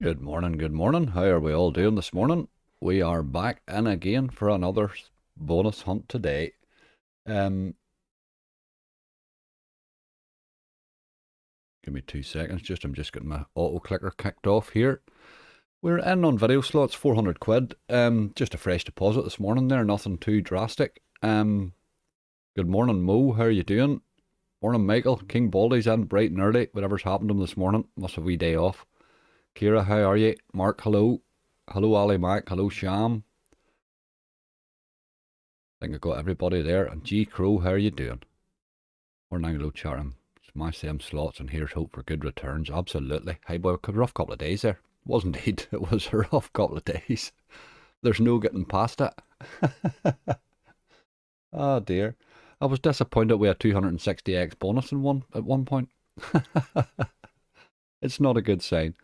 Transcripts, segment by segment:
Good morning, good morning. How are we all doing this morning? We are back in again for another bonus hunt today. Give me 2 seconds, I'm just getting my auto clicker kicked off here. We're in on video slots, 400 quid. Just a fresh deposit this morning there, nothing too drastic. Good morning, Mo, how are you doing? Morning, Michael. King Baldy's in bright and early. Whatever's happened to him this morning, must have a wee day off. Kira, how are you? Mark, hello. Hello, Ali Mac. Hello, Sham. I think I got everybody there. And G Crow, how are you doing? Morning, Anglo Chatham. Smash them slots and here's hope for good returns. Absolutely. Hey, boy, a rough couple of days there. It was indeed. It was a rough couple of days. There's no getting past it. Oh dear. I was disappointed we had 260x bonus in at one point. It's not a good sign.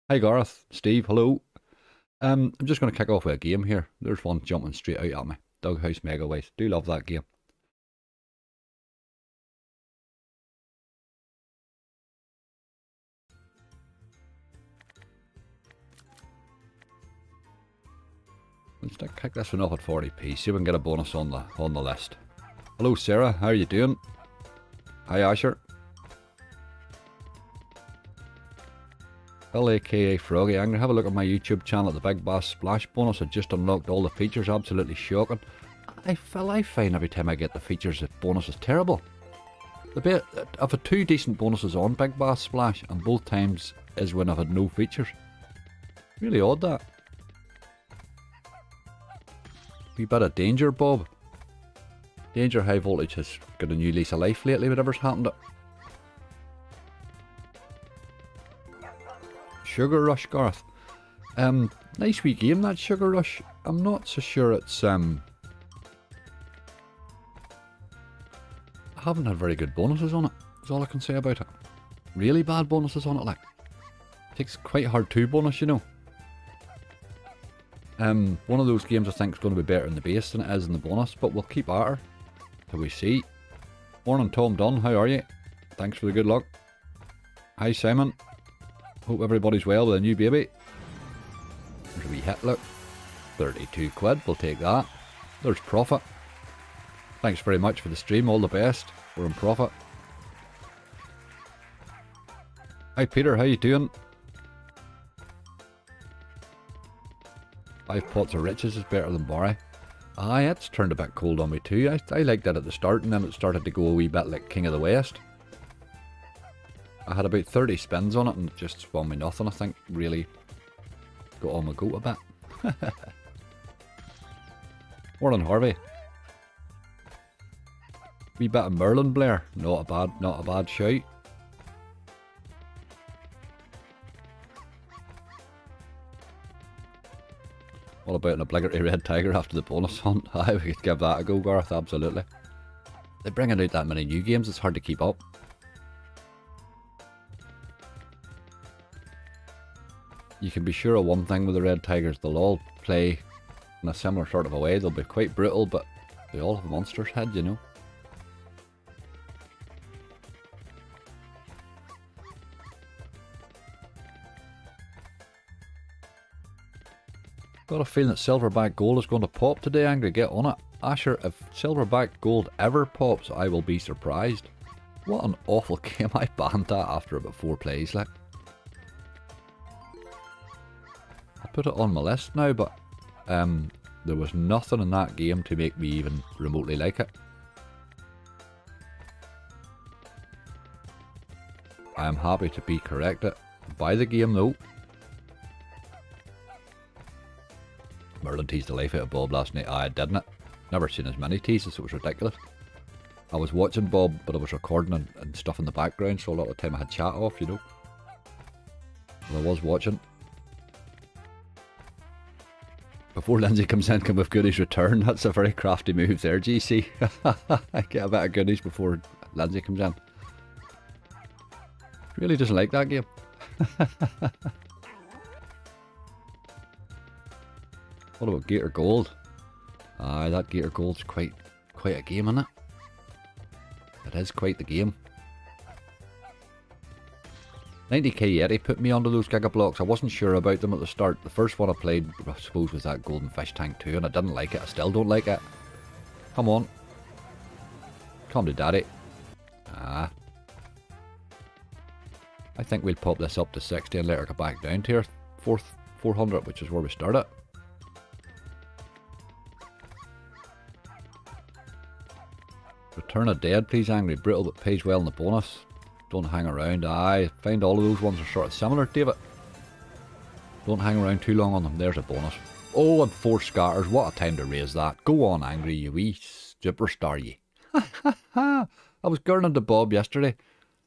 Hi Gareth, Steve, hello. I'm just going to kick off with a game here. There's one jumping straight out at me. Doghouse Megaways. Do love that game. Let's kick this one off at 40p. See if we can get a bonus on the list. Hello Sarah, how are you doing? Hi Asher. Bill aka Froggy Angry, have a look at my YouTube channel at the Big Bass Splash bonus. I just unlocked all the features, absolutely shocking. I find every time I get the features the bonus is terrible. I've had two decent bonuses on Big Bass Splash and both times is when I've had no features. Really odd that. Wee bit of Danger Bob. Danger High Voltage has got a new lease of life lately, whatever's happened to it. Sugar Rush, Garth. Nice wee game that Sugar Rush. I'm not so sure it's I haven't had very good bonuses on it, is all I can say about it. Really bad bonuses on it, like. Takes quite hard to bonus, you know. One of those games I think is going to be better in the base than it is in the bonus, but we'll keep at her till we see. Morning Tom Dunn, how are you? Thanks for the good luck. Hi Simon. Hope everybody's well with a new baby. There's a wee hit, look. 32 quid, we'll take that. There's profit. Thanks very much for the stream, all the best. We're in profit. Hi Peter, how you doing? 5 pots of riches is better than Barry. Aye, it's turned a bit cold on me too. I liked it at the start and then it started to go a wee bit like King of the West. I had about 30 spins on it and it just spun me nothing, I think. Really got on my goat a bit. Morning Harvey. Wee bit of Merlin Blair. Not a bad shout. What about an obligatory red tiger after the bonus hunt? Aye, we could give that a go, Garth, absolutely. They're bringing out that many new games, it's hard to keep up. You can be sure of one thing with the red tigers, they'll all play in a similar sort of a way. They'll be quite brutal, but they all have a monster's head, you know. Got a feeling that Silverback Gold is going to pop today, Angry. Get on it. Asher, if Silverback Gold ever pops, I will be surprised. What an awful game. I banned that after about 4 plays, like. I put it on my list now, but there was nothing in that game to make me even remotely like it. I am happy to be corrected by the game though. Merlin teased the life out of Bob last night. I didn't it. Never seen as many teases, it was ridiculous. I was watching Bob, but I was recording and stuff in the background, so a lot of the time I had chat off, you know. But I was watching. Before Lindsay comes in, can we have goodies return? That's a very crafty move there, GC. I get a bit of goodies before Lindsay comes in. Really doesn't like that game. What about Gator Gold? Aye, that Gator Gold's quite a game, isn't it? It is quite the game. 90k80 put me onto those Giga Blocks. I wasn't sure about them at the start. The first one I played, I suppose, was that Golden Fish Tank 2, and I didn't like it. I still don't like it. Come on. Come to daddy. Ah. I think we'll pop this up to 60 and later go back down to our 400, which is where we started. Return of Dead, please. Angry Brutal, but pays well in the bonus. Don't hang around. I find all of those ones are sort of similar, David. Don't hang around too long on them. There's a bonus. Oh, and 4 scatters. What a time to raise that. Go on, Angry, you wee superstar, ye. I was gurning to Bob yesterday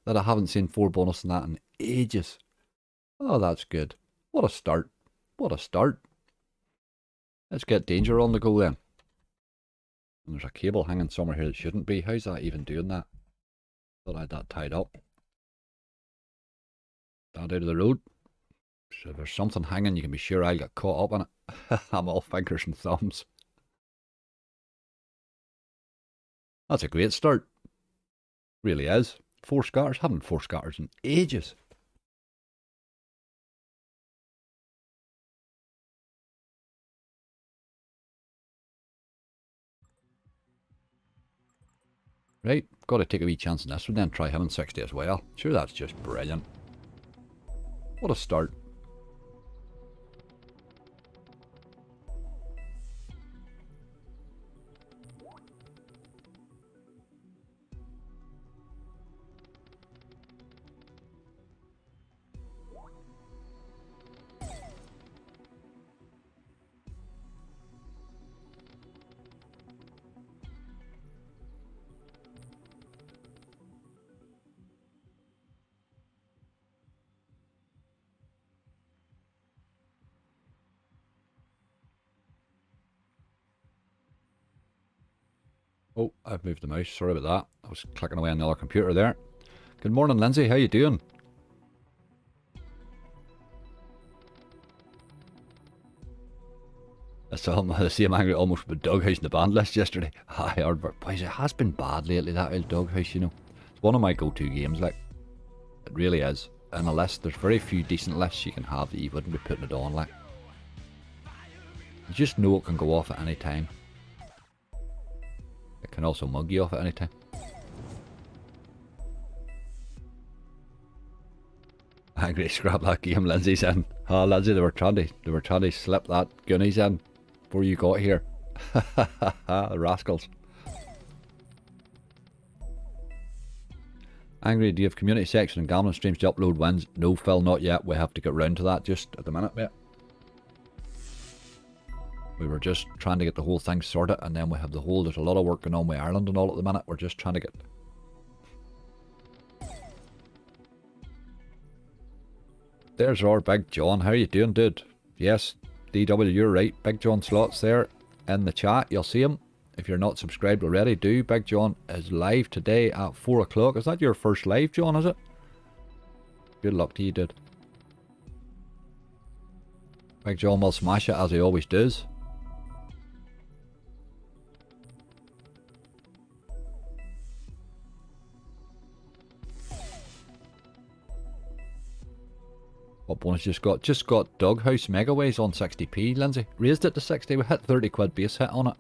that I haven't seen 4 bonus in that in ages. Oh, that's good. What a start. What a start. Let's get Danger on the go then. And there's a cable hanging somewhere here that shouldn't be. How's that even doing that? Thought I had that tied up. That out of the road. So if there's something hanging, you can be sure I'll get caught up in it. I'm all fingers and thumbs. That's a great start. Really is. 4 scatters. Haven't 4 scatters in ages. Right, got to take a wee chance on this one then, try him in 60 as well. Sure, that's just brilliant. What a start. Oh, I've moved the mouse. Sorry about that. I was clicking away on another computer there. Good morning, Lindsay. How you doing? I saw the same Angry almost with Doghouse in the band list yesterday. Aye, Aardvark. Boys, it has been bad lately, that old Doghouse, you know. It's one of my go-to games, like. It really is. And a list, there's very few decent lists you can have that you wouldn't be putting it on, like. You just know it can go off at any time. It can also mug you off at any time. Angry scrap that game, Lindsay's in. Ah, Lindsay, they were trying to slip that Goonies in before you got here. The rascals. Angry, do you have community section and gambling streams to upload wins? No, Phil, not yet. We have to get round to that just at the minute, mate. We were just trying to get the whole thing sorted, and then we have there's a lot of work going on with Ireland and all at the minute. We're just trying to get... There's our Big John. How you doing, dude? Yes, DW, you're right. Big John Slots there in the chat. You'll see him. If you're not subscribed already, do. Big John is live today at 4 o'clock. Is that your first live, John, is it? Good luck to you, dude. Big John will smash it as he always does. What bonus just got? Just got Doghouse Megaways on 60p, Lindsay. Raised it to 60, we hit 30 quid base hit on it.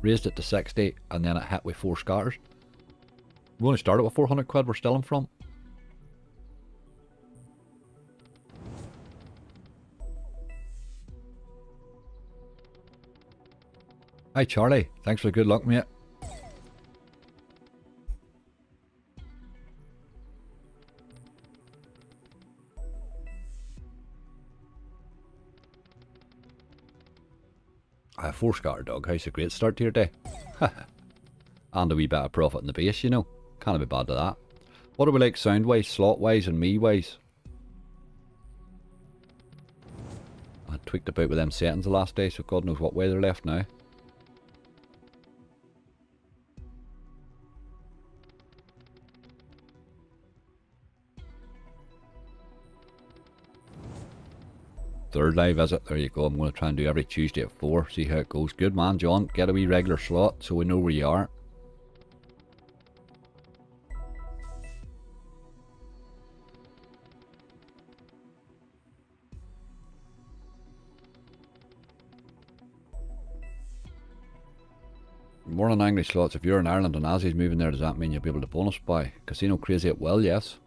Raised it to 60, and then it hit with 4 scatters. We only started with 400 quid, we're stealing from. Hi Charlie, thanks for the good luck, mate. A 4 scatter Doghouse, a great start to your day. And a wee bit of profit in the base, you know. Can't be bad to that. What do we like sound wise, slot wise, and me wise? I tweaked about with them settings the last day, so God knows what way they're left now. Third live visit, there you go. I'm going to try and do every Tuesday at 4, see how it goes. Good man, John. Get a wee regular slot so we know where you are. Morning Angry Slots. If you're in Ireland and Aussie's moving there, does that mean you'll be able to bonus buy? Casino Crazy it will, yes.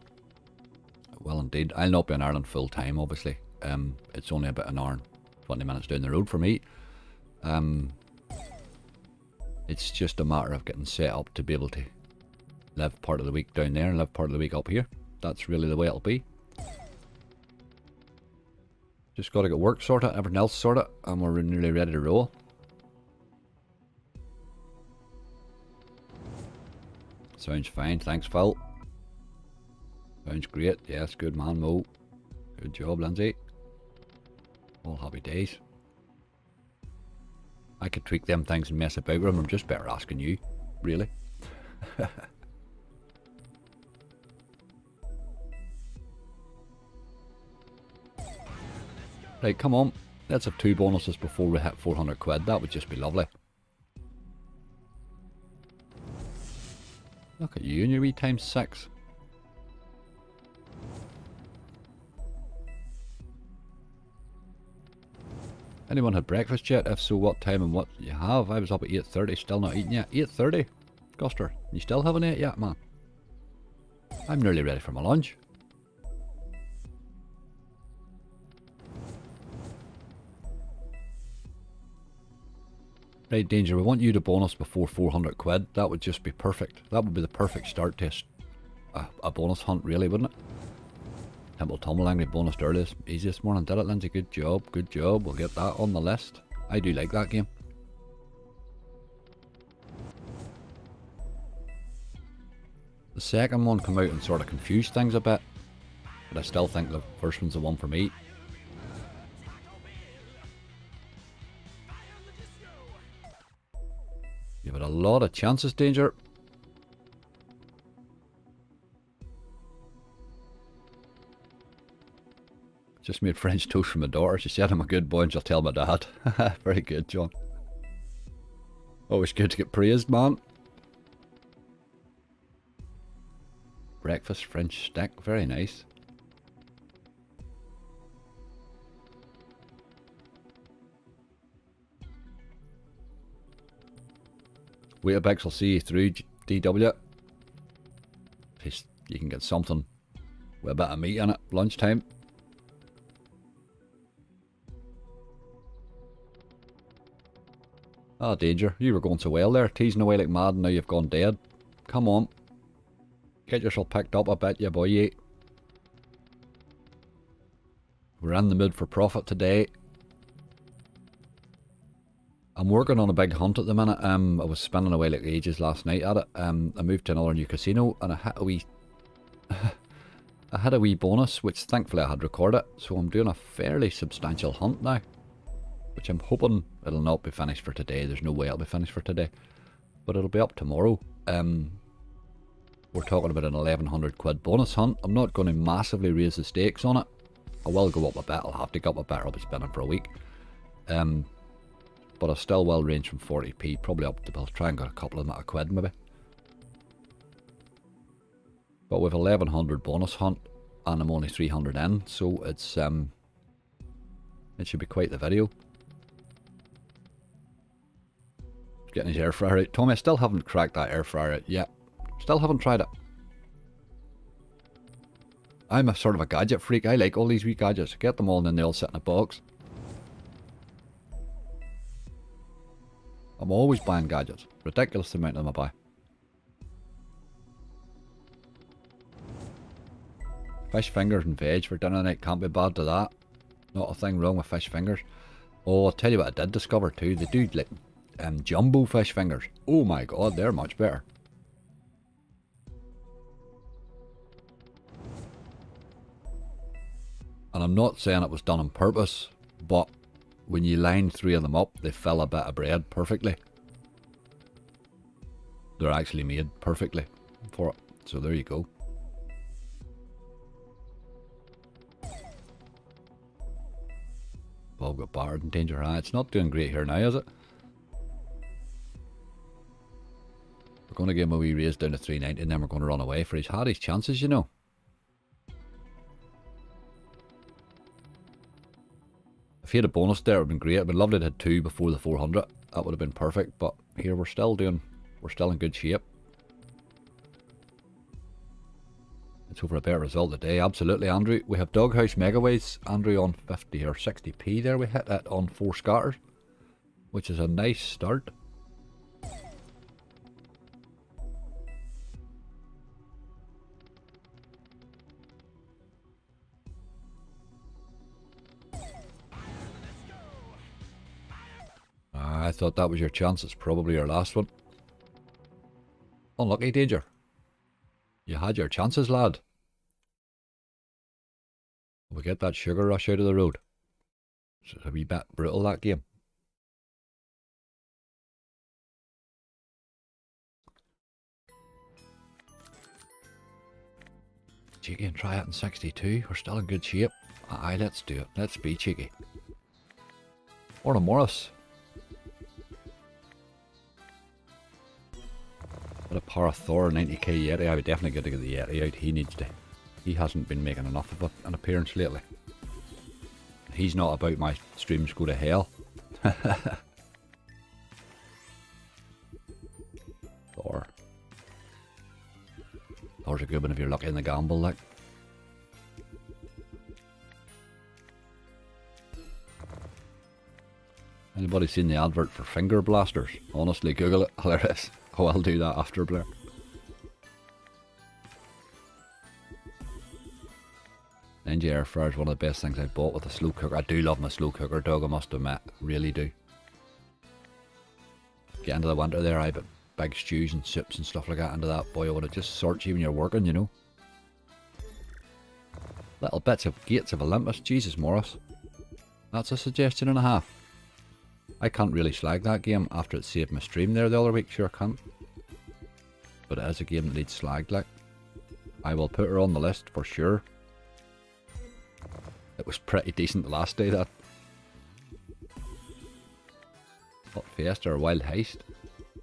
Well indeed. I'll not be in Ireland full time, obviously. It's only about an hour and 20 minutes down the road for me. It's just a matter of getting set up to be able to live part of the week down there and live part of the week up here. That's really the way it'll be. Just got to get work sorted, everything else sorted, and we're nearly ready to roll. Sounds fine, thanks Phil. Sounds great, yes, good man Mo. Good job Lindsay. All happy days. I could tweak them things and mess about with them, I'm just better asking you, really. Right, come on, let's have 2 bonuses before we hit 400 quid, that would just be lovely. Look at you and your wee times 6. Anyone had breakfast yet? If so, what time and what you have? I was up at 8:30, still not eating yet. 8:30? Guster, you still haven't ate yet, man? I'm nearly ready for my lunch. Right, Danger, we want you to bonus before 400 quid. That would just be perfect. That would be the perfect start to a bonus hunt, really, wouldn't it? Temple Tumble Angry bonused earliest. Easiest morning, did it, Lindsay? Good job, good job. We'll get that on the list. I do like that game. The second one came out and sort of confused things a bit, but I still think the first one's the one for me. You've had a lot of chances, Danger. Just made French toast for my daughter. She said I'm a good boy and she'll tell my dad. Very good, John. Always good to get praised, man. Breakfast French stick. Very nice. Weetabix will see you through, DW. At least you can get something with a bit of meat in it. Lunchtime. Ah, Danger, you were going so well there, teasing away like mad and now you've gone dead. Come on. Get yourself picked up, I bet you, boy, yeah. We're in the mood for profit today. I'm working on a big hunt at the minute. I was spending away like ages last night at it. I moved to another new casino and I hit a wee... I had a wee bonus, which thankfully I had recorded. So I'm doing a fairly substantial hunt now. Which I'm hoping it'll not be finished for today. There's no way it'll be finished for today. But it'll be up tomorrow. We're talking about an 1100 quid bonus hunt. I'm not going to massively raise the stakes on it. I will go up a bit. I'll have to go up a bit or I'll be spending for a week. But I still will range from 40p. Probably up to, I'll try and get a couple of them at a quid maybe. But with 1100 bonus hunt and I'm only 300 in. So it's it should be quite the video. Getting his air fryer out. Tommy, I still haven't cracked that air fryer out yet. Still haven't tried it. I'm a sort of a gadget freak. I like all these wee gadgets. Get them all and then they all sit in a box. I'm always buying gadgets. Ridiculous the amount of them I buy. Fish fingers and veg for dinner tonight. Can't be bad to that. Not a thing wrong with fish fingers. Oh, I'll tell you what I did discover too. They do like jumbo fish fingers. Oh my god, they're much better. And I'm not saying it was done on purpose, but when you line 3 of them up, they fill a bit of bread perfectly. They're actually made perfectly for it. So there you go. Bob got battered in Danger. It's not doing great here now, is it? We're going to give him a wee raise down to 390 and then we're going to run away for he's had his chances, you know. If he had a bonus there, it would have been great. It would have been lovely to have 2 before the 400. That would have been perfect, but here we're still in good shape. Let's hope for a better result today. Absolutely, Andrew. We have Doghouse Megaways, Andrew, on 50 or 60p there. We hit that on 4 scatters, which is a nice start. I thought that was your chance. It's probably your last one. Unlucky, Danger. You had your chances, lad. We get that sugar rush out of the road. It's a wee bit brutal, that game. Cheeky and try it in 62. We're still in good shape. Aye, let's do it. Let's be cheeky. Or a Morris. What a Parathor 90k Yeti. I would definitely get to get the Yeti out. He needs to. He hasn't been making enough of an appearance lately. He's not about my streams go to hell. Thor. Thor's a good one if you're lucky in the gamble, like. Anybody seen the advert for finger blasters? Honestly, Google it. Hilarious. Oh, I'll do that after, Blair. Ninja Air Fryer is one of the best things I've bought with a slow cooker. I do love my slow cooker, dog, I must admit. Really do. Get into the winter there, I bet big stews and soups and stuff like that into that. Boy, would it just sort you when you're working, you know. Little bits of Gates of Olympus. Jesus, Morris. That's a suggestion and a half. I can't really slag that game after it saved my stream there the other week. Sure can't. But it is a game that needs slagged, like. I will put her on the list for sure. It was pretty decent the last day, that. What, Fiesta or Wild Heist?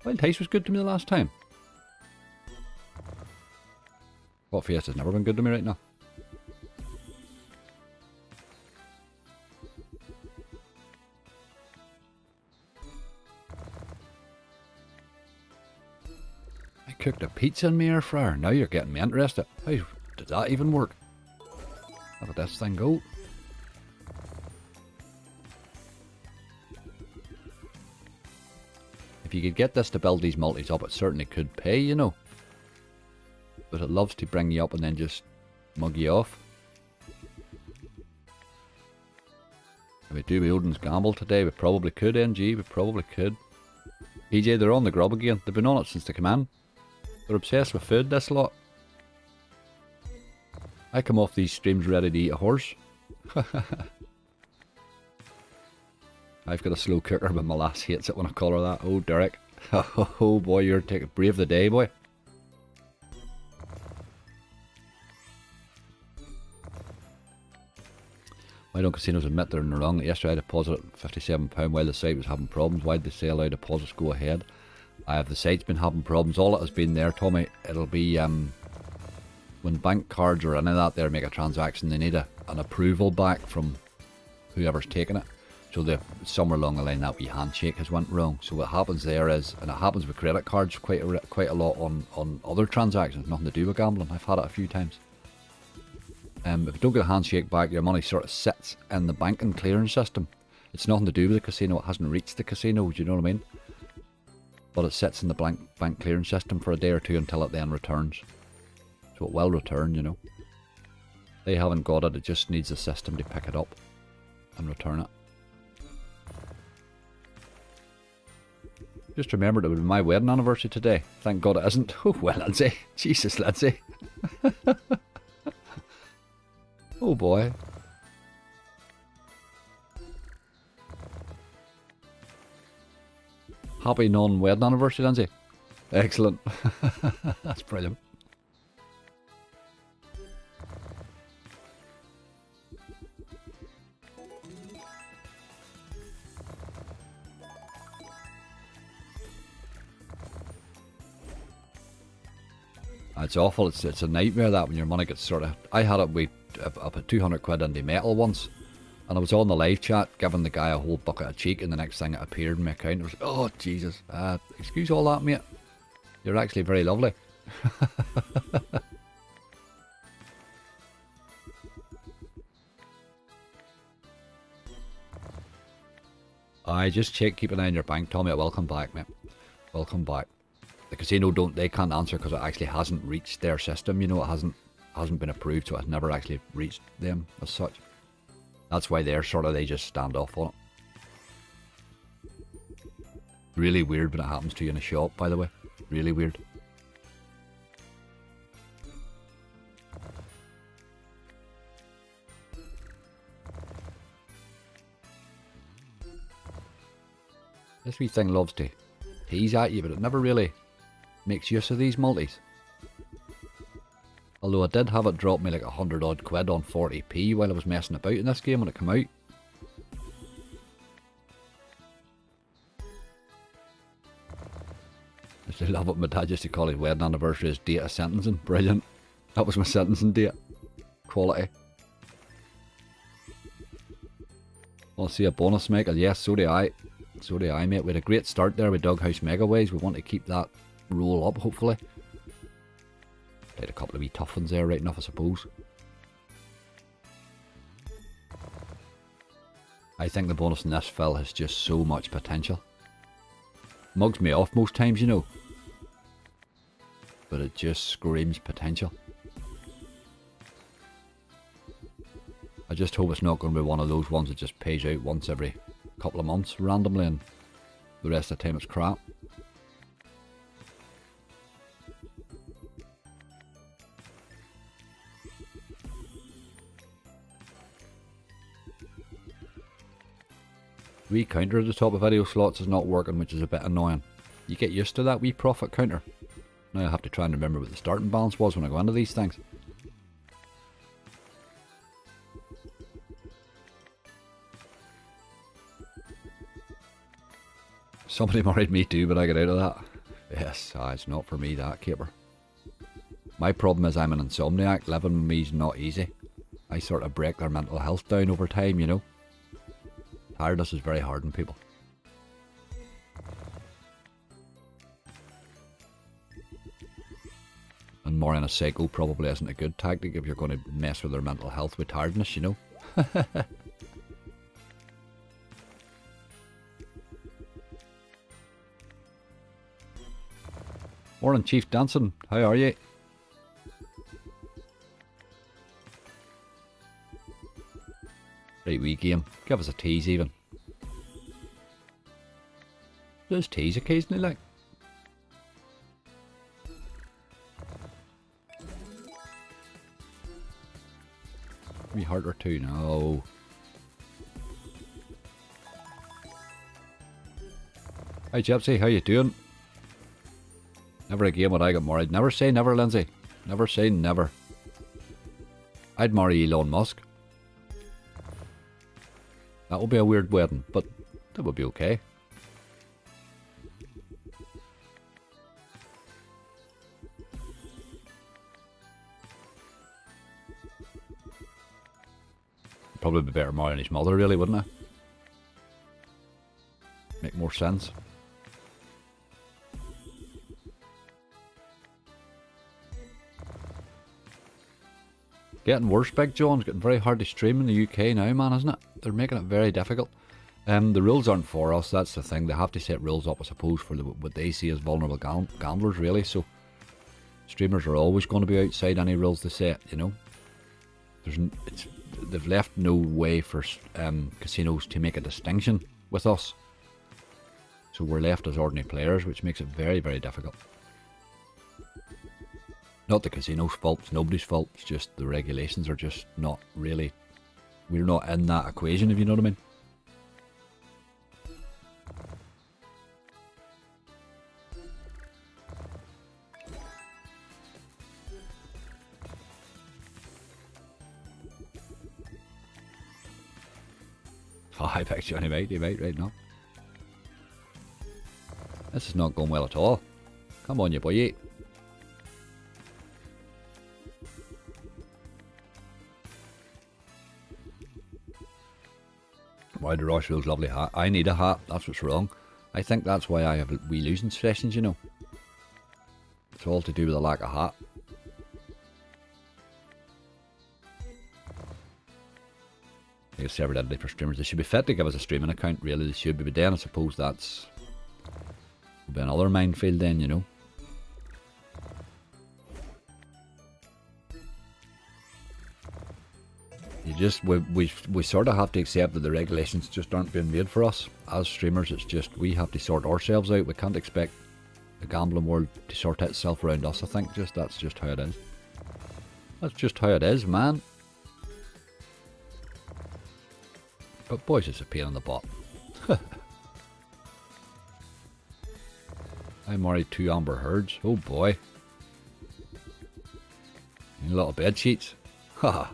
Wild Heist was good to me the last time. What, Fiesta's never been good to me right now. I cooked a pizza in my air fryer. Now you're getting me interested. How did that even work? How did this thing go? If you could get this to build these multis up, it certainly could pay, you know. But it loves to bring you up and then just mug you off. If we do Odin's Gamble today, we probably could, NG, we probably could. PJ, they're on the grub again. They've been on it since they came in. They're obsessed with food, this lot. I come off these streams ready to eat a horse. I've got a slow cooker, but my lass hates it when I call her that. Oh, Derek. Oh boy, you're taking brave the day, boy. Why don't casinos admit they're in the wrong? Yesterday I deposited £57 while the site was having problems. Why did they say allow deposits go ahead? The site's been having problems. All it has been there, Tommy, it'll be when bank cards or any of that there make a transaction, they need an approval back from whoever's taking it. So somewhere along the line that wee handshake has went wrong. So what happens there is, and it happens with credit cards quite a lot on other transactions, nothing to do with gambling. I've had it a few times. If you don't get a handshake back, your money sort of sits in the banking clearance system. It's nothing to do with the casino. It hasn't reached the casino. Do you know what I mean? But it sits in the bank clearance system for a day or two until it then returns. So it will return, you know. They haven't got it. It just needs the system to pick it up and return it. Just remembered it would be my wedding anniversary today. Thank God it isn't. Oh, well, Lindsay. Jesus, Lindsay. Oh, boy. Happy non-wedding anniversary, Lindsay. Excellent. That's brilliant. It's awful. It's a nightmare that when your money gets sort of. I had it. I put 200 quid into metal once, And I was on the live chat giving the guy a whole bucket of cheek, and the next thing it appeared in my account, I was like, oh Jesus, excuse all that, mate. You're actually very lovely. I just keep an eye on your bank, Tommy. Welcome back, mate. Welcome back. The casino they can't answer because it actually hasn't reached their system. You know, it hasn't been approved, so it's never actually reached them as such. That's why they just stand off on it. Really weird when it happens to you in a shop, by the way. Really weird. This wee thing loves to tease at you, but it never really makes use of these multis. Although I did have it drop me like 100 odd quid on 40p while I was messing about in this game when it came out. I just love it. My dad used to call his wedding anniversary as data sentencing. Brilliant. That was my sentencing date. Quality. Want to see a bonus, Michael? Yes, so do I. So do I, mate. We had a great start there with Doghouse Megaways. We want to keep that roll up, hopefully. Played a couple of wee tough ones there, right enough, I suppose. I think the bonus in this fill has just so much potential. Mugs me off most times, you know. But it just screams potential. I just hope it's not going to be one of those ones that just pays out once every couple of months randomly and the rest of the time it's crap. Wee counter at the top of video slots is not working, which is a bit annoying. You get used to that wee profit counter. Now I have to try and remember what the starting balance was when I go into these things. Somebody married me too, but I get out of that. Yes, it's not for me, that caper. My problem is I'm an insomniac. Living with me's not easy. I sort of break their mental health down over time, you know. Tiredness is very hard on people. And more in a psycho probably isn't a good tactic if you're going to mess with their mental health with tiredness, you know. Morning, Chief Danson. How are you? Right, wee game. Give us a tease even. Just tease occasionally, like. Wee heart or two, no. Hi Gypsy, how you doing? Never again would I get married. Never say never, Lindsay. Never say never. I'd marry Elon Musk. That would be a weird wedding, but that would be okay. Probably be better marrying his mother, really, wouldn't it? Make more sense. Getting worse, Big John. It's getting very hard to stream in the UK now, man, isn't it? They're making it very difficult. The rules aren't for us, that's the thing. They have to set rules up, I suppose, for what they see as vulnerable gamblers, really. So, streamers are always going to be outside any rules they set, you know. They've left no way for casinos to make a distinction with us. So we're left as ordinary players, which makes it very, very difficult. Not the casino's fault, it's nobody's fault, it's just the regulations are just not really... We're not in that equation, if you know what I mean. Oh, I bet Johnny mate, you might right now. This is not going well at all. Come on, you boy. Right, the Ross Rose lovely hat. I need a hat. That's what's wrong. I think that's why I have wee losing sessions, you know. It's all to do with the lack of hat. I guess server identity for streamers. They should be fit to give us a streaming account, really. They should be. But then I suppose that's will be another minefield then, you know. You just, we sort of have to accept that the regulations just aren't being made for us. As streamers, it's just, we have to sort ourselves out. We can't expect the gambling world to sort itself around us, I think. That's just how it is. That's just how it is, man. But boys, it's a pain in the butt. I married 2 Amber Heards. Oh boy. Need a lot of bed sheets. Haha.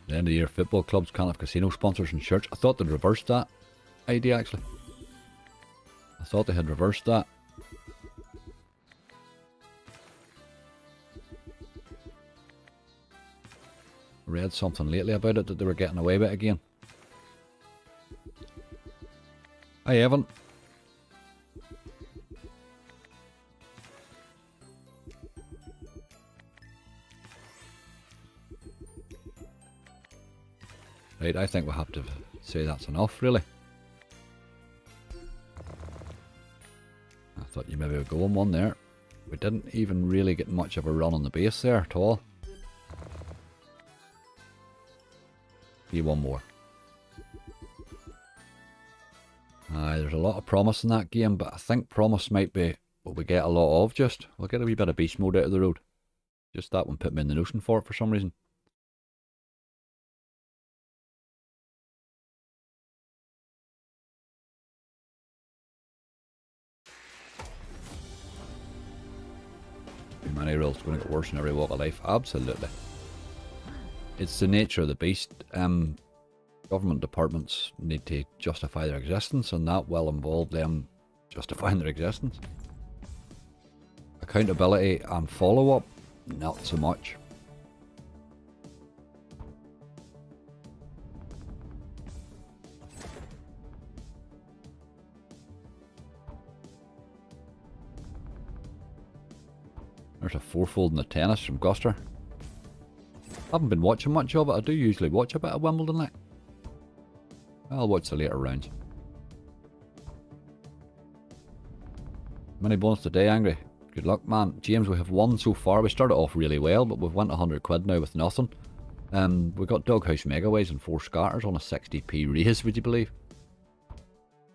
The end of the year, football clubs can't have casino sponsors and shirts. I thought they'd reversed that idea, actually. I thought they had reversed that. Read something lately about it that they were getting away with it again. Hi, Evan. Right, I think we'll have to say that's enough, really. I thought you maybe would go on one there. We didn't even really get much of a run on the base there at all. Be one more. There's a lot of promise in that game, but I think promise might be what we get a lot of just. We'll get a wee bit of beast mode out of the road. Just that one put me in the notion for it for some reason. Many rules going to get worse in every walk of life. Absolutely. It's the nature of the beast. Government departments need to justify their existence, and that will involve them justifying their existence. Accountability and follow-up, not so much. There's a fourfold in the tennis from Guster. Haven't been watching much of it. I do usually watch a bit of Wimbledon, like. I'll watch the later rounds. Mini bonus today, Angry. Good luck, man. James, we have won so far. We started off really well, but we've went 100 quid now with nothing. We got Doghouse Megaways and 4 scatters on a 60p raise, would you believe?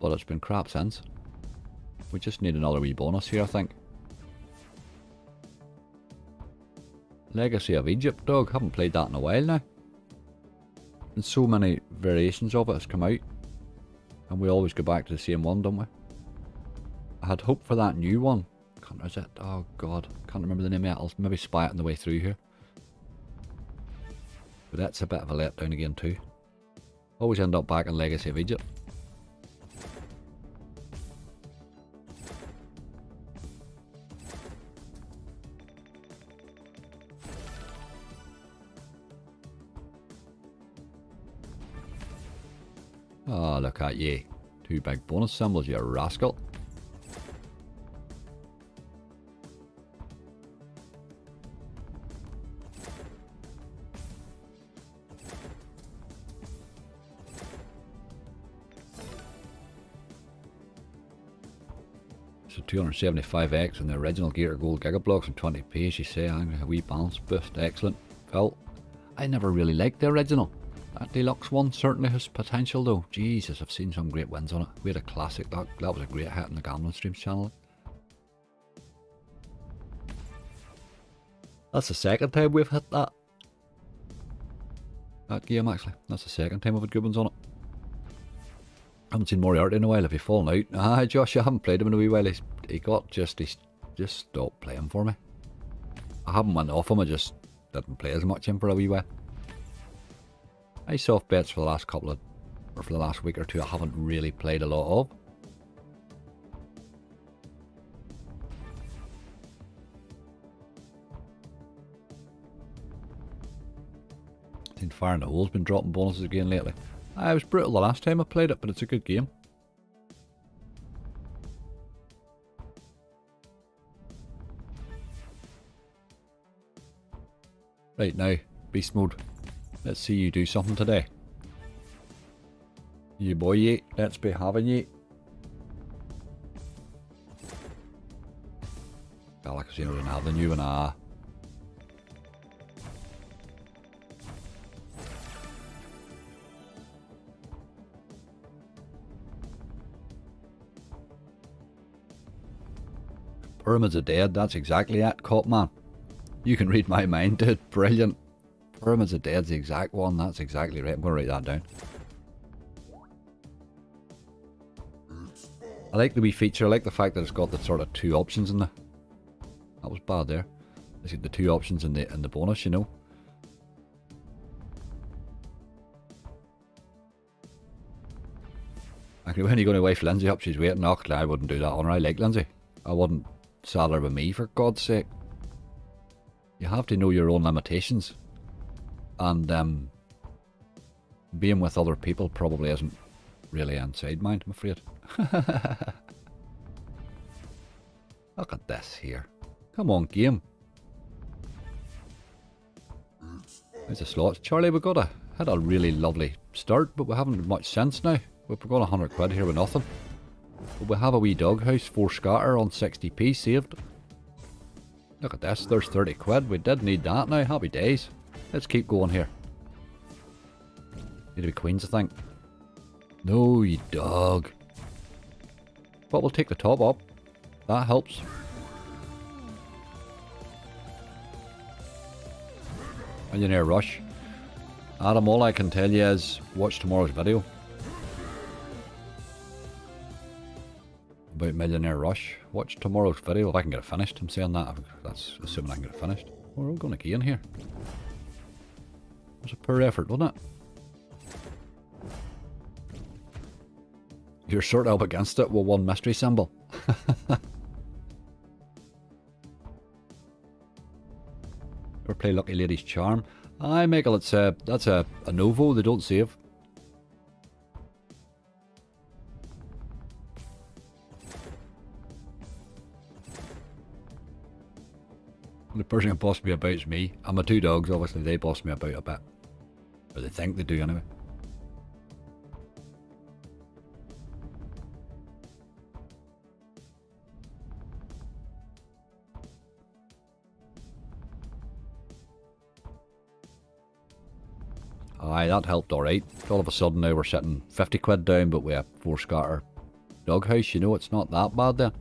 But it's been crap since. We just need another wee bonus here, I think. Legacy of Egypt, dog. Haven't played that in a while now. And so many variations of it has come out. And we always go back to the same one, don't we? I had hope for that new one. Is it? Oh god. Can't remember the name of it. I'll maybe spy it on the way through here. But that's a bit of a letdown again too. Always end up back in Legacy of Egypt. Oh, look at you. 2 big bonus symbols, you rascal. So 275x and the original Gator Gold Giga Blocks and 20p, as you say, a wee balance boost. Excellent. Phil, I never really liked the original. That deluxe one certainly has potential though. Jesus, I've seen some great wins on it. We had a classic. That was a great hit in the Gambling Streams channel. That's the second time we've hit that. That game actually. That's the second time we've had good ones on it. Haven't seen Moriarty in a while. Have you fallen out? Ah, Josh, I haven't played him in a wee while. He's just stopped playing for me. I haven't went off him, I just didn't play as much him for a wee while. I soft bets for the last for the last week or two I haven't really played a lot of. Seen Fire in the Hole's been dropping bonuses again lately. I was brutal the last time I played it, but it's a good game. Right now, beast mode. Let's see you do something today. You boy, ye. Let's be having ye. Galaxy don't have the new one, ah. Pyramids of Dead, that's exactly it, Cop Man. You can read my mind, dude. Brilliant. Pyramids of Dead's the exact one. That's exactly right. I'm going to write that down. I like the wee feature. I like the fact that it's got the sort of two options in there. That was bad there. I see the two options in the bonus, you know. Actually, when are you going to wife Lindsay up? She's waiting. Oh, I wouldn't do that on her. I like Lindsay. I wouldn't saddle her with me, for God's sake. You have to know your own limitations. And being with other people probably isn't really inside mine, I'm afraid. Look at this here. Come on, game. There's the slots. Charlie, we had a really lovely start, but we haven't had much sense now. We've got 100 quid here with nothing. But we have a wee doghouse, 4 scatter on 60p saved. Look at this, there's 30 quid. We did need that now. Happy days. Let's keep going here. Need to be queens, I think. No, you dog. But we'll take the top up. That helps. Millionaire Rush. Adam, all I can tell you is watch tomorrow's video about Millionaire Rush. Watch tomorrow's video if I can get it finished. I'm saying that. That's assuming I can get it finished. We're all going again here. It was a poor effort, wasn't it? You're sort of up against it with one mystery symbol. Or play Lucky Lady's Charm. Aye, Michael, that's a Novo. They don't save. The person who bossed me about is me. And my two dogs, obviously, they boss me about a bit. Or they think they do, anyway. Aye, that helped alright. All of a sudden now we're sitting 50 quid down, but we have 4 scatter doghouse. You know, it's not that bad then.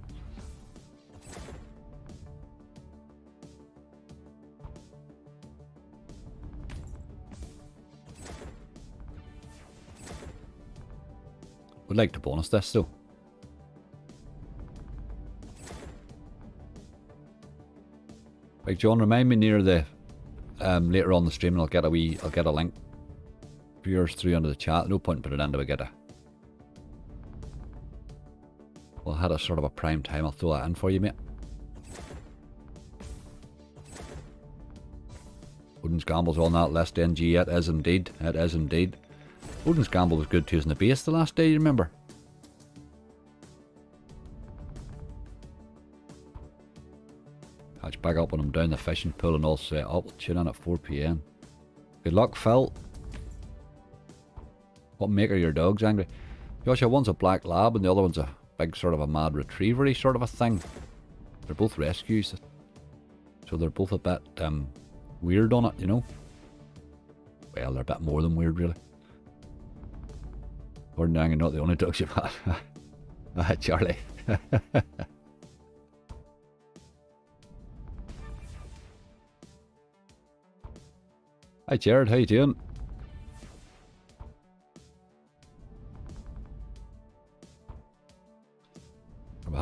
Would like to bonus this though. Right, John, remind me near the later on the stream, and I'll get a link for yours through under the chat. No point in putting it in till we get we'll have a sort of a prime time. I'll throw that in for you, mate. Odin's Gamble's on that list, NG. It is indeed. It is indeed. Odin's Gamble was good too in the base the last day, you remember? Catch back up when I'm down the fishing pool and all set up. We'll tune in at 4 PM. Good luck, Phil. What make are your dogs angry? Joshua, one's a black lab and the other one's a big sort of a mad retriever-y sort of a thing. They're both rescues, so they're both a bit weird on it, you know? Well, they're a bit more than weird, really. Ordinary, not the only dogs you've had. Charlie. Hi Jared, how you doing?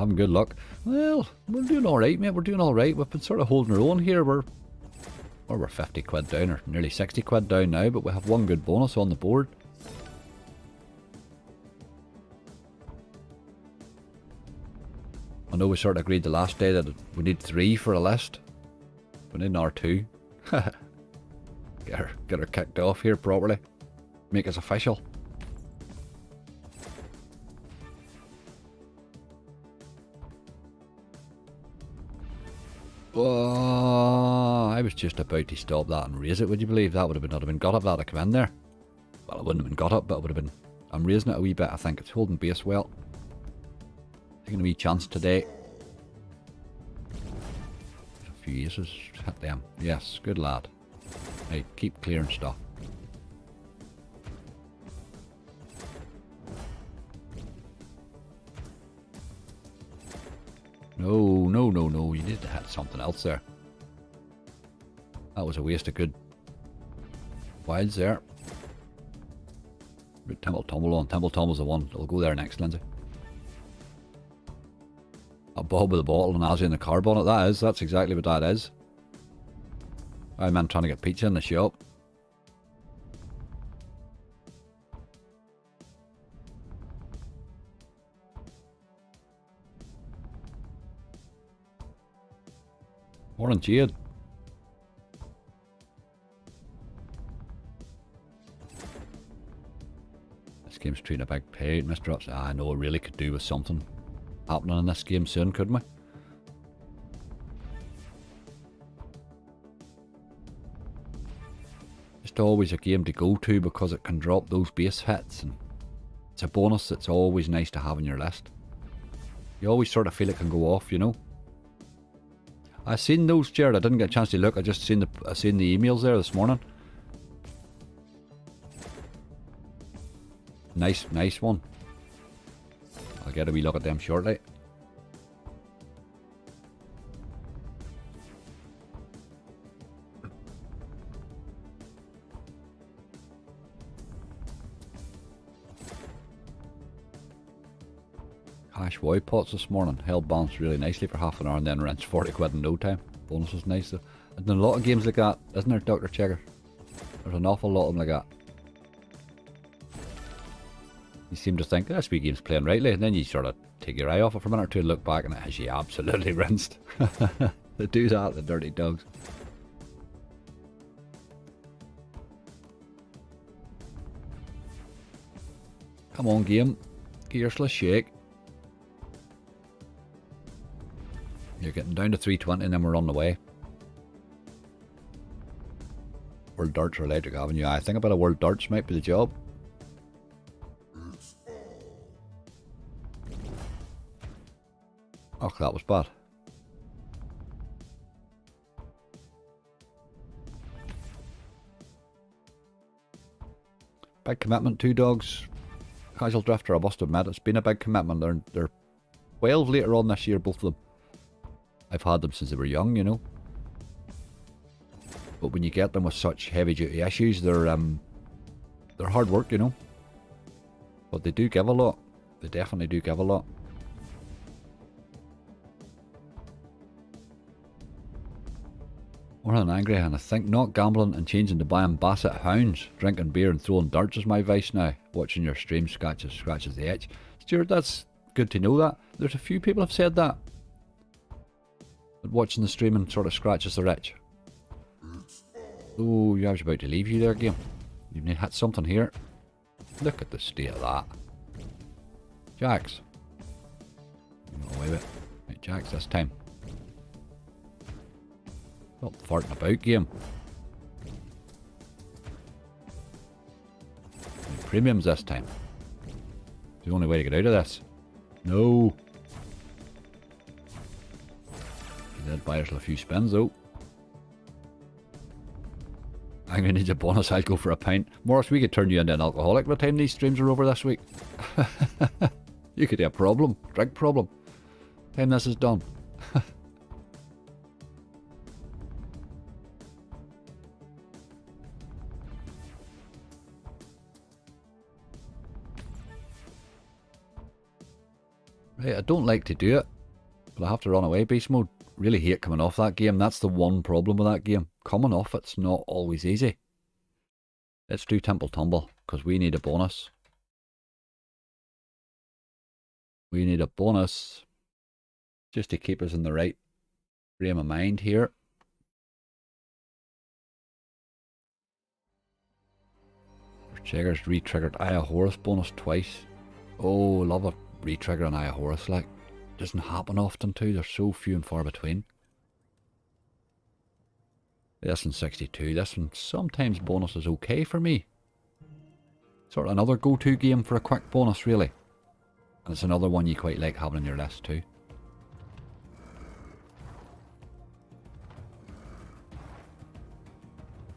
Some good luck. Well, we're doing alright, mate. We're doing alright. We've been sort of holding our own here. We're 50 quid down, or nearly 60 quid down now, but we have one good bonus on the board. I know we sort of agreed the last day that we need 3 for a list. We need an R2. Get her kicked off here properly. Make us official. Oh, I was just about to stop that and raise it. Would you believe that would have been not have been got up that I come in there? Well, it wouldn't have been got up, but it would have been. I'm raising it a wee bit. I think it's holding base well. Taking a wee chance today. There's a few aces. Hit them. Yes, good lad. Hey, keep clearing stuff. No, no, no, no. You need to hit something else there. That was a waste of good wilds there. Temple Tumble on. Temple Tumble's the one. It'll go there next, Lindsay. A bob with a bottle and Azzy in the carb on it. That is. That's exactly what that is. I meant trying to get pizza in the shop. Morning, Jade. This game's treating a big pay, Mr. Ups. I know it really could do with something happening in this game soon, couldn't we? Just always a game to go to because it can drop those base hits, and it's a bonus that's always nice to have on your list. You always sort of feel it can go off, you know. I seen those, Jared. I didn't get a chance to look. I just seen the emails there this morning. Nice one. I'll get a wee look at them shortly. Cash Woy pots this morning. Held balance really nicely for half an hour and then rinsed 40 quid in no time. Bonus was nice though. There's a lot of games like that, isn't there, Dr. Checker? There's an awful lot of them like that. You seem to think, that's wee game's playing rightly, and then you sort of take your eye off it for a minute or two and look back and it has you absolutely rinsed. They do that, the dirty dogs. Come on, game. Get yourself a shake. You're getting down to 320 and then we're on the way. World Darts or Electric Avenue. I think about a World Darts might be the job. Oh, that was bad. Big commitment, 2 dogs. Casual Drifter, I must admit, it's been a big commitment. They're 12 later on this year, both of them. I've had them since they were young, you know. But when you get them with such heavy duty issues, they're hard work, you know. But they do give a lot. They definitely do give a lot. Morning, Angry, and I think not gambling and changing to buying Basset hounds, drinking beer and throwing darts is my vice now. Watching your stream scratches the itch. Stuart, that's good to know that. There's a few people have said that. That watching the streaming sort of scratches the itch. Oh, I was about to leave you there, game. You've hit something here. Look at the state of that. Jacks. Away with it. Right, Jacks this time. Not farting about, game. Premiums this time. It's the only way to get out of this. No. You did buy yourself a few spins though. I'm gonna need a bonus. I'll go for a pint. Morris, we could turn you into an alcoholic by the time these streams are over this week. You could have a problem. Drink problem. Time this is done. Right, I don't like to do it, But I have to run away. Beast mode. Really hate coming off that game. That's the one problem with that game. Coming off it's not always easy. Let's do Temple Tumble, because we need a bonus. We need a bonus. Just to keep us in the right frame of mind here. Jaggers re-triggered Eye of Horus bonus twice. Oh, love a re-trigger on Eye of Horus, like. Doesn't happen often too, they're so few and far between. This one's 62, this one sometimes bonus is okay for me. Sort of another go-to game for a quick bonus really. And it's another one you quite like having on your list too.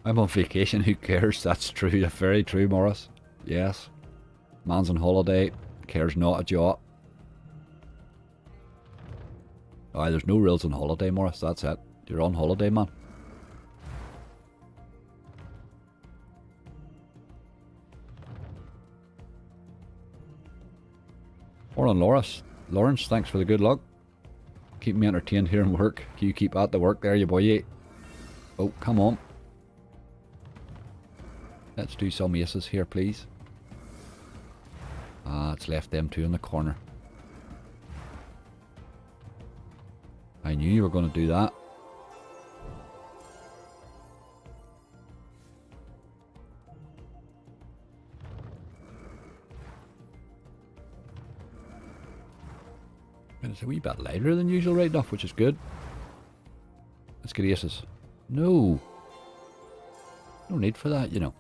I'm on vacation, who cares? That's true, very true, Morris. Yes. Man's on holiday, cares not a jot. Aye, there's no rules on holiday, Morris, that's it. You're on holiday, man. Morning, Lawrence, thanks for the good luck. Keep me entertained here and work. You keep at the work there, you boy. Oh, come on. Let's do some aces here, please. Ah, it's left them two in the corner. I knew you were going to do that. It's a wee bit lighter than usual right enough, which is good. Let's get aces. No. No need for that, you know.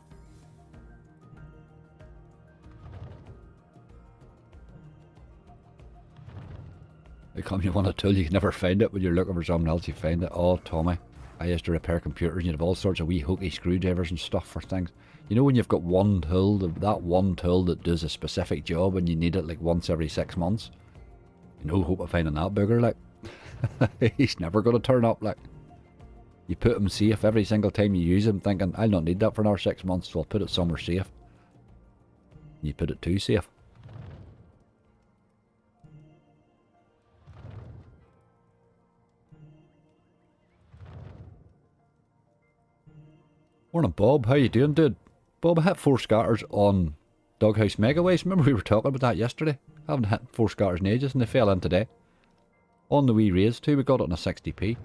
How come you want a tool, you can never find it when you're looking for something else, you find it. Oh, Tommy. I used to repair computers and you have all sorts of wee hokey screwdrivers and stuff for things. You know when you've got one tool, that one tool that does a specific job and you need it like once every 6 months? No hope of finding that booger, like. He's never going to turn up, like. You put him safe every single time you use him, thinking, I'll not need that for another 6 months, so I'll put it somewhere safe. And you put it too safe. Morning, Bob. How you doing, dude? Bob, I hit 4 scatters on Doghouse Megaways. Remember we were talking about that yesterday? I haven't hit 4 scatters in ages and they fell in today. On the wee raise too, we got it on a 60p.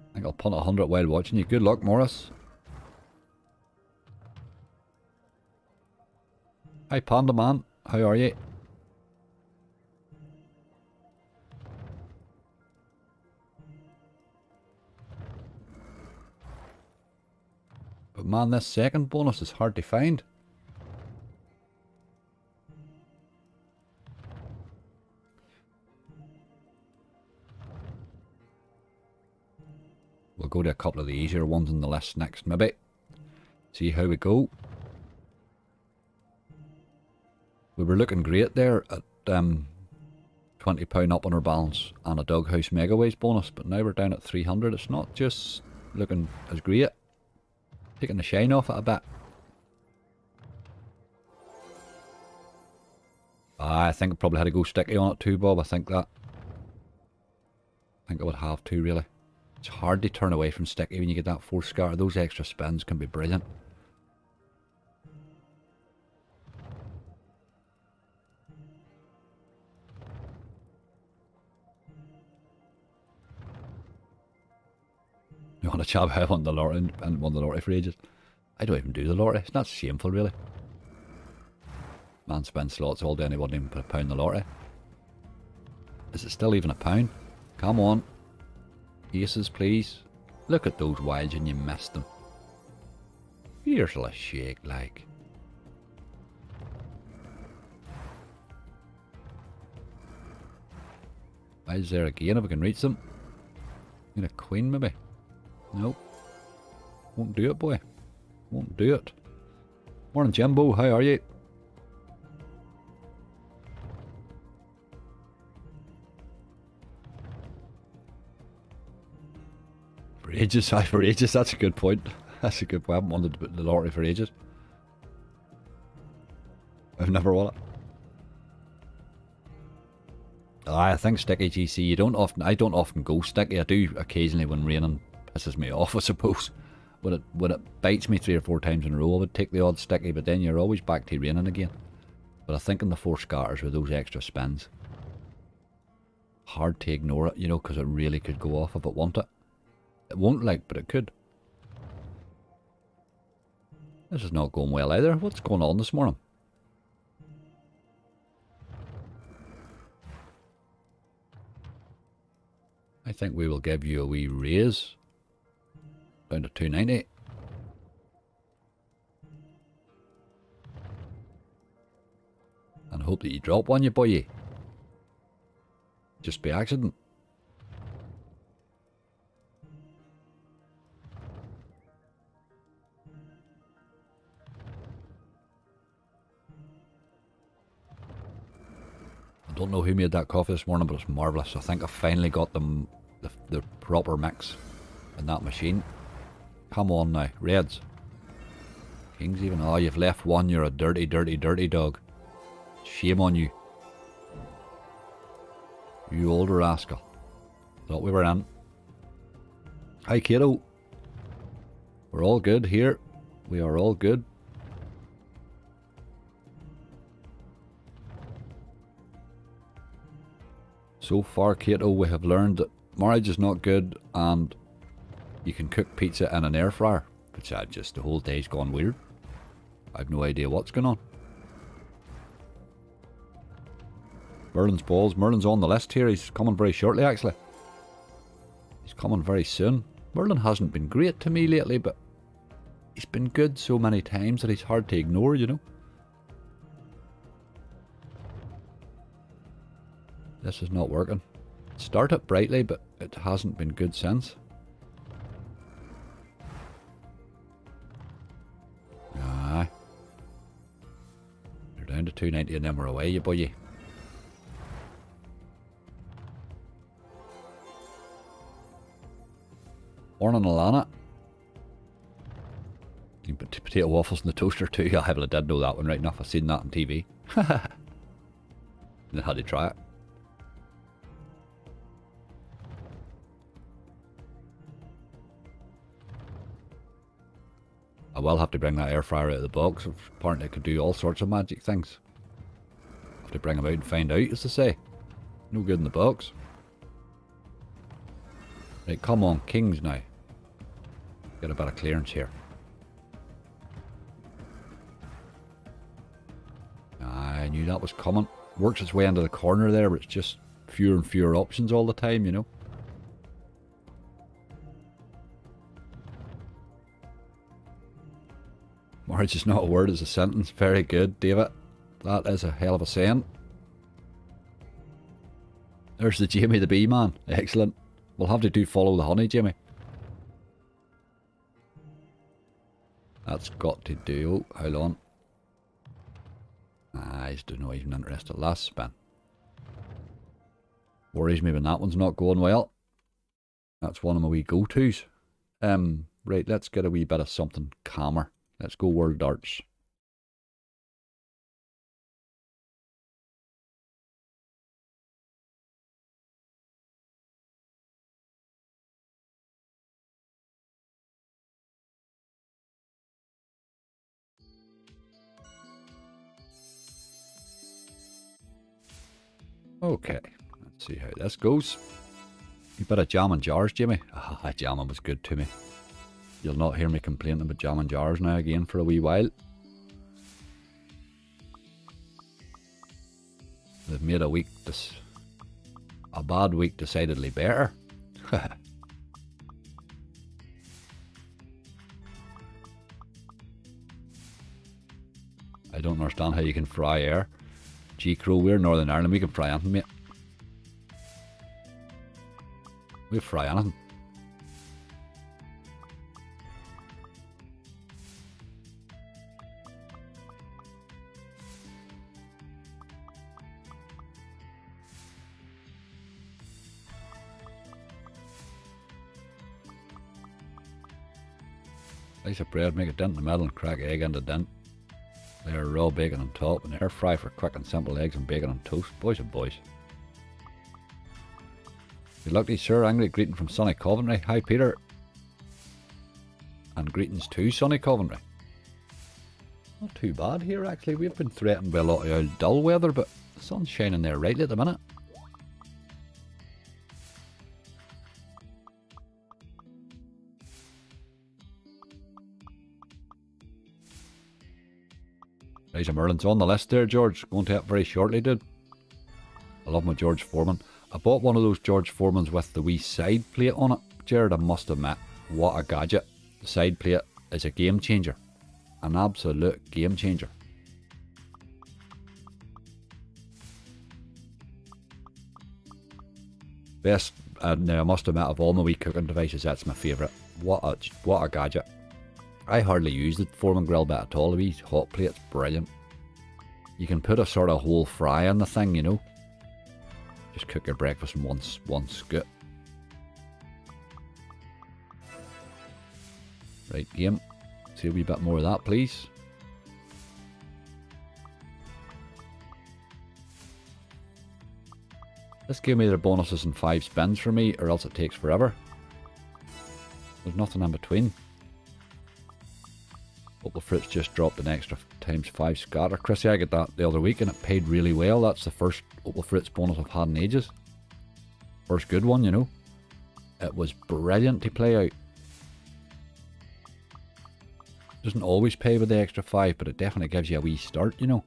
I think I'll punt 100 while watching you. Good luck, Morris. Hi, Panda Man. How are you? But man, this second bonus is hard to find. We'll go to a couple of the easier ones on the list next, maybe. See how we go. We were looking great there at £20 up on our balance and a Doghouse Megaways bonus, but now we're down at 300. It's not just looking as great. Taking the shine off it a bit. I think I probably had to go sticky on it too, Bob. I think I would have to, really. It's hard to turn away from sticky when you get that 4 scatter. Those extra spins can be brilliant. You want to chat about I won the lottery and won the lottery for ages? I don't even do the lottery. It's not shameful, really. Man spends slots all day and he wouldn't even put £1 in the lottery. Is it still even £1? Come on. Aces, please. Look at those wilds and you missed them. Here's a shake, like. Wilds there again if we can reach them. Need a queen, maybe. Nope. Won't do it, boy. Won't do it. Morning, Jimbo. How are you? For ages, for ages. That's a good point. That's a good point. I haven't wanted to put the lottery for ages. I've never won it. I think sticky GC, I don't often go sticky. I do occasionally when raining pisses me off, I suppose. When it bites me 3 or 4 times in a row, I would take the odd sticky, but then you're always back to raining again. But I think in the 4 scatters with those extra spins, hard to ignore it, you know, because it really could go off if it wanted. It won't, like, but it could. This is not going well either. What's going on this morning? I think we will give you a wee raise down to 290. And hope that you drop one, you boy. Just by accident. I don't know who made that coffee this morning, but it's marvellous. I think I finally got them the proper mix in that machine. Come on now, Reds. Kings even. Oh, you've left one. You're a dirty, dirty, dirty dog. Shame on you. You older rascal. Thought we were in. Hi, kiddo. We're all good here. We are all good. So far, Kato, we have learned that marriage is not good and you can cook pizza in an air fryer. But just the whole day's gone weird. I've no idea what's going on. Merlin's balls. Merlin's on the list here. He's coming very shortly, actually. He's coming very soon. Merlin hasn't been great to me lately, but he's been good so many times that he's hard to ignore, you know. This is not working. It started brightly, but it hasn't been good since. Aye. You're down to 290 and then we're away, you boy. Morning, Alana. You can put potato waffles in the toaster too. I did know that one right enough. I've seen that on TV. Then had to try it. I will have to bring that air fryer out of the box. Apparently it could do all sorts of magic things. Have to bring them out and find out, as they say. No good in the box. Right, come on, Kings now. Get a bit of clearance here. I knew that was coming. Works its way into the corner there, but it's just fewer and fewer options all the time, you know. Marriage is not a word, it's a sentence. Very good, David. That is a hell of a saying. There's the Jamie the Bee Man. Excellent. We'll have to do follow the honey, Jamie. That's got to do. How long? He's not even interested. Last spin. Worries me when that one's not going well. That's one of my wee go-tos. Right, let's get a wee bit of something calmer. Let's go World Darts. Okay, let's see how this goes. You bit of jam and jars, Jimmy. Ah, jamming was good to me. You'll not hear me complaining about jam and jars now again for a wee while. They've made a bad week decidedly better. I don't understand how you can fry air. G-Crow, we're Northern Ireland, we can fry anything, mate. We fry anything. Slice of bread, make a dent in the middle and crack egg into dent. Layer raw bacon on top and air fry for quick and simple eggs and bacon on toast. Boys and boys. Good luck to you, sir. Angry greeting from Sonny Coventry. Hi, Peter. And greetings to Sonny Coventry. Not too bad here, actually. We've been threatened by a lot of old dull weather, but the sun's shining there rightly at the minute. Rise Merlin's on the list there, George. Going to it very shortly, dude. I love my George Foreman. I bought one of those George Foremans with the wee side plate on it. Jared, I must admit, what a gadget. The side plate is a game changer. An absolute game changer. Best, now I must admit, of all my wee cooking devices, that's my favourite. What a gadget. I hardly use the Foreman grill bit at all. The wee hot plate's brilliant. You can put a sort of whole fry on the thing, you know. Just cook your breakfast in one scoop. Right, game. See a wee bit more of that, please. This game either bonuses in 5 spins for me, or else it takes forever. There's nothing in between. Opal Fruits just dropped an extra ×5 scatter. Chrissy, I got that the other week and it paid really well. That's the first Opal Fruits bonus I've had in ages. First good one, you know. It was brilliant to play out. Doesn't always pay with the extra 5, but it definitely gives you a wee start, you know.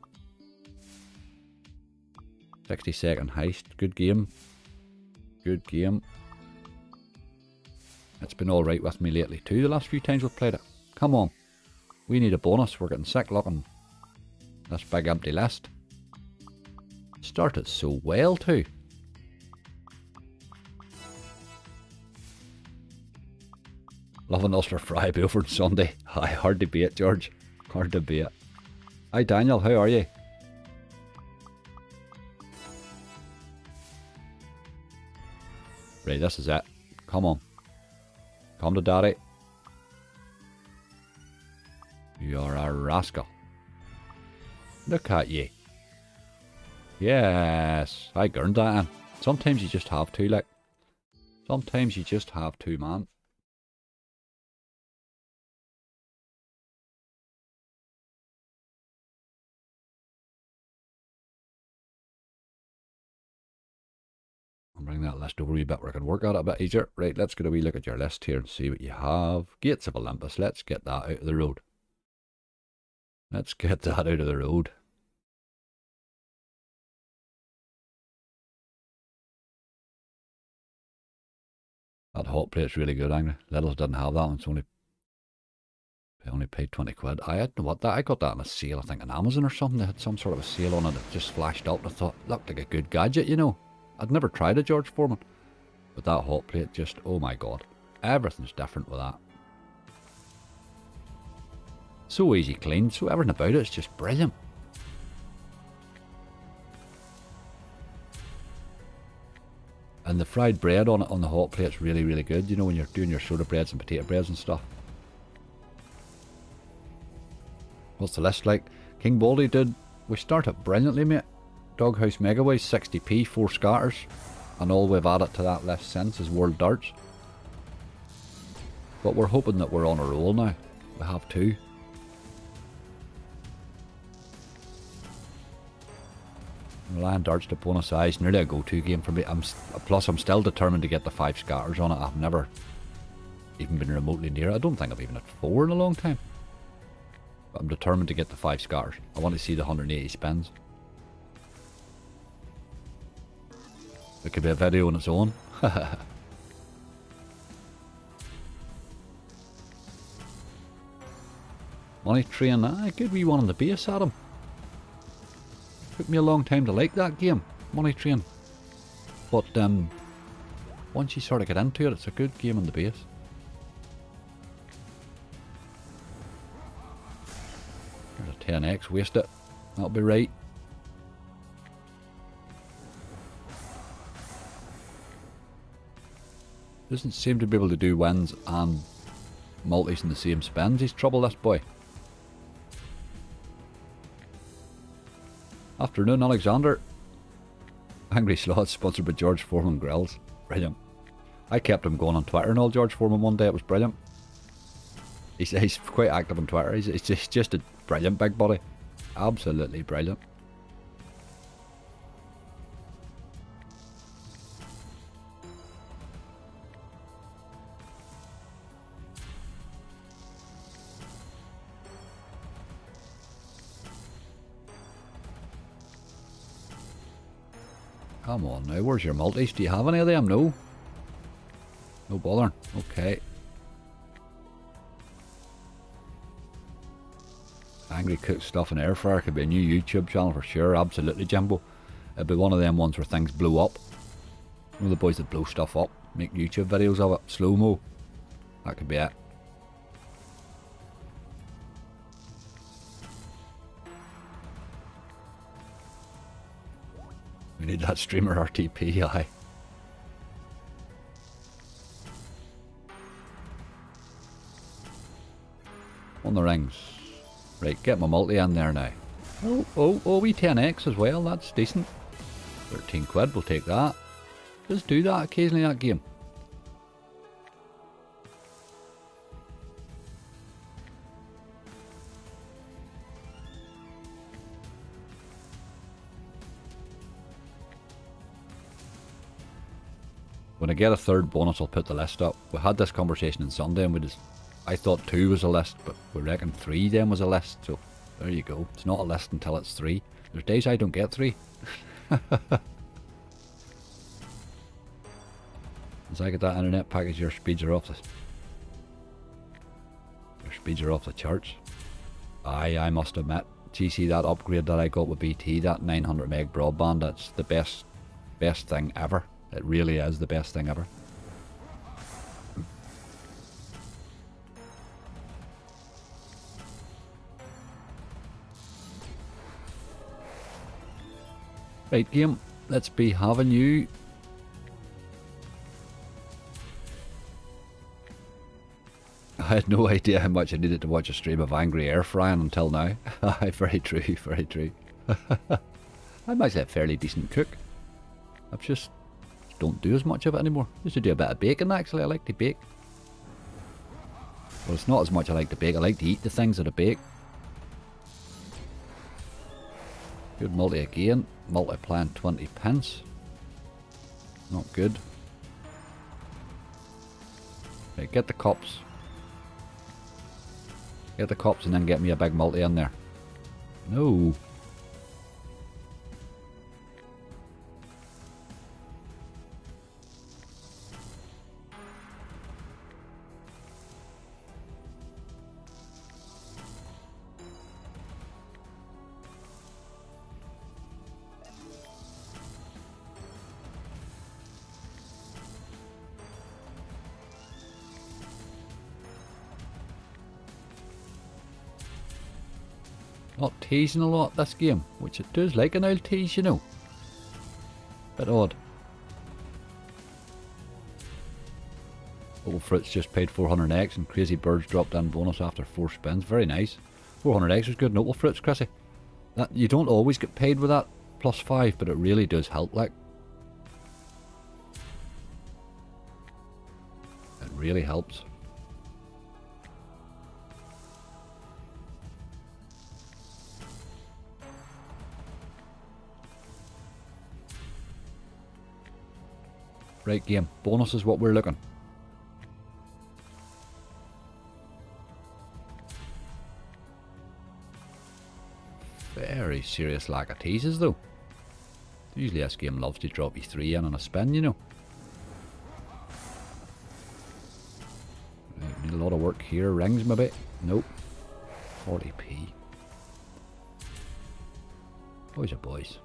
60-second heist. Good game. Good game. It's been alright with me lately too, the last few times we've played it. Come on. We need a bonus. We're getting sick looking this big empty list. Started so well too. Loving Ulster Fry Beaufort Sunday. Hard to beat, George. Hard to beat. Hi Daniel, how are you? Right, this is it. Come on. Come to daddy. You're a rascal. Look at ye. Yes, I earned that in. Sometimes you just have to, like. Sometimes you just have to, man. I'll bring that list over a wee bit where I can work at it a bit easier. Right, let's get a wee look at your list here and see what you have. Gates of Olympus, let's get that out of the road. Let's get that out of the road. That hot plate's really good, Angry. Littles didn't have that one, it's only paid 20 quid. I don't know what that, I got that on a sale, I think on Amazon or something. They had some sort of a sale on it that just flashed up and I thought, looked like a good gadget, you know. I'd never tried a George Foreman. But that hot plate just, oh my god. Everything's different with that. So easy clean, so everything about it's just brilliant. And the fried bread on it on the hot plate's really, really good, you know, when you're doing your soda breads and potato breads and stuff. What's the list like? King Baldy did, we started brilliantly, mate. Doghouse Megaways, 60p, 4 scatters. And all we've added to that list since is World Darts. But we're hoping that we're on a roll now. We have 2. Lion Darts to bonus size, nearly a go-to game for me. Plus I'm still determined to get the 5 scatters on it. I've never even been remotely near it. I don't think I've even had 4 in a long time. But I'm determined to get the 5 scatters. I want to see the 180 spins. It could be a video on its own. Money Train, good wee one on the base, Adam. Took me a long time to like that game, Money Train. But once you sort of get into it, it's a good game on the base. There's a 10x, waste it. That'll be right. Doesn't seem to be able to do wins and multis in the same spins. He's trouble, this boy. Afternoon, Alexander. Angry Sloth sponsored by George Foreman Grills. Brilliant. I kept him going on Twitter and all, George Foreman, one day. It was brilliant. He's quite active on Twitter. He's just a brilliant big body. Absolutely brilliant. Come on now, where's your multis? Do you have any of them? No. No bother. Okay. Angry Cook Stuff in Air Fryer could be a new YouTube channel for sure. Absolutely, Jimbo. It'd be one of them ones where things blow up. One of the boys that blow stuff up, make YouTube videos of it, slow-mo. That could be it. We need that streamer RTP, aye. On the rings. Right, get my multi in there now. Oh, we 10x as well, that's decent. 13 quid, we'll take that. Just do that occasionally, that game. When I get a third bonus, I'll put the list up. We had this conversation on Sunday and I thought 2 was a list, but we reckon 3 then was a list, so there you go. It's not a list until it's 3. There's days I don't get 3. As I get that internet package, your speeds are off the charts. Aye, I must admit, GC, that upgrade that I got with BT, that 900 meg broadband, that's the best thing ever. It really is the best thing ever. Right, game, let's be having you. I had no idea how much I needed to watch a stream of Angry Air Frying until now. Very true, very true. I'm actually a fairly decent cook. I just don't do as much of it anymore. I used to do a bit of baking actually, I like to bake. Well, it's not as much I like to bake, I like to eat the things that I bake. Good multi again, multiplying 20 pence. Not good. Right, get the cups. Get the cups and then get me a big multi in there. No. Not teasing a lot this game, which it does like an old tease, you know. Bit odd. Old Fruits just paid 400x and Crazy Birds dropped in bonus after 4 spins. Very nice. 400x was good in Opal Fruits, Chrissy. That, you don't always get paid with that +5, but it really does help, like. It really helps. Right, game. Bonus is what we're looking. Very serious lack of teases though. Usually this game loves to drop you 3 in on a spin, you know. Right, need a lot of work here. Rings maybe? Nope. 40p. Boys are boys.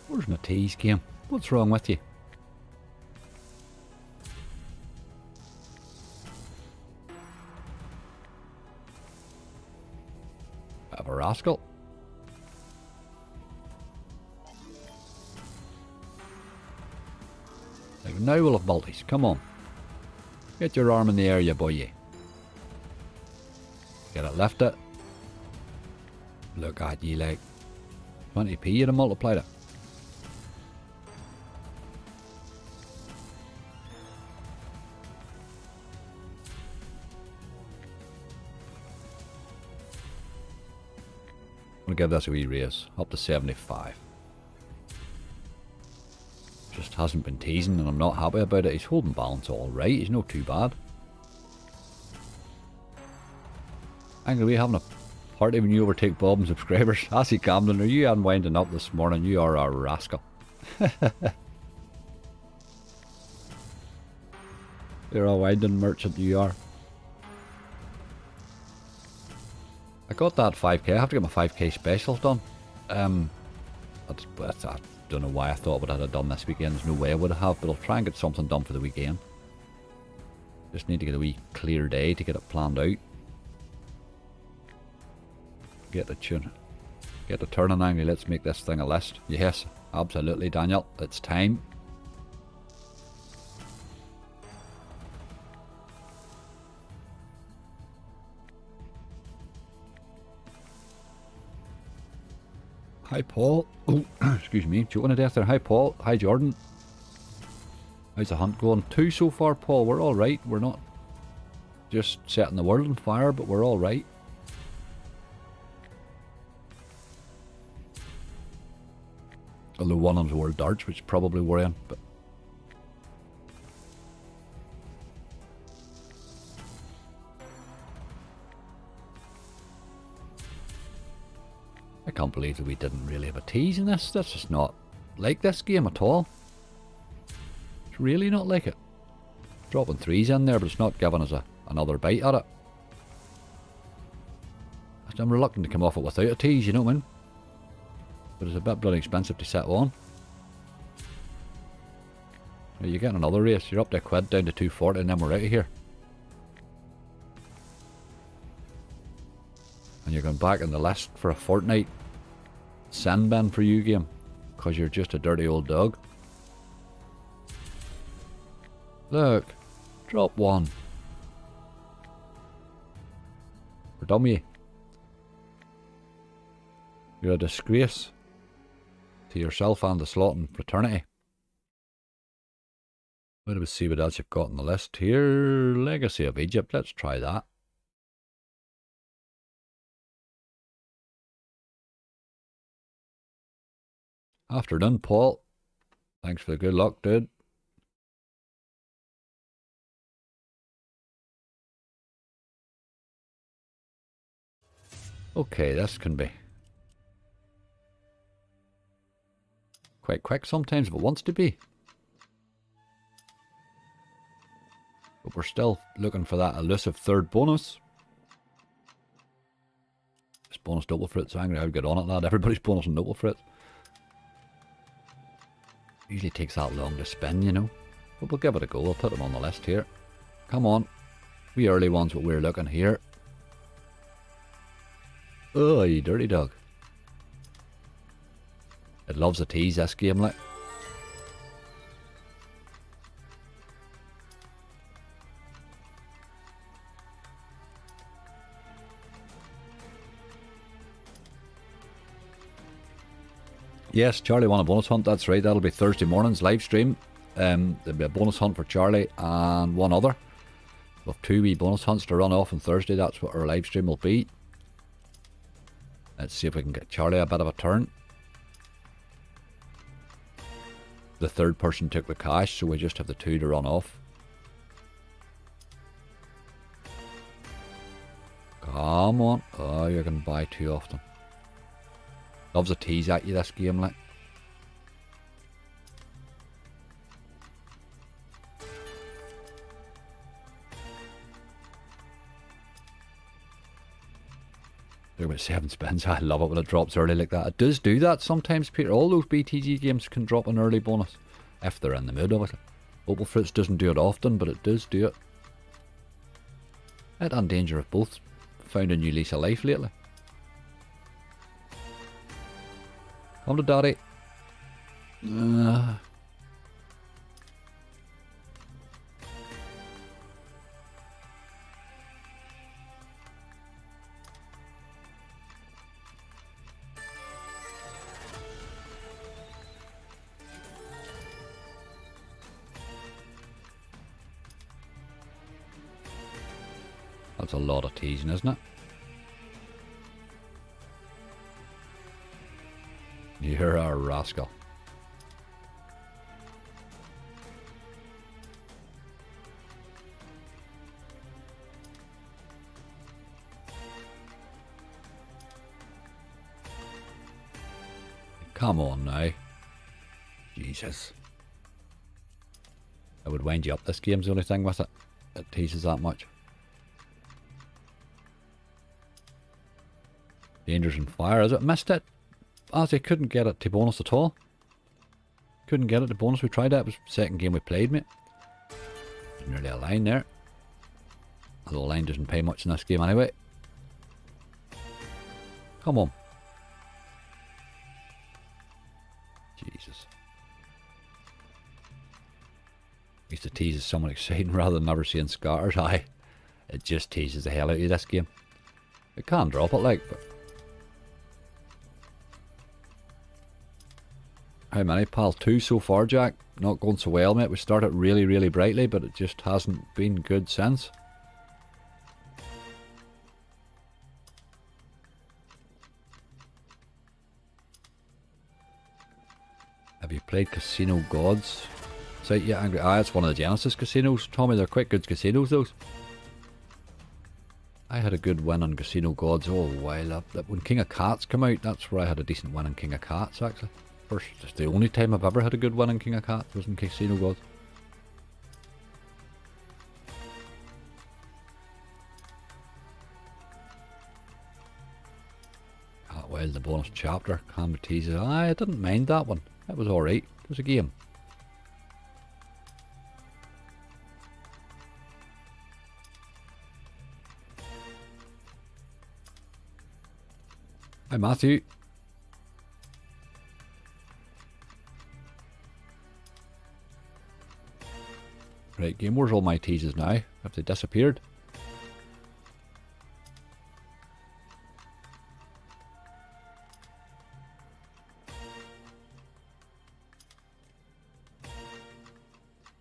Where's my tease game? What's wrong with you? Bit of a rascal. Now we'll have multis. Come on. Get your arm in the air, you boy. Get it, left it. Look at ye, like 20p you'd have multiplied it. I'm gonna give this a wee raise, up to 75. Just hasn't been teasing and I'm not happy about it. He's holding balance alright, he's not too bad. Angry, we having a party when you overtake Bob and subscribers. Assy Camden, are you unwinding up this morning? You are a rascal. You're a winding merchant, you are. I got that 5k. I have to get my 5k specials done. I don't know why I thought I would have done this weekend. There's no way I would have, but I'll try and get something done for the weekend. Just need to get a wee clear day to get it planned out. Get the tune. Get the turning angle. Let's make this thing a list. Yes, absolutely, Daniel. It's time. Hi, Paul. Oh, excuse me. Joking to death there. Hi, Paul. Hi, Jordan. How's the hunt going? 2 so far, Paul. We're alright. We're not just setting the world on fire, but we're alright. Although one of them's World Darts, which is probably worrying, but I can't believe that we didn't really have a tease in this. That's just not like this game at all. It's really not like it. Dropping 3s in there, but it's not giving us another bite at it. I'm reluctant to come off it without a tease, you know what I mean? But it's a bit bloody expensive to set on. You're getting another race. You're up to a quid, down to 240, and then we're out of here. And you're going back in the list for a fortnight. Sand ban for you, game. Because you're just a dirty old dog. Look. Drop 1. We're done with you. You're a disgrace to yourself and the slotting fraternity. Wait a minute, see what else you've got on the list here. Legacy of Egypt. Let's try that. Afternoon, Paul. Thanks for the good luck, dude. Okay, this can be quite quick sometimes if it wants to be. But we're still looking for that elusive third bonus. This bonus double fruit, so angry I would get on it, lad. Everybody's bonus and double fruit. Usually takes that long to spin, you know. But we'll give it a go. We'll put them on the list here. Come on. We early ones, but we're looking here. Oh, you dirty dog. It loves a tease, this game, like. Yes, Charlie won a bonus hunt, that's right. That'll be Thursday morning's live stream. There'll be a bonus hunt for Charlie and one other. We'll have 2 wee bonus hunts to run off on Thursday. That's what our live stream will be. Let's see if we can get Charlie a bit of a turn. The third person took the cash, so we just have the 2 to run off. Come on. Oh, you're going to buy too often. Loves a tease at you, this game, like. They're about 7 spins. I love it when it drops early like that. It does do that sometimes, Peter. All those BTG games can drop an early bonus. If they're in the mood, obviously. Opal Fruits doesn't do it often, but it does do it. It and Danger have both found a new lease of life lately. Come to daddy. That's a lot of teasing, isn't it? You're a rascal. Come on now. Jesus. I would wind you up. This game's the only thing with it. It teases that much. Dangers and fire, is it? Missed it. Ozzy couldn't get it to bonus at all. Couldn't get it to bonus. We tried that. It was the second game we played, mate. There's nearly a line there. Although a line doesn't pay much in this game anyway. Come on. Jesus. Used to tease as someone exciting rather than never seeing scatters. Aye. It just teases the hell out of you, this game. It can drop it like, but... How many, pal? 2 so far, Jack. Not going so well, mate. We started really, really brightly, but it just hasn't been good since. Have you played Casino Gods? Site yet, Angry? Ah, it's one of the Genesis casinos. Tommy, they're quite good casinos, those. I had a good win on Casino Gods a while up. When King of Cats came out, that's where I had a decent win on King of Cats, actually. First, it's the only time I've ever had a good win in King of Cats was in Casino Gods. Ah, well, the bonus chapter, Can be teases. I didn't mind that one. It was alright. It was a game. Hi, Matthew. Right, game, where's all my teases now? Have they disappeared?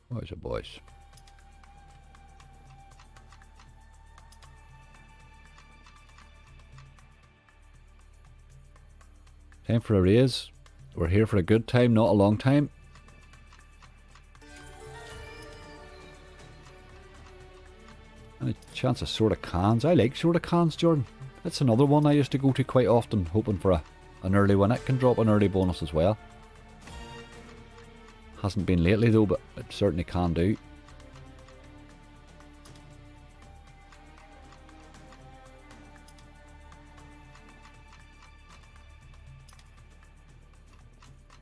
What is it, boys? Time for a raise. We're here for a good time, not a long time. Any chance of Sword of Cans? I like Sword of Cans, Jordan. That's another one I used to go to quite often, hoping for an early win. It can drop an early bonus as well. Hasn't been lately though, but it certainly can do.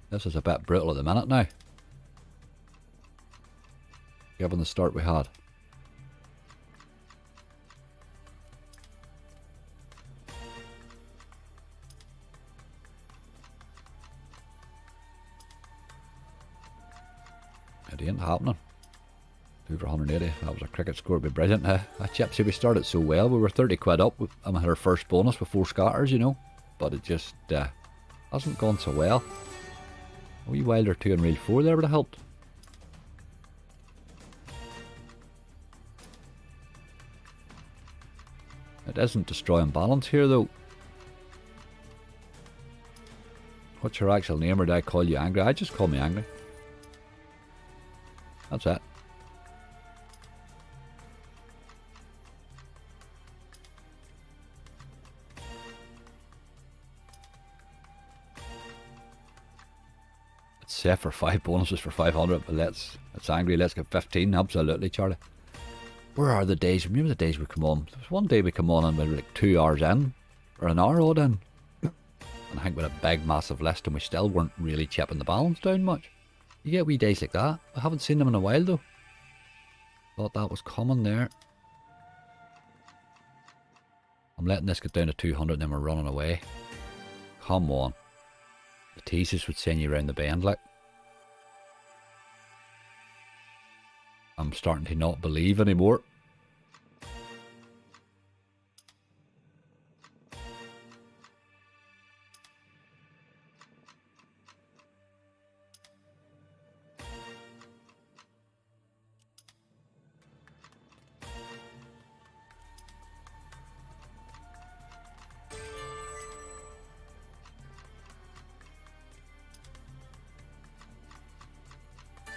This is a bit brutal at the minute now, given the start we had. It ain't happening. 2 for 180. That was a cricket score. It'd be brilliant. Chipsy, we started so well. We were 30 quid up. I had our first bonus with 4 scatters, you know. But it just hasn't gone so well. A wee Wilder 2 and Reel 4 there would have helped. It isn't destroying balance here though. What's your actual name, or do I call you Angry? I just call me Angry. That's it. It's set for 5 bonuses for 500, but let's Angry. Let's get 15. Absolutely, Charlie. Where are the days? Remember the days we come on? There was one day we come on and we were like 2 hours in, or an hour odd in. And I think we had a big, massive list and we still weren't really chipping the balance down much. You get wee days like that. I haven't seen them in a while though. Thought that was common there. I'm letting this get down to 200 and then we're running away. Come on. The teasers would send you around the bend like. I'm starting to not believe anymore.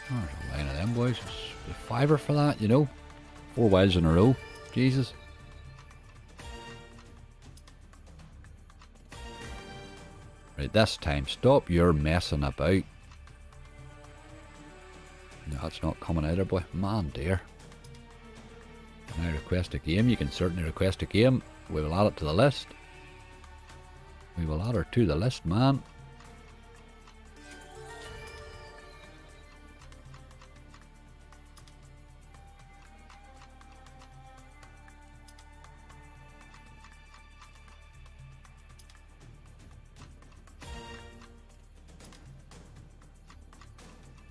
There's a line of them boys. It's a fiver for that, you know. 4 wilds in a row. Jesus. Right, this time, stop your messing about. No, that's not coming either, boy. Man, dear. Can I request a game? You can certainly request a game. We will add it to the list. We will add her to the list, man.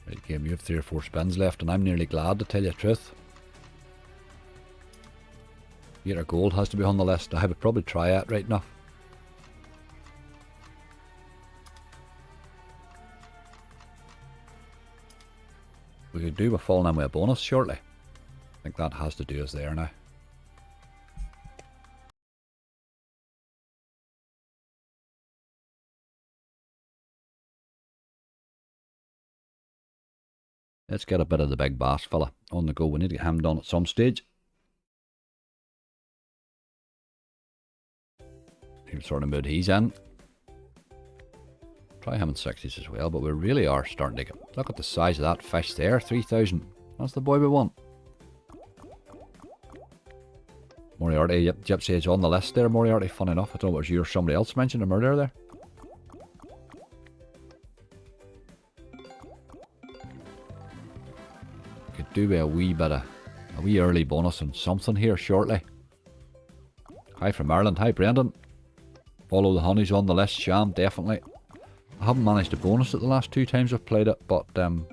Right, game, you have 3 or 4 spins left, and I'm nearly glad, to tell you the truth. Yet gold has to be on the list. I would probably try it right now. We could do with falling in with a bonus shortly. I think that has to do us there now. Let's get a bit of the big bass fella on the go. We need to get him done at some stage. Here's sort of mood he's in. Try him in 60s as well, but we really are starting to get... Look at the size of that fish there, 3,000. That's the boy we want. Moriarty, yep, Gypsy is on the list there, Moriarty, fun enough. I don't know what was you or somebody else mentioned him earlier there. Could do a wee bit of... a wee early bonus on something here shortly. Hi from Ireland, hi Brendan. Follow the honeys on the list, Sham, definitely. I haven't managed to bonus it the last 2 times I've played it, but it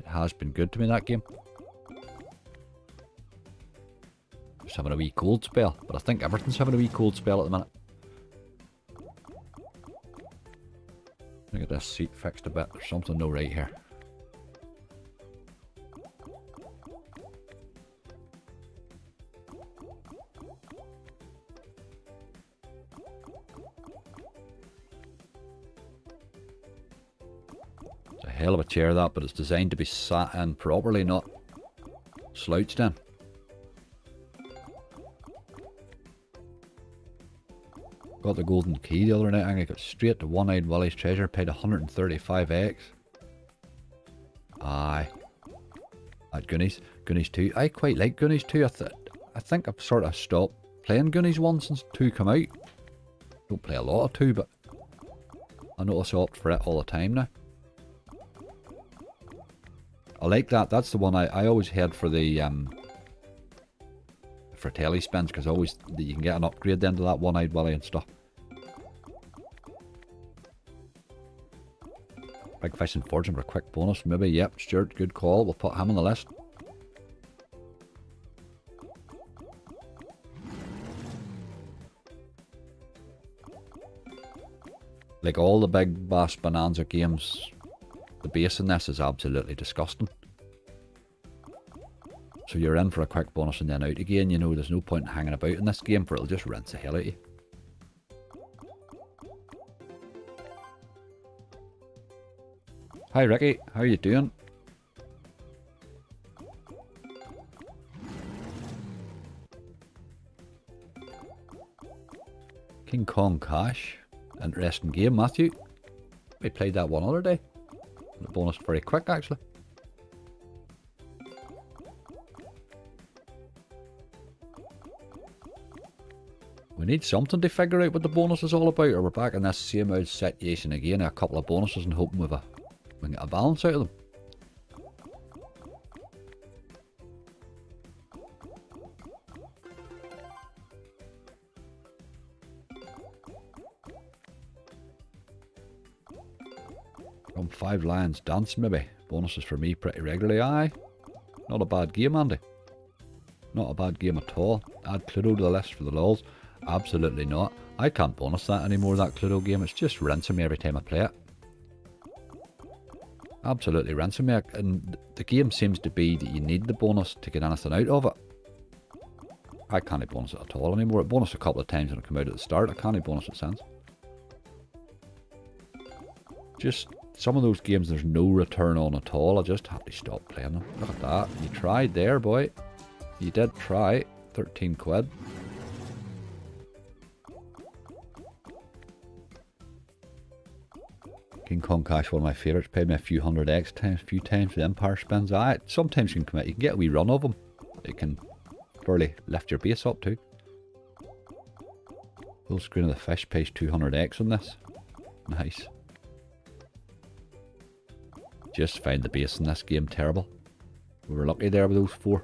has been good to me, that game. Just having a wee cold spell, but I think everything's having a wee cold spell at the minute. Let me get this seat fixed a bit. There's something no right here. Hell of a chair that, but it's designed to be sat in properly, not slouched in. Got the golden key the other night, and I got straight to One-Eyed Willie's treasure, paid 135x. Aye. At Goonies. Goonies 2. I quite like Goonies 2. I think I've sort of stopped playing Goonies 1 since 2 come out. Don't play a lot of 2, but I notice I opt for it all the time now. I like that. That's the one I always head for the for telly spins, because always you can get an upgrade then to that One-Eyed Willie and stuff. Big Fish and Fortune for a quick bonus, maybe. Yep, Stuart, good call. We'll put him on the list. Like all the big bass bonanza games, the base in this is absolutely disgusting. So you're in for a quick bonus and then out again. You know, there's no point in hanging about in this game, for it'll just rinse the hell out of you. Hi Ricky, how are you doing? King Kong Cash. Interesting game, Matthew. We played that one other day. The bonus very quick, actually. We need something to figure out what the bonus is all about, or we're back in this same old situation again. A couple of bonuses and hoping we can get a balance out of them. From 5 Lions Dance, maybe. Bonuses for me pretty regularly. Aye. Not a bad game, Andy. Not a bad game at all. Add Cluedo to the list for the lols. Absolutely not. I can't bonus that anymore, that Cluedo game. It's just rinsing me every time I play it. Absolutely rinsing me. And the game seems to be that you need the bonus to get anything out of it. I can't bonus it at all anymore. I bonused a couple of times when it came out at the start. I can't bonus it since. Just Some of those games there's no return on at all. I just have to stop playing them. Look at that. You tried there, boy. You did try. 13 quid. King Kong Cash, one of my favourites. Paid me a few hundred X times, a few times for the Empire spins. Sometimes you can commit. You can get a wee run of them. It can fairly lift your base up too. Full screen of the fish pays 200X on this. Nice. Just find the base in this game terrible. We were lucky there with those 4.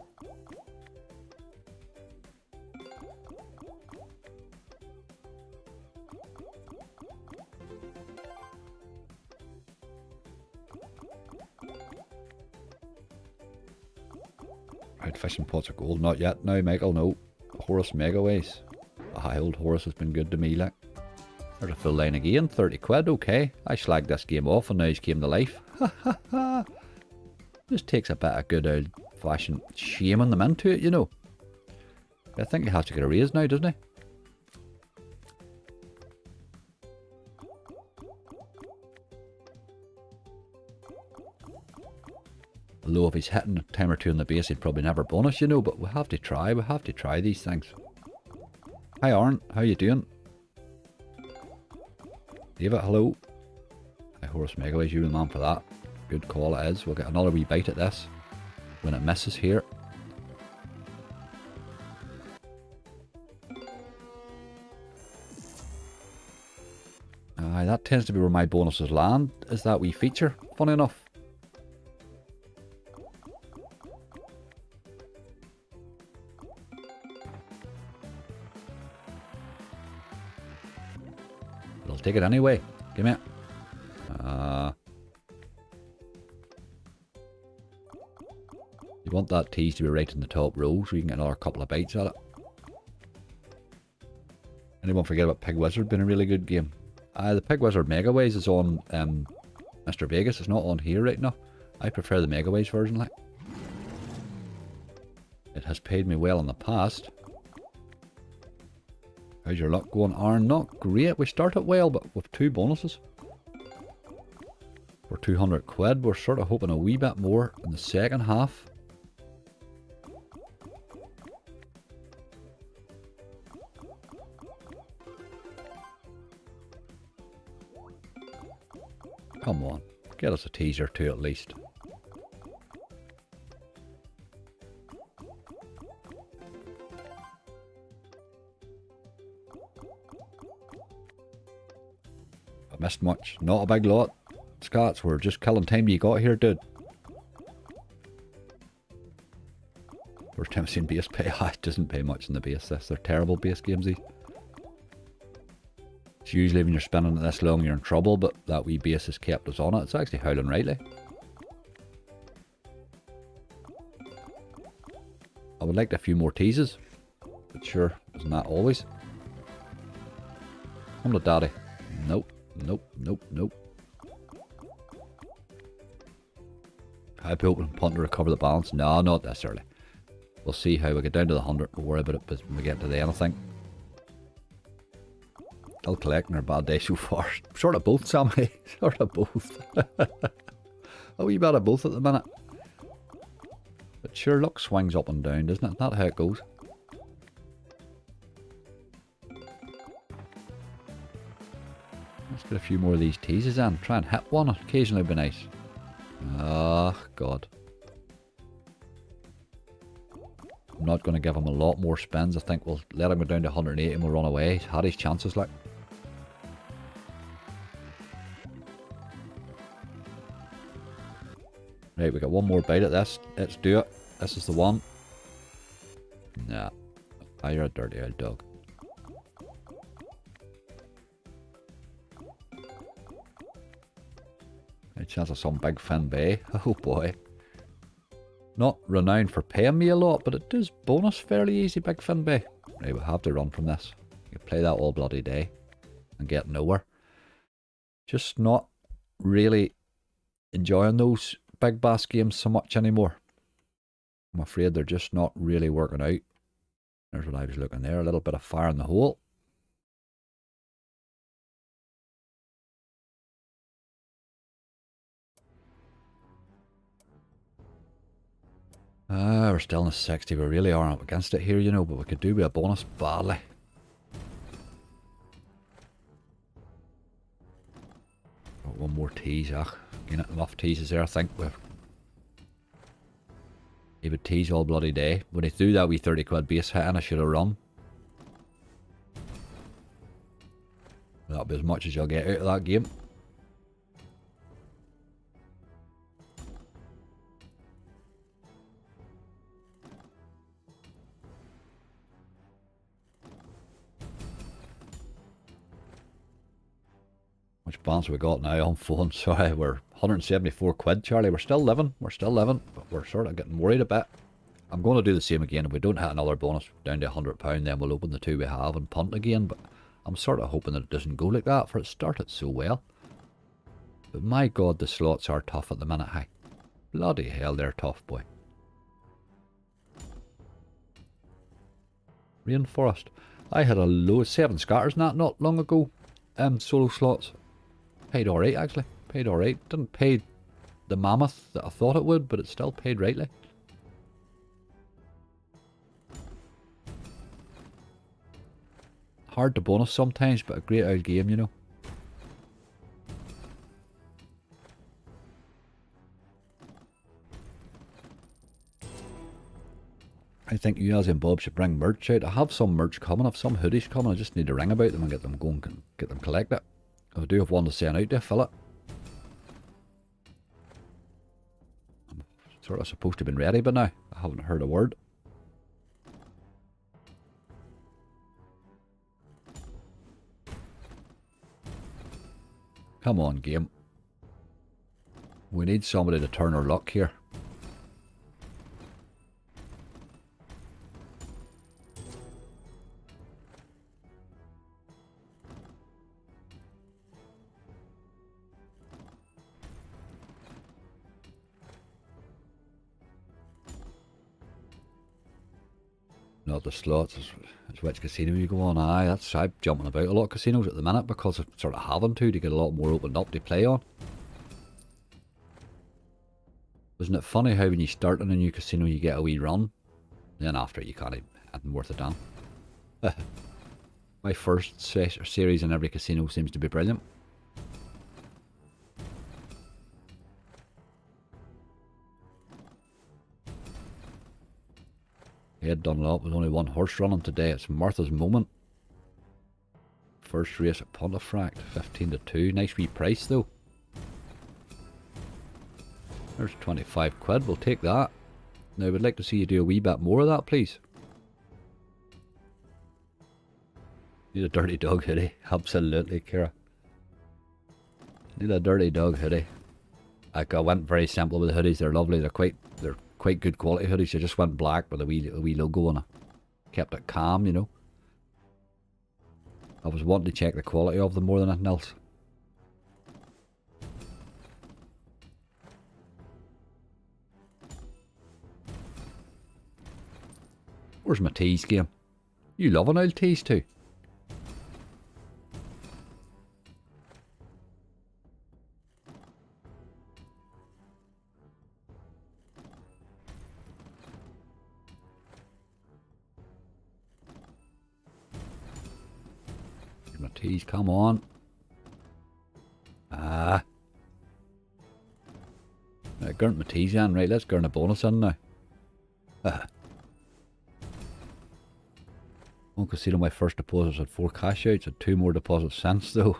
Right, fishing pots of gold. Not yet now, Michael, no. Horus Megaways. Ah, old Horus has been good to me, like. There's a full line again, 30 quid, okay. I slagged this game off and now he's came to life. Ha ha ha. Just takes a bit of good old fashioned shaming them into it, you know. I think he has to get a raise now, doesn't he? Although if he's hitting a time or two on the base, he'd probably never bonus, you know, but we have to try these things. Hi Arn, how you doing? David, hello. Hi Horus Megaways, you're the man for that. Good call it is. We'll get another wee bite at this when it misses here. Aye, that tends to be where my bonuses land, is that wee feature, funny enough. I'll take it anyway. Give me it. You want that tease to be right in the top row so you can get another couple of bites at it. Anyone forget about Pig Wizard being a really good game? The Pig Wizard Megaways is on Mr. Vegas. It's not on here right now. I prefer the Megaways version, like. It has paid me well in the past. How's your luck going, Aaron? Not great. We started well, but with 2 bonuses. For 200 quid, we're sort of hoping a wee bit more in the second half. Come on, get us a teaser too at least. I missed much, not a big lot. Scots, we're just killing time you got here, dude. First time I've seen base pay. It doesn't pay much in the base. They're terrible base games, these. It's usually when you're spending it this long you're in trouble, but that wee base has kept us on it. It's actually howling rightly. I would like a few more teases, but sure, isn't that always? Come to daddy. Nope, nope, nope, nope. High open punt to recover the balance. No, not this early. We'll see how we get down to the 100. We'll worry about it when we get to the end, I think. Still collecting our bad day so far. Sort of both, Sammy. Sort of both. A wee bit of both at the minute. But sure, luck swings up and down, doesn't it? Not how it goes. Let's get a few more of these teases in. Try and hit one. Occasionally would be nice. Ah, God. I'm not going to give him a lot more spins. I think we'll let him go down to 180 and we'll run away. He's had his chances, like. Right, we got one more bite at this. Let's do it. This is the one. Nah. You're a dirty old dog. A chance of some big fin bay. Oh boy. Not renowned for paying me a lot, but it does bonus fairly easy, Big Fin Bay. Right, we'll have to run from this. You can play that all bloody day and get nowhere. Just not really enjoying those big bass games so much anymore. I'm afraid they're just not really working out. There's what I was looking there, a little bit of fire in the hole. We're still in the 60. We really are up against it here, you know, but we could do with a bonus badly. Got one more tease, Getting enough teases there, I think. He would tease all bloody day. When he threw that wee 30 quid base hit and I should have run. That'll be as much as you'll get out of that game. Much balance we got now on phone? Sorry, we're 174 quid, Charlie. We're still living, but we're sort of getting worried a bit. I'm going to do the same again. If we don't hit another bonus down to £100, then we'll open the two we have and punt again. But I'm sort of hoping that it doesn't go like that, for it started so well. But my God, the slots are tough at the minute, hey. Bloody hell, they're tough, boy. Rainforest. I had a load, 7 scatters not long ago. Solo slots. Paid alright, actually. Paid alright. Didn't pay the mammoth that I thought it would, but it still paid rightly. Hard to bonus sometimes, but a great old game, you know. I think you as in Bob should bring merch out. I have some merch coming, I have some hoodies coming. I just need to ring about them and get them going, get them collected. I do have one to send out to fill it. I'm sort of supposed to have been ready by now. I haven't heard a word. Come on, game. We need somebody to turn our luck here. Not the slots, it's which casino you go on. I'm jumping about a lot of casinos at the minute because I'm sort of having to get a lot more opened up to play on. Isn't it funny how when you start in a new casino you get a wee run, then after you can't even worth a damn. My first series in every casino seems to be brilliant. Ed Dunlop with only one horse running today. It's Martha's Moment. First race at Pontefract, 15-2. Nice wee price though. There's 25 quid, we'll take that. Now we'd like to see you do a wee bit more of that, please. Need a dirty dog hoodie. Absolutely, Kira. Need a dirty dog hoodie. I went very simple with the hoodies. They're lovely. They're quite good quality hoodies. I just went black with a wee logo on it. Kept it calm, you know. I was wanting to check the quality of them more than anything else. Where's my tease game? You love an old tease too. My tease, come on. Ah. Right, gurnt my tease in. Right, let's gurn a bonus in now. One casino, my first deposits had 4 cash outs, had 2 more deposits since though.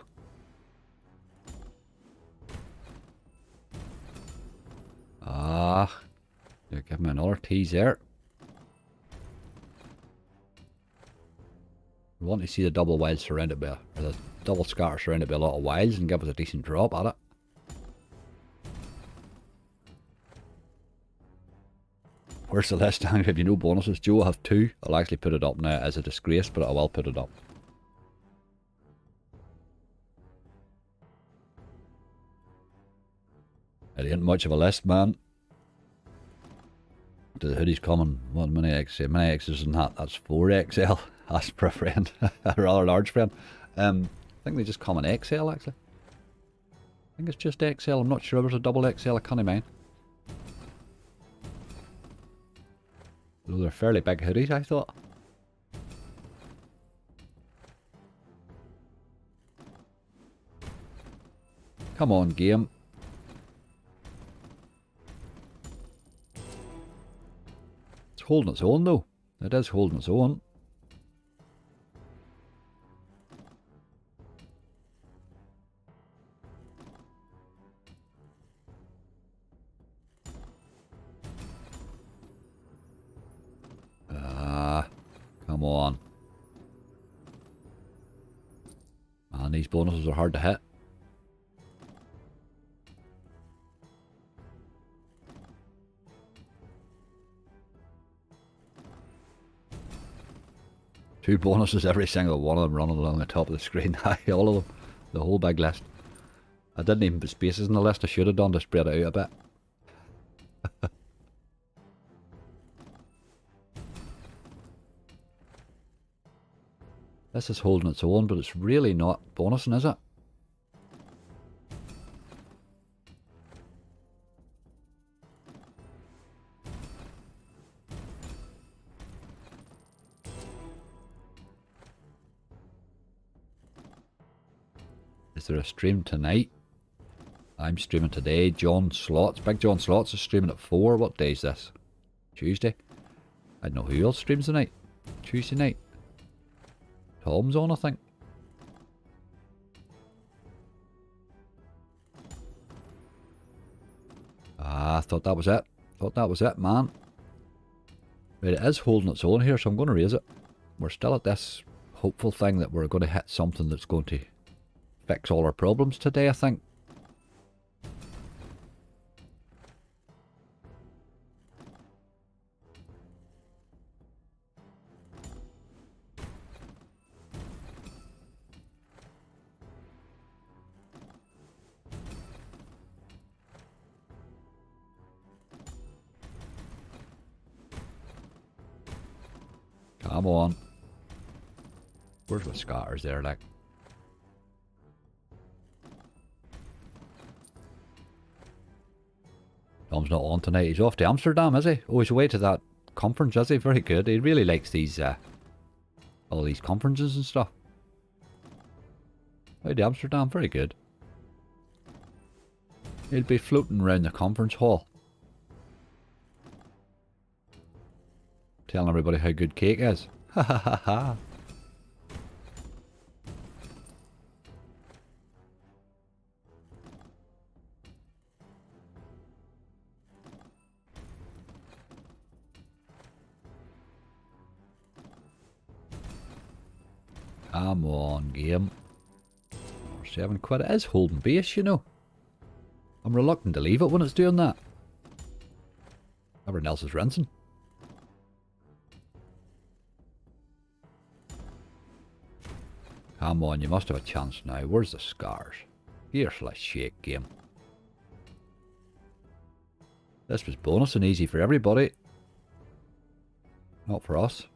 Ah. Yeah, give me another tease there. We want to see the double wild surrounded by, or the double scatter surrounded by a lot of wilds and give us a decent drop at it. Where's the list? Have you no bonuses? Joe, I have 2. I'll actually put it up now as a disgrace, but I will put it up. It ain't much of a list, man. The hoodie's coming. What many XL? Many X's than that? That's 4XL. That's for a friend. A rather large friend. I think they just come in XL actually. I think it's just XL. I'm not sure if there's a double XL. I can't mind. Though they're fairly big hoodies, I thought. Come on, game. It's holding its own, though. It is holding its own. Come on. Man, these bonuses are hard to hit. Two bonuses, every single one of them running along the top of the screen. All of them. The whole big list. I didn't even put spaces in the list. I should have done to spread it out a bit. This is holding its own, but it's really not bonusing, is it? Is there a stream tonight? I'm streaming today. John Slots, Big John Slots is streaming at 4. What day is this? Tuesday? I don't know who else streams tonight. Tuesday night. Tom's on, I think. Ah, I thought that was it. Thought that was it, man. But it is holding its own here, so I'm going to raise it. We're still at this hopeful thing that we're going to hit something that's going to fix all our problems today, I think. Come on. Where's the scatters there, like? Tom's not on tonight. He's off to Amsterdam, is he? Oh, he's away to that conference, is he? Very good. He really likes these, all these conferences and stuff. Away to Amsterdam, very good. He'll be floating around the conference hall, telling everybody how good cake is. Ha ha ha ha. Come on, game. Or 7 quid. It is holding base, you know. I'm reluctant to leave it when it's doing that. Everyone else is rinsing. Come on, you must have a chance now. Where's the scars? Here's a shake game. This was bonus and easy for everybody. Not for us.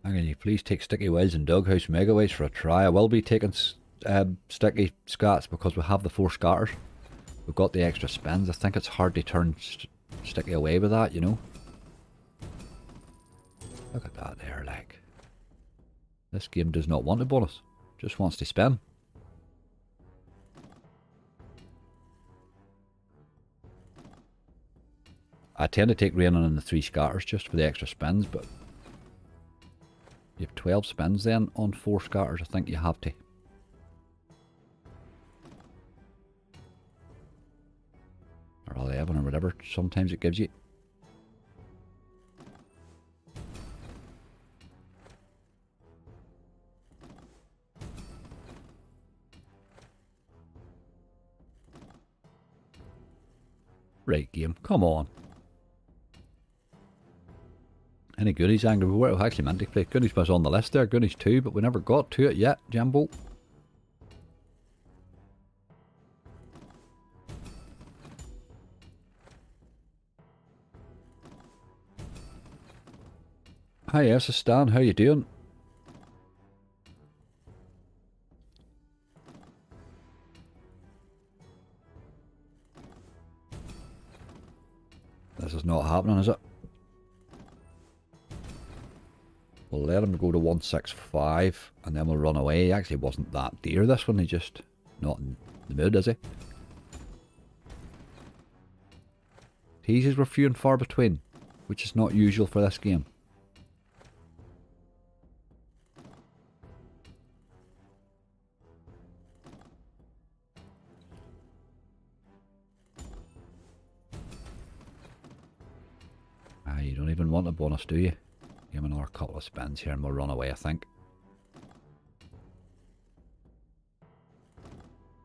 Can you please take Sticky Wilds and Doghouse Megaways for a try? I will be taking Sticky Scats because we have the 4 scatters. We've got the extra spins. I think it's hard to turn Sticky away with that, you know. Look at that there, like. This game does not want a bonus. Just wants to spin. I tend to take Raining in the 3 scatters just for the extra spins, but you have 12 spins then on 4 scatters. I think you have to. Or 11 or whatever. Sometimes it gives you. Right, game. Come on. Any Goonies, Angry? We were actually meant to play. Goonies was on the list there. Goonies 2, but we never got to it yet, Jambo. Hi, yes, it's Stan. How you doing? This is not happening, is it? We'll let him go to 165 and then we'll run away. He actually wasn't that dear, this one. He just not in the mood, is he? Teases were few and far between, which is not usual for this game. You don't even want a bonus, do you? Give him another couple of spins here and we'll run away, I think.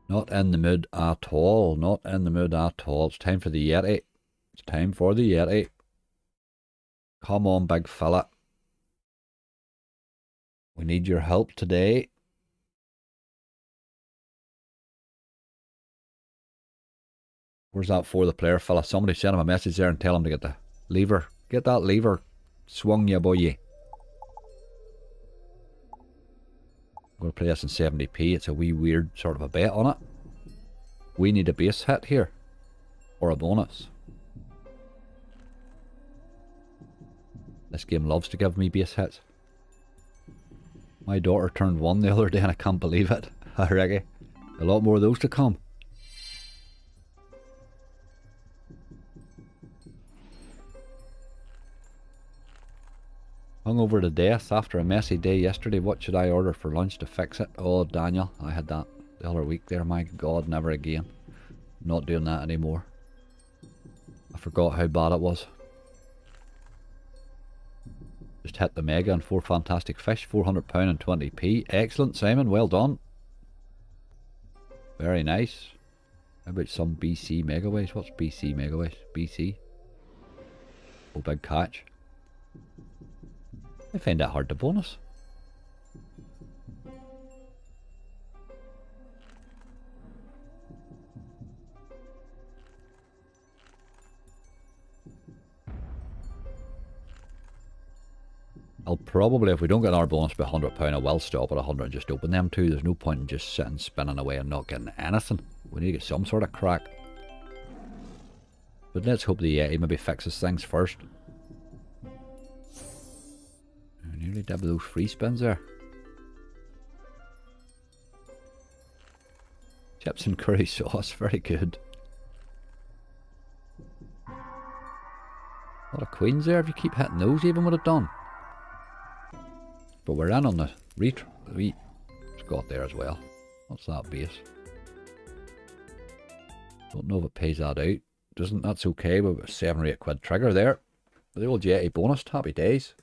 Not in the mood at all. Not in the mood at all. It's time for the Yeti. It's time for the Yeti. Come on, big fella. We need your help today. Where's that for the player fella? Somebody send him a message there and tell him to get the lever. Get that lever swung, ya boy. I'm going to play this in 70p. It's a wee weird sort of a bet on it. We need a base hit here. Or a bonus. This game loves to give me base hits. My daughter turned 1 the other day and I can't believe it. I reckon. A lot more of those to come. Hung over to death after a messy day yesterday. What should I order for lunch to fix it? Oh, Daniel, I had that the other week there. My God, never again. Not doing that anymore. I forgot how bad it was. Just hit the mega and 4 fantastic fish. £400 and 20p. Excellent, Simon. Well done. Very nice. How about some BC megaways? What's BC megaways? BC. Oh, big catch. I find that hard to bonus. I'll probably, if we don't get our bonus by £100, I will stop at 100 and just open them two. There's no point in just sitting spinning away and not getting anything. We need to get some sort of crack. But let's hope the Yeti maybe fixes things first. I nearly did with those free spins there. Chips and curry sauce, very good. A lot of queens there. If you keep hitting those, even would have done. But we're in on the we got there as well. What's that base? Don't know if it pays that out. Doesn't, that's okay. We've got a 7 or 8 quid trigger there. The old Yeti bonus, happy days.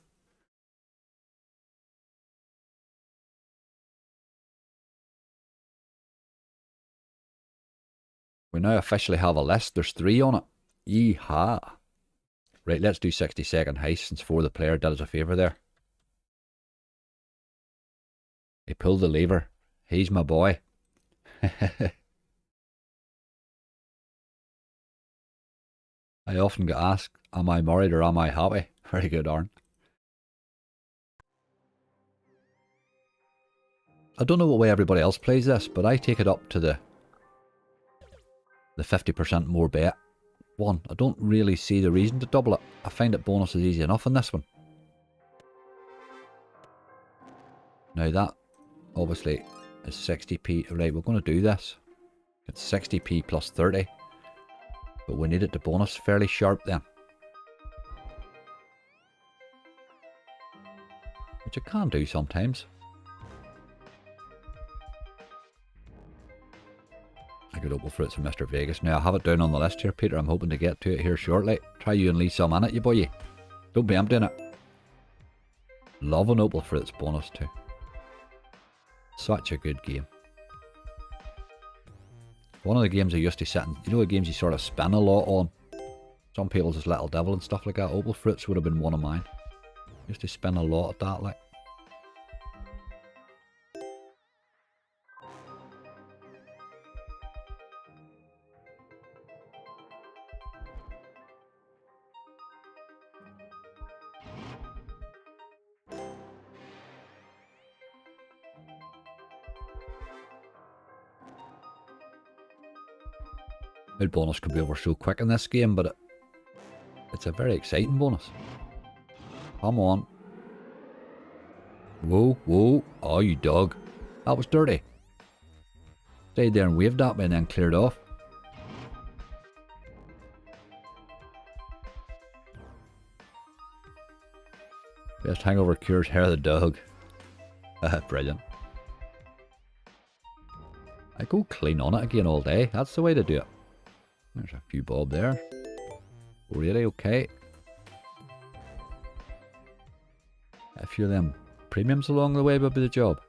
We now officially have a list. There's 3 on it. Yeehaw. Right, let's do 60-second heist since 4 the player did us a favour there. He pulled the lever. He's my boy. I often get asked, am I married or am I happy? Very good, Aaron. I don't know what way everybody else plays this, but I take it up to the 50% more bet one. I don't really see the reason to double it. I find that bonus is easy enough in this one. Now that obviously is 60p. Right, we're going to do this. It's 60p plus 30. But we need it to bonus fairly sharp then. Which I can do sometimes. I could Opal Fruits from Mr. Vegas. Now I have it down on the list here, Peter. I'm hoping to get to it here shortly. Try you and Lee some in it, you boy. Don't be emptying it. Love an Opal Fruits bonus too. Such a good game. One of the games I used to sit in, you know the games you sort of spin a lot on? Some people's is Little Devil and stuff like that. Opal Fruits would have been one of mine. Used to spin a lot at that, like. The bonus could be over so quick in this game, but it's a very exciting bonus. Come on. Whoa, whoa. Oh, you dog. That was dirty. Stayed there and waved at me and then cleared off. Best hangover cures hair of the dog. Brilliant. I go clean on it again all day. That's the way to do it. There's a few bob there. Really okay. A few of them premiums along the way would be the job.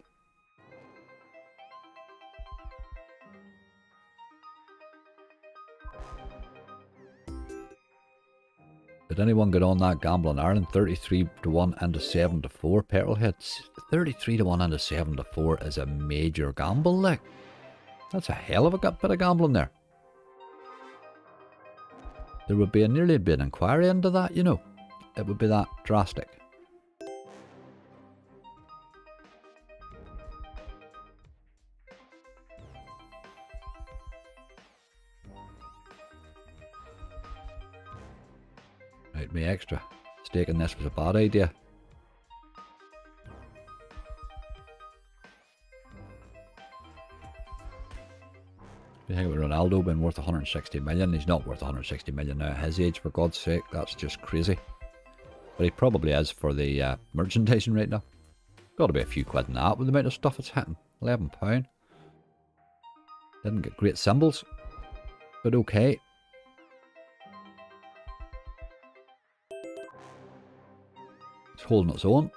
Did anyone get on that gamble in Ireland? 33 to 1 and a 7 to 4 petrol hits. 33 to 1 and a 7 to 4 is a major gamble, like. That's a hell of a bit of gambling there. There would be nearly an inquiry into that, you know. It would be that drastic. Right, me extra stake in this was a bad idea. You think about Ronaldo being worth 160 million, he's not worth 160 million now at his age, for God's sake, that's just crazy. But he probably is for the merchandising right now. Got to be a few quid in that with the amount of stuff it's hitting. £11. Didn't get great symbols, but okay. It's holding its own.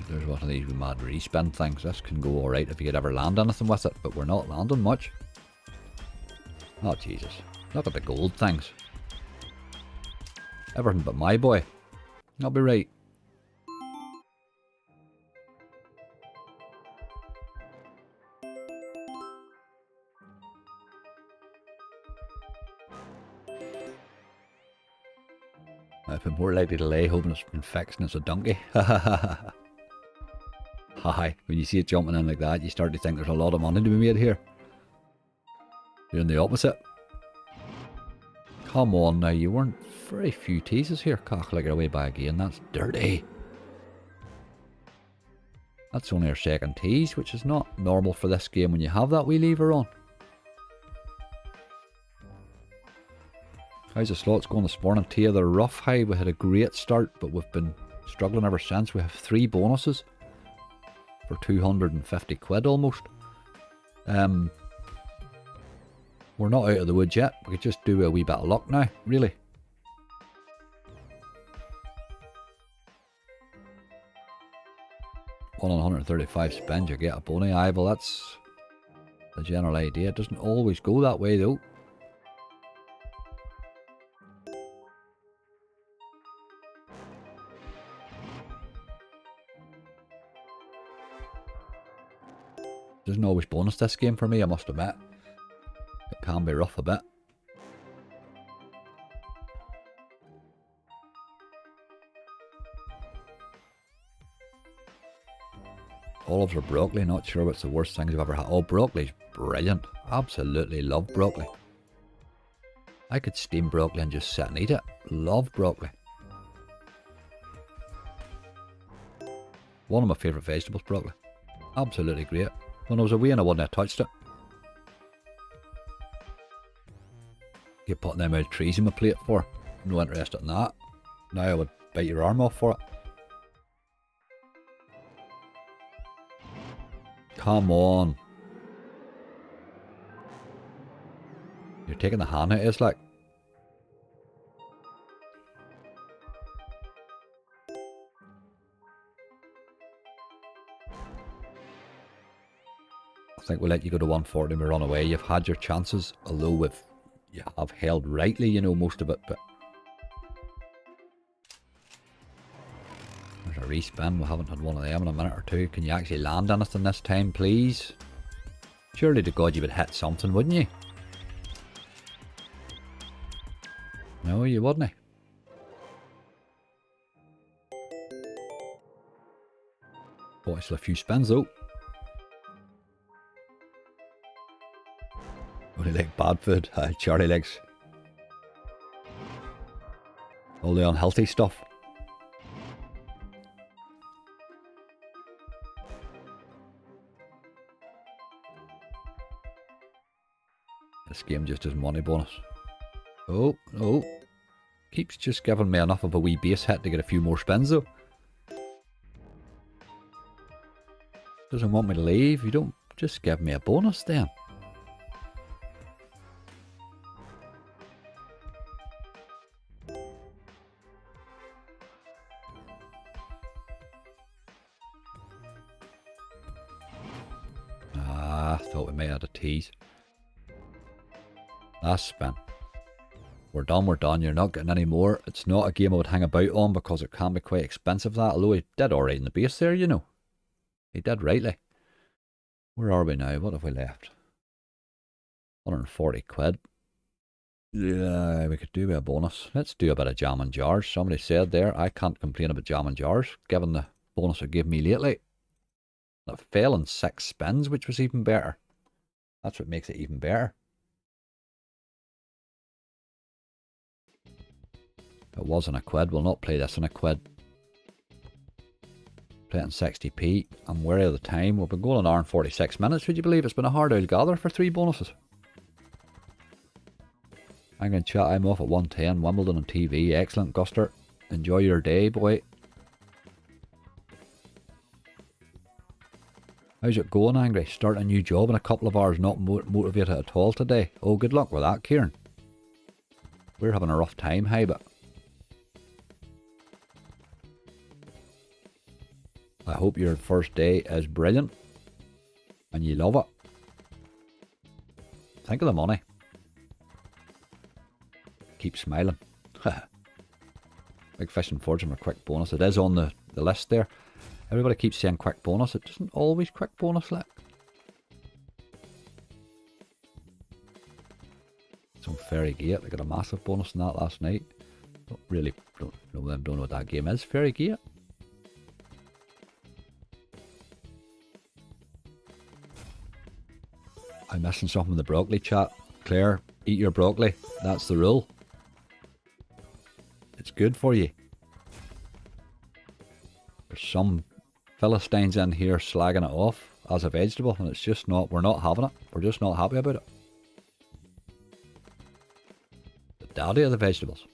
There's one of these mad respin things. This can go alright if you could ever land anything with it, but we're not landing much. Oh Jesus. Look at the gold things. Everything but my boy. I'll be right. I've been more likely to lay hoping it's been fixed and it's a donkey. Hi, when you see it jumping in like that, you start to think there's a lot of money to be made here. Doing the opposite. Come on now, you weren't very few teases here. Cocklicker away by again, that's dirty. That's only our second tease, which is not normal for this game when you have that wee lever on. How's the slots going this morning? Tia, they're rough high. We had a great start, but we've been struggling ever since. We have 3 bonuses for 250 quid almost. We're not out of the woods yet. We could just do a wee bit of luck now, really. On 135 spins, you get a bony. Aye, well, that's the general idea. It doesn't always go that way, though. Doesn't always bonus this game for me, I must admit. It can be rough a bit. Olives or broccoli, not sure what's the worst things I've ever had. Oh, broccoli's brilliant. Absolutely love broccoli. I could steam broccoli and just sit and eat it. Love broccoli. One of my favourite vegetables, broccoli. Absolutely great. When I was away and I wouldn't have touched it. You're putting them out trees in my plate for. No interest in that. Now I would bite your arm off for it. Come on. You're taking the hand out, it's like. I think we'll let you go to 140 and we run away. You've had your chances, although you have held rightly, you know, most of it, but there's a respin. We haven't had one of them in a minute or two. Can you actually land anything this time, please? Surely to God you would hit something, wouldn't you? No, you wouldn't. Boy, still a few spins though. Only like bad food. Charlie likes all the unhealthy stuff. This game just does money bonus. Oh, no. Keeps just giving me enough of a wee base hit to get a few more spins though. Doesn't want me to leave. You don't just give me a bonus then. Ah, thought we may have a tease. Last spin. We're done, we're done. You're not getting any more. It's not a game I would hang about on because it can be quite expensive that. Although he did alright in the base there, you know. He did rightly. Where are we now? What have we left? 140 quid. Yeah, we could do a bonus. Let's do a bit of jam and jars. Somebody said there, I can't complain about jam and jars, given the bonus it gave me lately. It fell in 6 spins, which was even better. That's what makes it even better. It wasn't a quid. We'll not play this in a quid. Play it in 60p. I'm wary of the time. We've been going an hour and 46 minutes. Would you believe it's been a hard old gather for 3 bonuses? I'm going to chat. I'm off at 1:10. Wimbledon on TV. Excellent, Guster. Enjoy your day, boy. How's it going, Angry? Start a new job in a couple of hours. Not motivated at all today. Oh, good luck with that, Kieran. We're having a rough time, hey, but I hope your first day is brilliant and you love it. Think of the money. Keep smiling. Big Fish and Fortune for quick bonus. It is on the list there. Everybody keeps saying quick bonus. It doesn't always quick bonus, like. It's on Fairy Gate. They got a massive bonus in that last night. Don't know what that game is. Fairy Gate. I'm missing something in the broccoli chat. Claire, eat your broccoli. That's the rule. It's good for you. There's some Philistines in here slagging it off as a vegetable, and it's just not, we're not having it. We're just not happy about it. The daddy of the vegetables.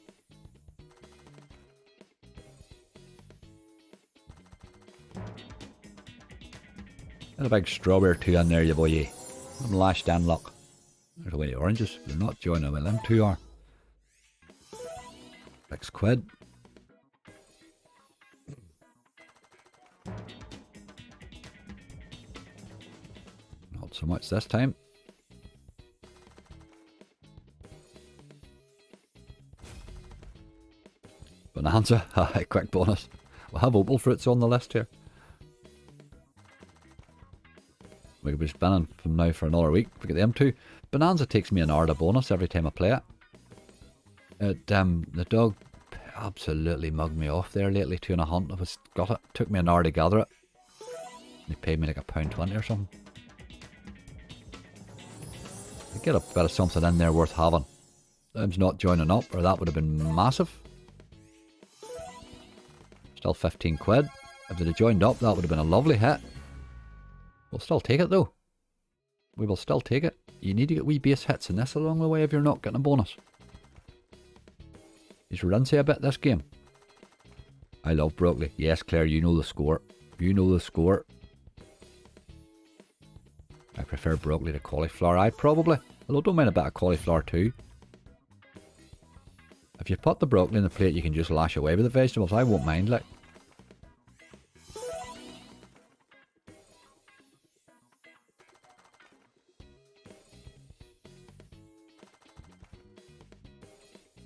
Got a big strawberry too in there, you boy. I'm lashed in, look. There's away the oranges. They're not joining with them 2 are. 6 quid. Not so much this time. Bonanza. Quick bonus. We'll have opal fruits on the list here. We could be spinning from now for another week. We get them two. Bonanza takes me an hour to bonus every time I play it. The dog absolutely mugged me off there lately. 2 and a hunt. I got it. Took me an hour to gather it. He paid me like £1.20 or something. I get a bit of something in there worth having. Them's not joining up, or that would have been massive. Still 15 quid. If they'd have joined up, that would have been a lovely hit. We'll still take it though. We will still take it. You need to get wee base hits in this along the way if you're not getting a bonus. He's rinsy a bit this game. I love broccoli. Yes, Claire, you know the score. You know the score. I prefer broccoli to cauliflower. I probably. Although I don't mind a bit of cauliflower too. If you put the broccoli in the plate, you can just lash away with the vegetables. I won't mind, like.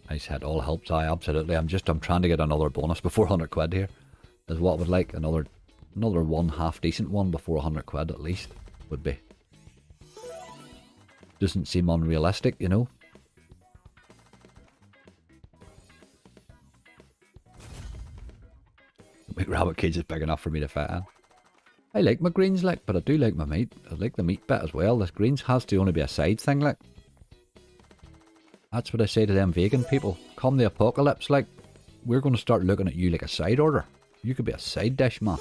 Nice hit, all helps. I absolutely. I'm trying to get another bonus before 100 quid here. Is what I would like. Another one half decent one before 100 quid at least would be. Doesn't seem unrealistic, you know. My rabbit cage is big enough for me to fit in. I like my greens, like, but I do like my meat. I like the meat bit as well. This greens has to only be a side thing, like. That's what I say to them vegan people. Come the apocalypse, like, we're going to start looking at you like a side order. You could be a side dish, man.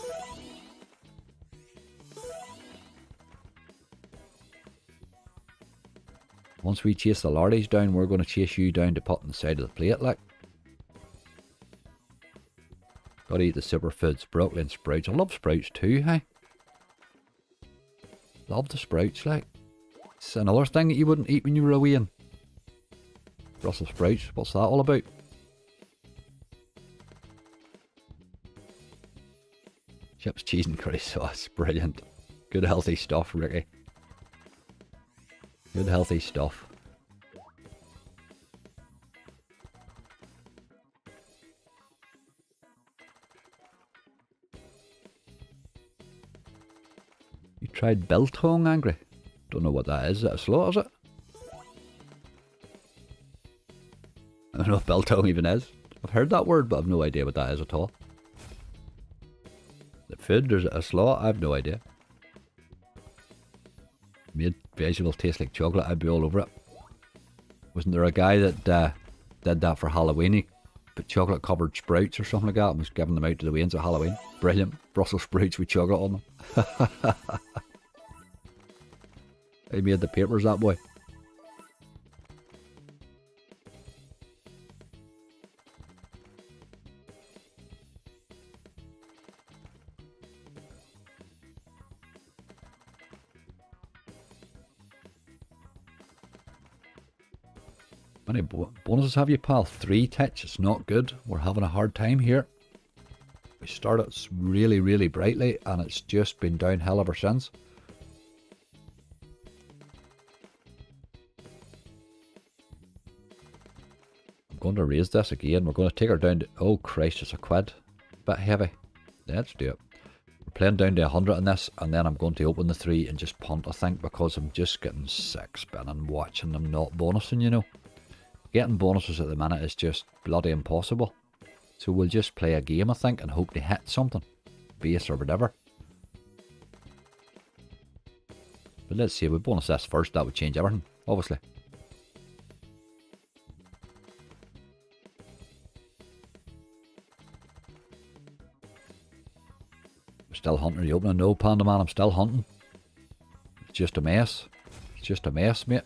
Once we chase the lardies down, we're going to chase you down to put on the side of the plate, like. Gotta eat the superfoods, broccoli and sprouts. I love sprouts too, hey? Love the sprouts, like. It's another thing that you wouldn't eat when you were away in. Brussels sprouts, what's that all about? Chips, cheese and curry sauce, brilliant. Good healthy stuff, Ricky. Good healthy stuff. You tried biltong, Angry? Don't know what that is. Is that a slot, is it? I don't know what biltong even is. I've heard that word, but I've no idea what that is at all. The food, there's a slot, I have no idea. Made vegetables taste like chocolate, I'd be all over it. Wasn't there a guy that did that for Halloween? He put chocolate covered sprouts or something like that and was giving them out to the Waynes at Halloween. Brilliant. Brussels sprouts with chocolate on them. He made the papers, that boy. How many bonuses have you, pal? 3 titch. It's not good. We're having a hard time here. We started really, really brightly and it's just been downhill ever since. I'm going to raise this again. We're going to take her down to... Oh Christ, it's a quid. Bit heavy. Let's do it. We're playing down to 100 in this and then I'm going to open the 3 and just punt, I think, because I'm just getting sick spinning watching them not bonusing, you know. Getting bonuses at the minute is just bloody impossible. So we'll just play a game, I think, and hope to hit something. Base or whatever. But let's see, if we bonus this first, that would change everything, obviously. We're still hunting. Are you opening? No, Panda Man, I'm still hunting. It's just a mess. It's just a mess, mate.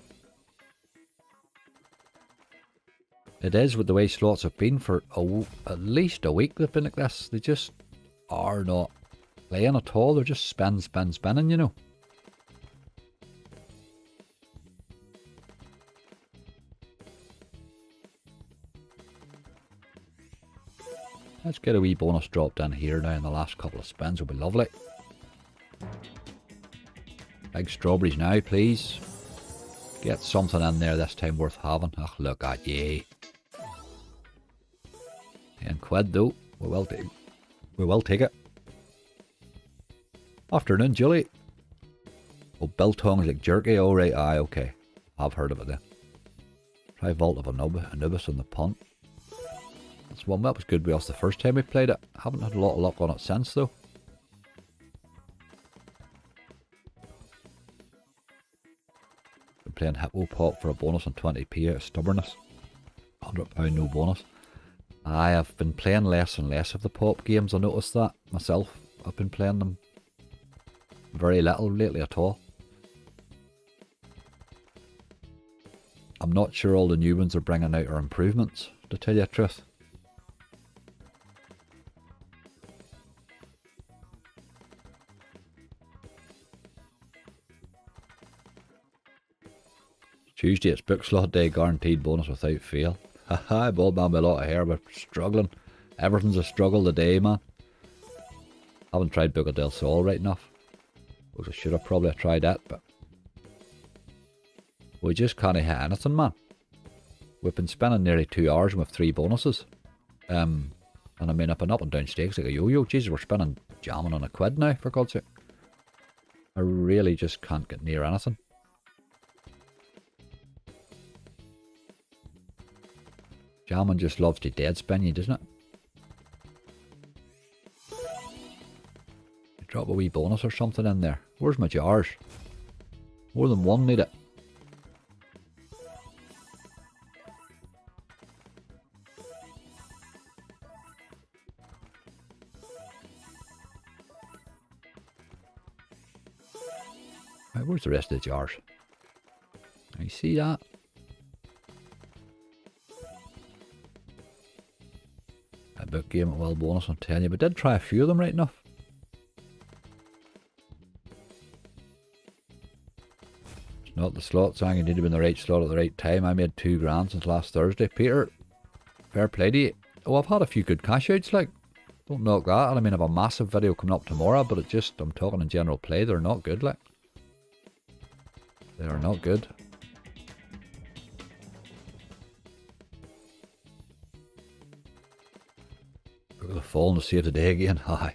It is with the way slots have been for at least a week. They've been like this. They just are not playing at all. They're just spinning, you know. Let's get a wee bonus dropped in here now in the last couple of spins. Will be lovely. Big strawberries now, please. Get something in there this time worth having. Oh, look at ye. 10 quid though. We will take it. Afternoon, Julie. Oh, biltong's like jerky. Oh, right. Aye, okay. I've heard of it then. Try Vault of Anubis on the punt. That's one that was good. We also the first time we played it. Haven't had a lot of luck on it since though. Been playing Hippo Pop for a bonus on 20p out of stubbornness. £100 no bonus. I have been playing less and less of the pop games. I noticed that myself. I've been playing them very little lately at all. I'm not sure all the new ones are bringing out are improvements, to tell you the truth. Tuesday it's book slot day, guaranteed bonus without fail. Haha, bald man with a lot of hair, but struggling. Everything's a struggle today, man. Haven't tried Book of Del Sol right enough. I should have probably tried that, but we just can't hit anything, man. We've been spending nearly 2 hours with 3 bonuses. And I mean, I've been up and down stakes like a yo-yo. Jesus, we're spending jamming on a quid now, for God's sake. I really just can't get near anything. Jamming just loves to dead spin you, doesn't it? Drop a wee bonus or something in there. Where's my jars? More than one need it. Right, where's the rest of the jars? You see that? A book game at well bonus, I'm telling you, but did try a few of them right enough. It's not the slot saying you need to be in the right slot at the right time. I made 2 grand since last Thursday. Peter, fair play to you. Oh, I've had a few good cash outs, like. Don't knock that. I mean, I have a massive video coming up tomorrow, but it just, I'm talking in general play, they're not good, like. They are not good. Look at the falling to see it today again. Hi.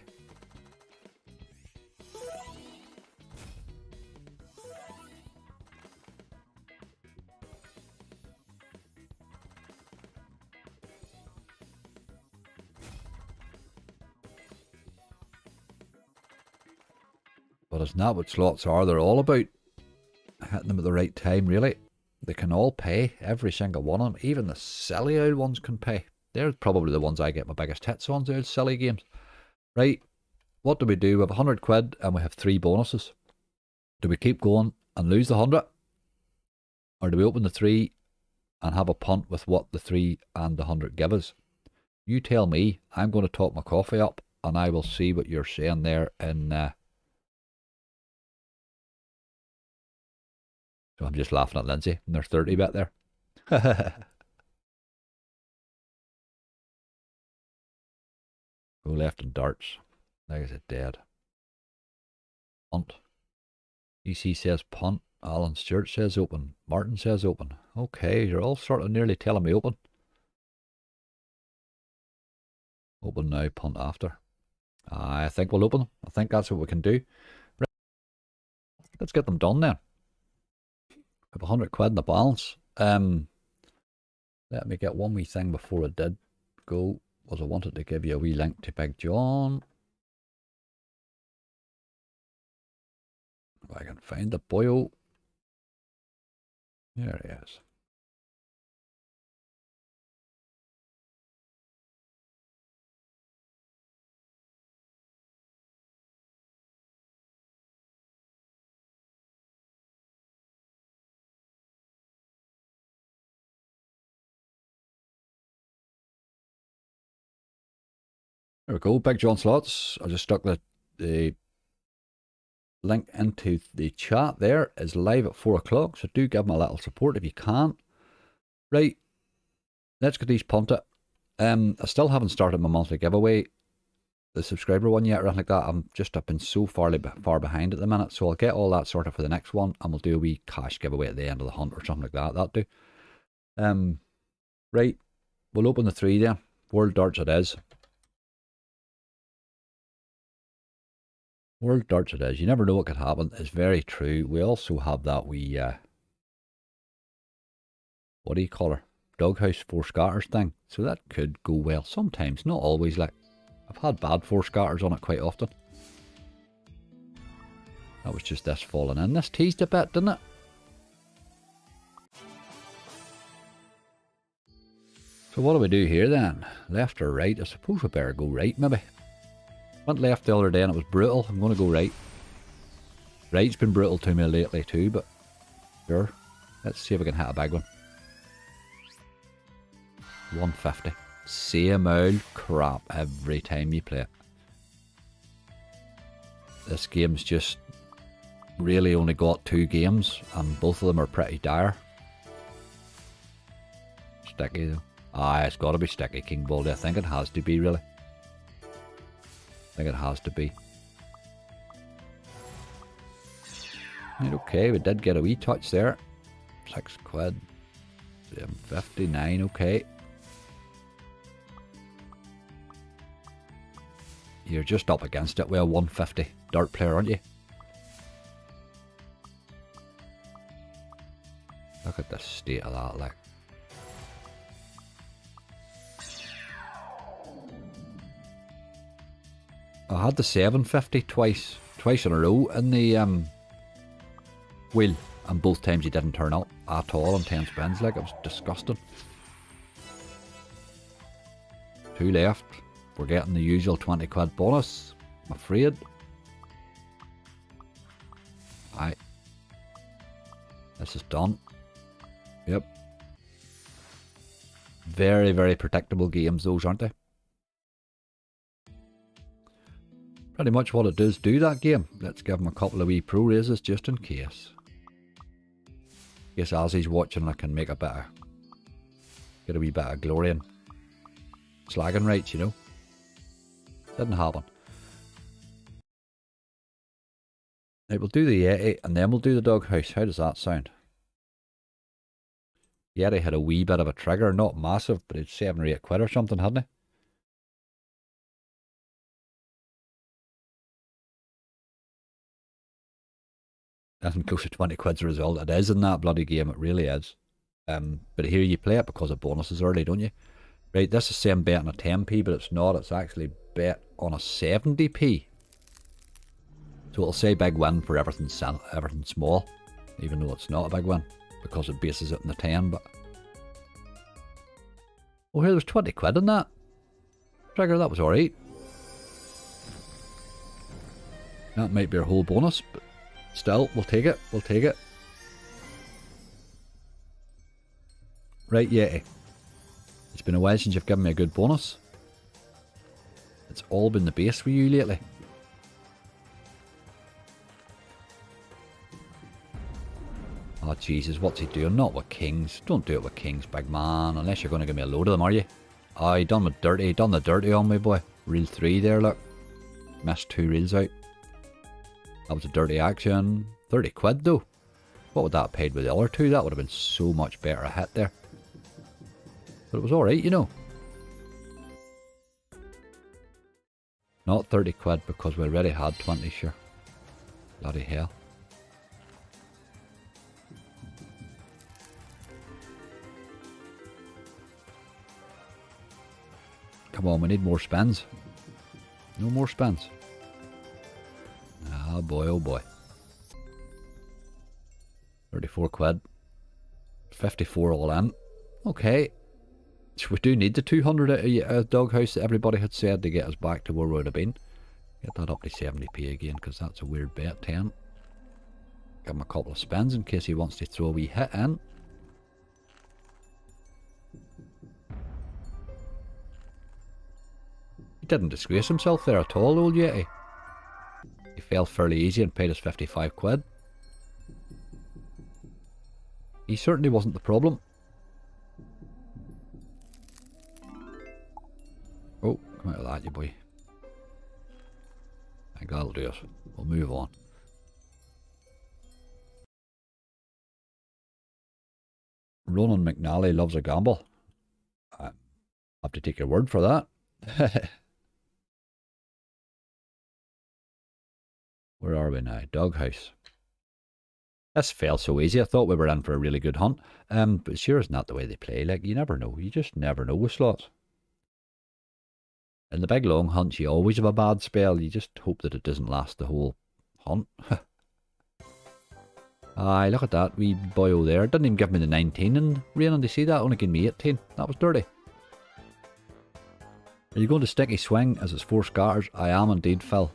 But it's not what slots are. They're all about hitting them at the right time, really. They can all pay. Every single one of them. Even the silly old ones can pay. They're probably the ones I get my biggest hits on, the old silly games. Right, what do? We have 100 quid and we have 3 bonuses. Do we keep going and lose the 100? Or do we open the 3 and have a punt with what the 3 and the 100 give us? You tell me. I'm going to top my coffee up and I will see what you're saying there in... So I'm just laughing at Lindsay and their 30 bet there. Go left and darts. Like I said, dead. Punt. EC says punt. Alan Stewart says open. Martin says open. Okay, you're all sort of nearly telling me open. Open now, punt after. I think we'll open them. I think that's what we can do. Right. Let's get them done then. We have 100 quid in the balance. Let me get one wee thing before I did go. Was I wanted to give you a wee link to Big John. If I can find the boyo. There he is. There we go, Big John Slots. I just stuck the link into the chat there. Is live at 4 o'clock, so do give him a little support if you can. Right, let's get these punted. I still haven't started my monthly giveaway, the subscriber one yet or anything like that. I've been so far behind at the minute, so I'll get all that sorted for the next one, and we'll do a wee cash giveaway at the end of the hunt or something like that. That'll do. Right, we'll open the 3 then. World Darts it is. World Darts it is. You never know what could happen. It's very true. We also have that wee, what do you call her? Doghouse 4 scatters thing. So that could go well sometimes. Not always. Like, I've had bad 4 scatters on it quite often. That was just this falling in. This teased a bit, didn't it? So what do we do here then? Left or right? I suppose we better go right maybe. Went left the other day and it was brutal. I'm going to go right. Right's been brutal to me lately too, but sure. Let's see if we can hit a big one. 150. Same old crap every time you play it. This game's just really only got 2 games and both of them are pretty dire. Sticky though. Ah, it's got to be sticky, King Baldy. I think it has to be, really. I think it has to be. Right, okay, we did get a wee touch there. 6 quid. 759, okay. You're just up against it with a 150 dart player, aren't you? Look at the state of that, like. I had the 750 twice in a row in the wheel, and both times he didn't turn up at all on 10 spins. Like, it was disgusting. 2 left. We're getting the usual 20 quid bonus, I'm afraid. Aye. This is done. Yep. Very, very predictable games those, aren't they? Pretty much what it does do that game. Let's give him a couple of wee pro raises just in case. Guess as he's watching I can make a bit of, get a wee bit of glory in slagging rights, you know. Didn't happen. Right, we'll do the Yeti and then we'll do the doghouse. How does that sound? Yeti had a wee bit of a trigger, not massive, but it's 7 or 8 quid or something, hadn't he? Nothing close to 20 quid's a result. It is in that bloody game, it really is. But here you play it because of bonuses early, don't you? Right, this is saying bet on a 10p, but it's not. It's actually bet on a 70p. So it'll say big win for everything small, even though it's not a big win, because it bases it in the 10, but... Oh, here, there's 20 quid in that. Trigger, that was alright. That might be our whole bonus, but still, we'll take it. We'll take it. Right, Yeti. It's been a while since you've given me a good bonus. It's all been the base for you lately. Oh, Jesus, what's he doing? Not with kings. Don't do it with kings, big man. Unless you're going to give me a load of them, are you? Oh, he done with dirty. He done the dirty on me, boy. Reel 3 there, look. Missed 2 reels out. That was a dirty action. 30 quid, though. What would that have paid with the other 2? That would have been so much better a hit there. But it was alright, you know. Not 30 quid because we already had 20, sure. Bloody hell. Come on, we need more spins. No more spins. Ah, boy, oh boy. 34 quid. 54 all in. Okay. So we do need the 200 at a doghouse that everybody had said to get us back to where we would have been. Get that up to 70p again, because that's a weird bet. 10. Give him a couple of spins in case he wants to throw a wee hit in. He didn't disgrace himself there at all, old Yeti. He fell fairly easy and paid us 55 quid. He certainly wasn't the problem. Oh, come out of that, you boy. I think that'll do it. We'll move on. Ronan McNally loves a gamble. I have to take your word for that. Where are we now? Doghouse. This fell so easy. I thought we were in for a really good hunt. But sure isn't that the way they play. Like, you never know. You just never know with slots. In the big long hunts, you always have a bad spell. You just hope that it doesn't last the whole hunt. Aye, look at that wee boyo there. Didn't even give me the 19 in Raining. Do you see that? Only gave me 18. That was dirty. Are you going to sticky swing as it's 4 scatters? I am indeed, Phil.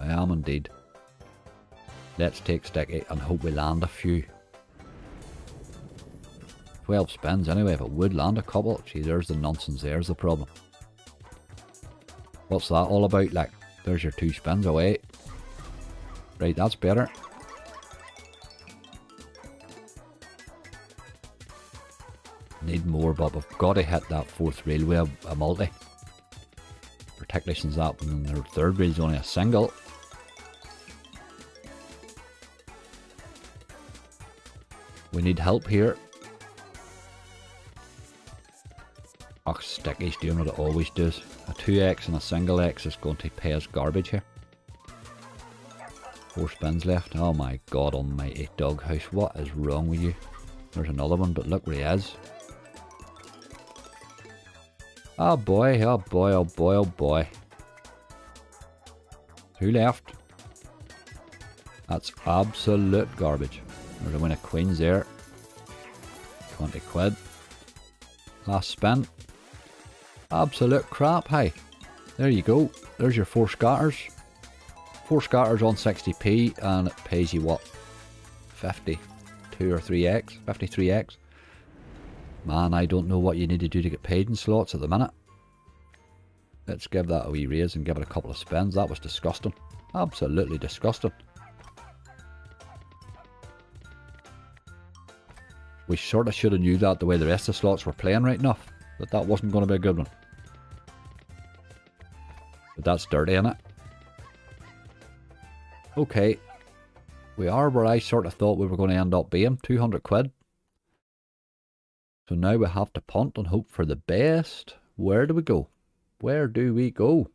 I am indeed. Let's take sticky and hope we land a few. 12 spins anyway. If it would land a couple. Gee, there's the nonsense. There's the problem. What's that all about? Like, there's your 2 spins away. Right, that's better. Need more, but we've got to hit that 4th reel with a multi. Particularly since that one in their 3rd reel is only a single. We need help here. Oh, sticky's doing what it always does. A 2x and a single X is going to pay us garbage here. 4 spins left. Oh my god almighty, doghouse. What is wrong with you? There's another one, but look where he is. Oh boy, oh boy, oh boy, oh boy. Who left? That's absolute garbage. There's a win of queens there. 20 quid. Last spin. Absolute crap, hey. There you go. There's your 4 scatters. 4 scatters on 60p and it pays you what? 52 or 3x? 53x? Man, I don't know what you need to do to get paid in slots at the minute. Let's give that a wee raise and give it a couple of spins. That was disgusting. Absolutely disgusting. We sort of should have knew that the way the rest of the slots were playing right enough. That wasn't going to be a good one. But that's dirty, innit? Okay. We are where I sort of thought we were going to end up being. 200 quid. So now we have to punt and hope for the best. Where do we go? Where do we go?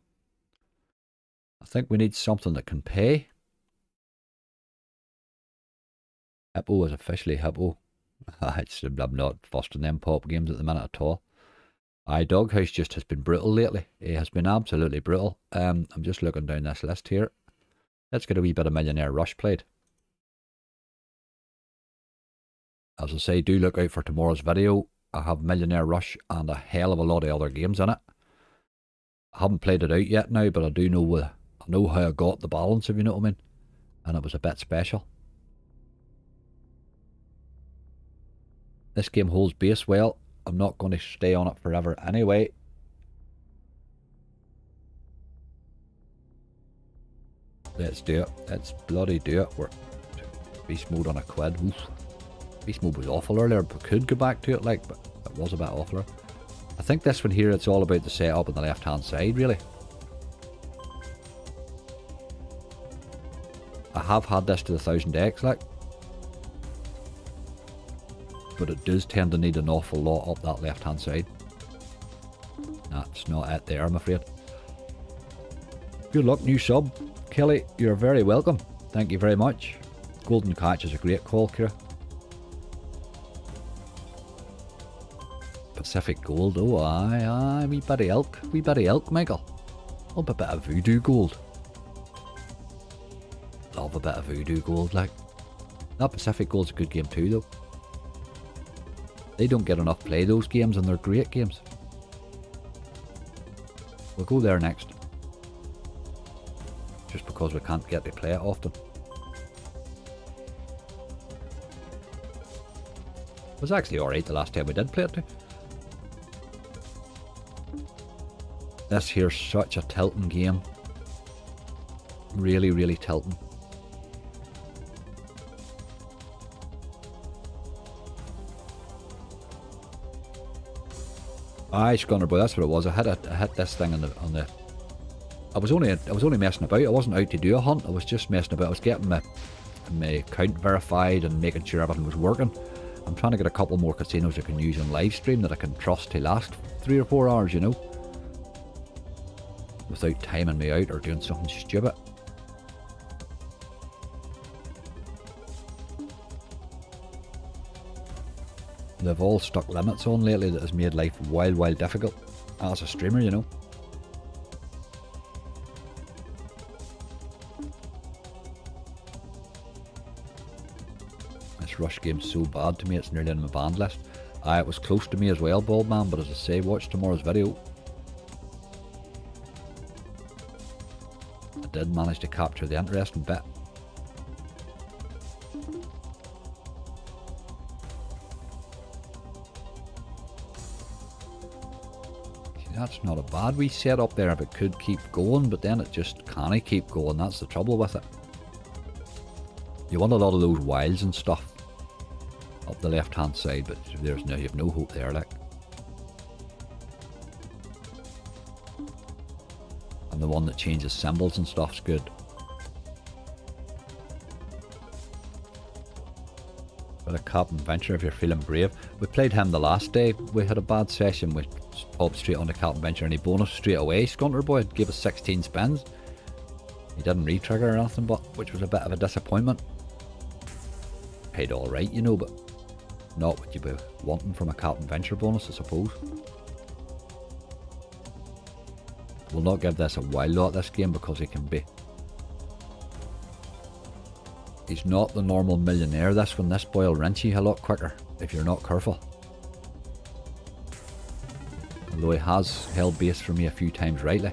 I think we need something that can pay. Hippo is officially Hippo. I'm not fussed in them pop games at the minute at all. Doghouse just has been brutal lately. It has been absolutely brutal. I'm just looking down this list here. Let's get a wee bit of Millionaire Rush played. As I say, do look out for tomorrow's video. I have Millionaire Rush and a hell of a lot of other games in it. I haven't played it out yet now, but I do know I know how I got the balance, if you know what I mean. And it was a bit special. This game holds base well. I'm not going to stay on it forever anyway. Let's do it. Let's bloody do it. We're beast mode on a quid. Oof. Beast mode was awful earlier, but could go back to it, like, but it was a bit awful. I think this one here, it's all about the setup on the left hand side, really. I have had this to the 1000x, like, but it does tend to need an awful lot up that left hand side. That's not it there, I'm afraid. Good luck, new sub. Kelly, you're very welcome. Thank you very much. Golden Catch is a great call, Kira. Pacific Gold, oh aye, wee bit of elk, Michael. Love a bit of voodoo gold. Love a bit of voodoo gold, like. That Pacific Gold's a good game too, though. They don't get enough play, those games, and they're great games. We'll go there next. Just because we can't get to play it often. It was actually alright the last time we did play it too. This here's such a tilting game. Really, really tilting. Aye, Scunner boy, that's what it was. I hit this thing on the. I was only messing about. I wasn't out to do a hunt. I was just messing about. I was getting my account verified and making sure everything was working. I'm trying to get a couple more casinos I can use on live stream that I can trust to last 3 or 4 hours, you know, without timing me out or doing something stupid. They've all stuck limits on lately that has made life wild difficult as a streamer, you know. This Rush game's so bad to me, it's nearly on my banned list. It was close to me as well, Bald Man, but as I say, watch tomorrow's video. I did manage to capture the interesting bit. That's not a bad wee setup there if it could keep going, but then it just can't keep going. That's the trouble with it. You want a lot of those wilds and stuff up the left hand side, but you have no hope there, like. And the one that changes symbols and stuff's good. But a Captain Venture if you're feeling brave. We played him the last day. We had a bad session. We popped straight on the Captain Venture and he bonus straight away. Scunter boy gave us 16 spins. He didn't re-trigger or anything, but which was a bit of a disappointment. Paid alright, you know, but not what you'd be wanting from a Captain Venture bonus, I suppose. We'll not give this a wild lot this game because it can be He's not the normal millionaire. This boy will rinse you a lot quicker if you're not careful. Although he has held base for me a few times rightly.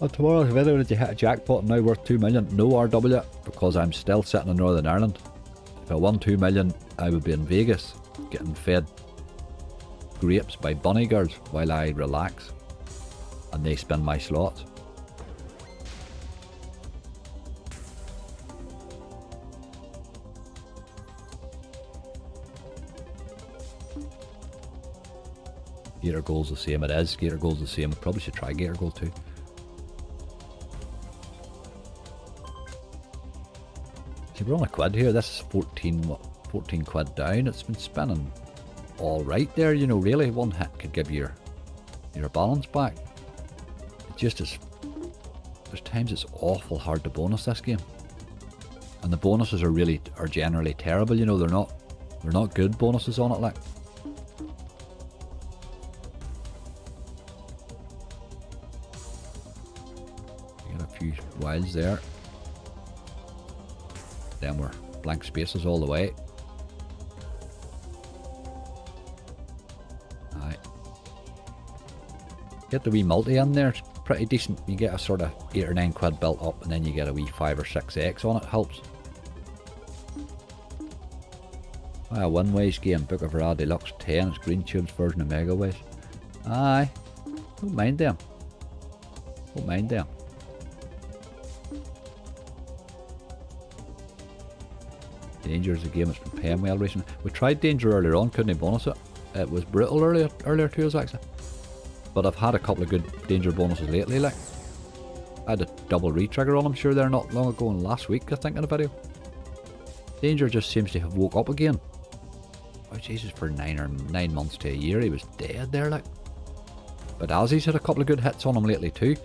On tomorrow's video, did you hit a jackpot now worth 2 million? No RW, because I'm still sitting in Northern Ireland. If I won 2 million, I would be in Vegas, getting fed grapes by bunny girls while I relax. And they spin my slots. Gator Gold's the same, it is. Gator Gold's the same. I probably should try Gator Gold too. See, we're on a quid here. This is 14 quid down. It's been spinning alright there, you know, really. One hit could give you your balance back. It just is. There's times it's awful hard to bonus this game. And the bonuses are generally terrible, you know, they're not good bonuses on it, like. Few wilds there. Then we're blank spaces all the way. Aye. Get the wee multi in there, it's pretty decent. You get a sort of 8 or 9 quid built up and then you get a wee 5 or 6x on it, helps. A Winways game, Book of Ra Deluxe 10, it's Green Tube's version of Megaways. Aye. Don't mind them. Don't mind them. Danger is a game that's been paying well recently. We tried Danger earlier on, couldn't bonus it. It was brutal earlier too, actually. But I've had a couple of good Danger bonuses lately, like. I had a double re-trigger on them, sure, there not long ago, and last week, I think, in a video. Danger just seems to have woke up again. Oh Jesus, for 9 months to a year, he was dead there, like. But Azzy's had a couple of good hits on him lately too.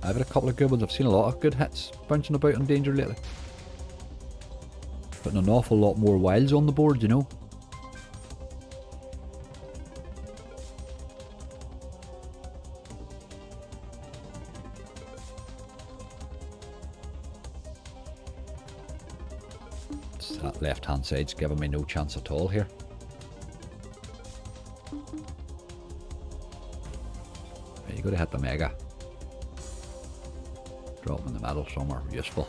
I've had a couple of good ones. I've seen a lot of good hits bouncing about on Danger lately. Putting an awful lot more wilds on the board, you know. That left hand side's giving me no chance at all here. Right, you gotta hit the mega. Drop in the middle somewhere useful.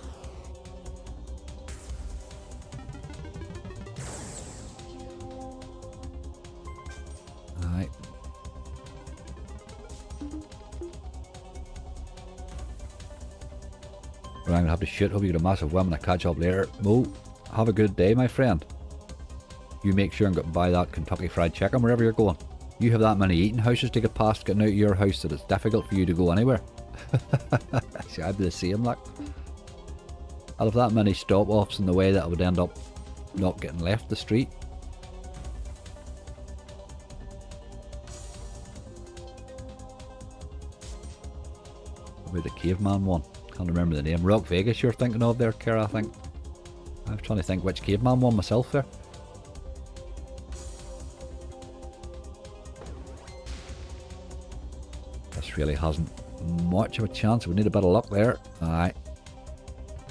I'm going to have to shoot. Hope you get a massive win when I catch up later. Mo, have a good day, my friend. You make sure and go and buy that Kentucky Fried Chicken wherever you're going. You have that many eating houses to get past getting out of your house that it's difficult for you to go anywhere. See, I'd be the same, like. I'll have that many stop-offs in the way that I would end up not getting left the street. Maybe the caveman one. Can't remember the name. Rock Vegas you're thinking of there, Kara, I think. I was trying to think which caveman one myself there. This really hasn't much of a chance. We need a bit of luck there. Aye.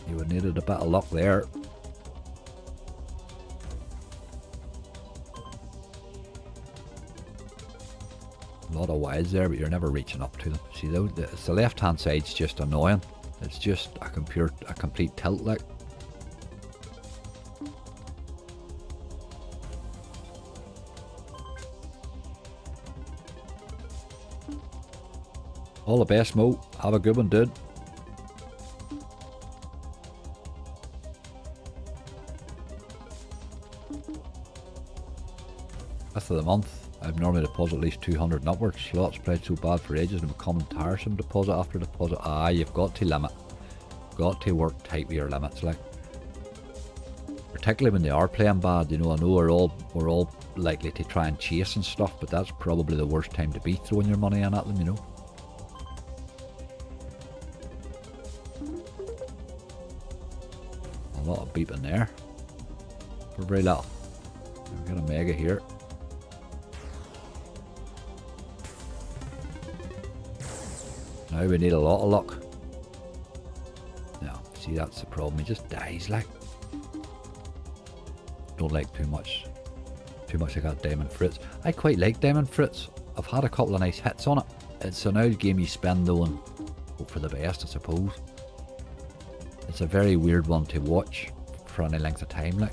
You would needed a bit of luck there. A lot of wilds there, but you're never reaching up to them. See, the left hand side's just annoying. It's just a complete tilt, like. All the best, Mo. Have a good one, dude. Fifth of the month. I've normally deposit at least 200 and upwards. Slots played so bad for ages and becoming tiresome deposit after deposit. You've got to limit. Got to work tight with your limits, like. Particularly when they are playing bad, you know. I know we're all likely to try and chase and stuff, but that's probably the worst time to be throwing your money in at them, you know. A lot of beeping there. For very little. We've got a mega here. Now we need a lot of luck. No, see, that's the problem. He just dies like. Don't like too much of that diamond fruits. I quite like diamond fruits. I've had a couple of nice hits on it. It's an old game you spend though and hope for the best, I suppose. It's a very weird one to watch for any length of time, like.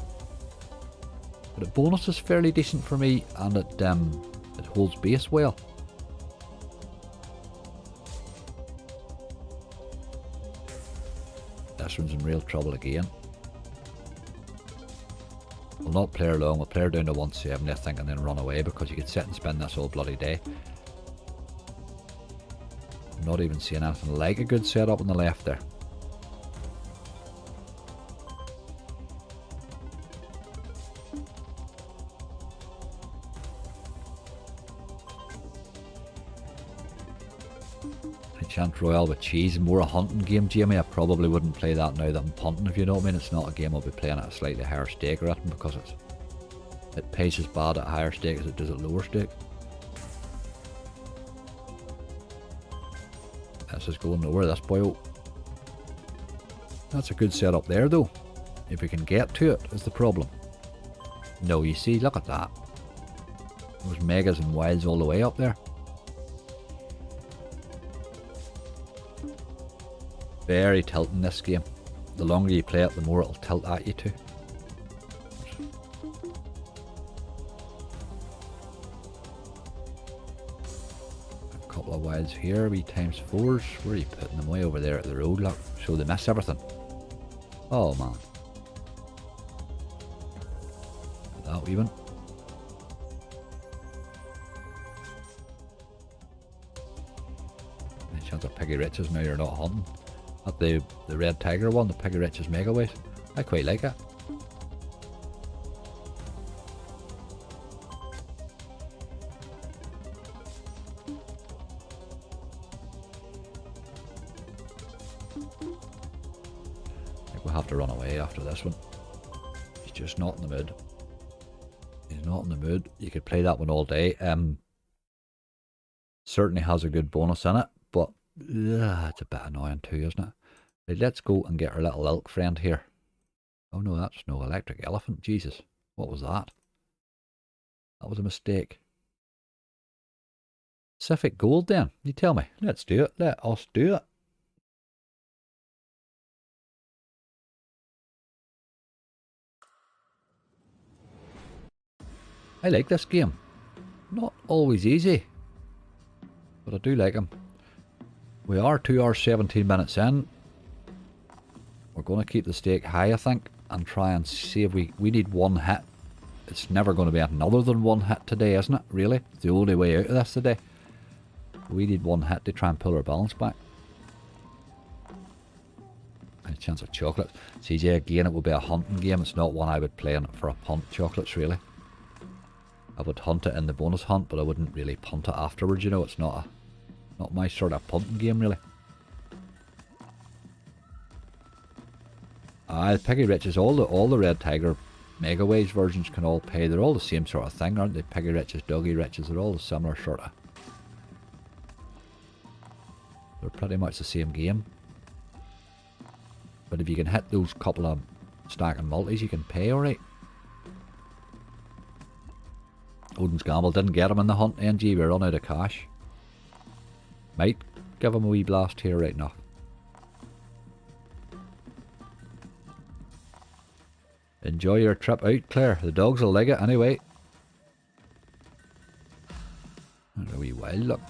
But the bonus is fairly decent for me, and it holds base well. This one's in real trouble again. We'll not play her long, we'll play her down to 170 I think, and then run away, because you could sit and spend this all bloody day. I'm not even seeing anything like a good setup on the left there. Chant Royale with cheese, more a hunting game, Jamie. I probably wouldn't play that now that I'm punting, if you know what I mean. It's not a game I'll be playing at a slightly higher stake or anything, because it pays as bad at a higher stake as it does at lower stake. This is going nowhere, this boy. That's a good setup there though. If we can get to it is the problem. No, you see, look at that. Those megas and wilds all the way up there. Very tilting this game. The longer you play it, the more it'll tilt at you too. A couple of wilds here, wee times fours. Where are you putting them? Way over there at the road, look. So they miss everything. Oh man. That even. Any chance of Piggy Riches now you're not hunting? At the Red Tiger one, the Piggy Riches Mega Weight. I quite like it. I think we'll have to run away after this one. He's just not in the mood. He's not in the mood. You could play that one all day. Certainly has a good bonus in it, but it's a bit annoying too, isn't it? Right, let's go and get our little elk friend here. Oh no, that's no electric elephant. Jesus, what was that? That was a mistake. Pacific Gold then, you tell me. Let's do it. Let us do it. I like this game. Not always easy, but I do like them. We are 2 hours 17 minutes in. We're going to keep the stake high, I think, and try and see if we need one hit. It's never going to be anything other than one hit today, isn't it? Really? It's the only way out of this today. We need one hit to try and pull our balance back. Any chance of chocolate? CJ, again, it will be a hunting game. It's not one I would play in for a punt, chocolates, really. I would hunt it in the bonus hunt, but I wouldn't really punt it afterwards, you know. It's not my sort of punting game, really. Piggy Riches, all the Red Tiger Mega Waves versions can all pay. They're all the same sort of thing, aren't they? Piggy Riches, Doggy Riches, they're all the similar sort of. They're pretty much the same game. But if you can hit those couple of stacking multis, you can pay alright. Odin's Gamble didn't get him in the hunt, NG, we run out of cash. Might give him a wee blast here right now. Enjoy your trip out, Claire. The dogs will like it anyway. There's a wee wild look.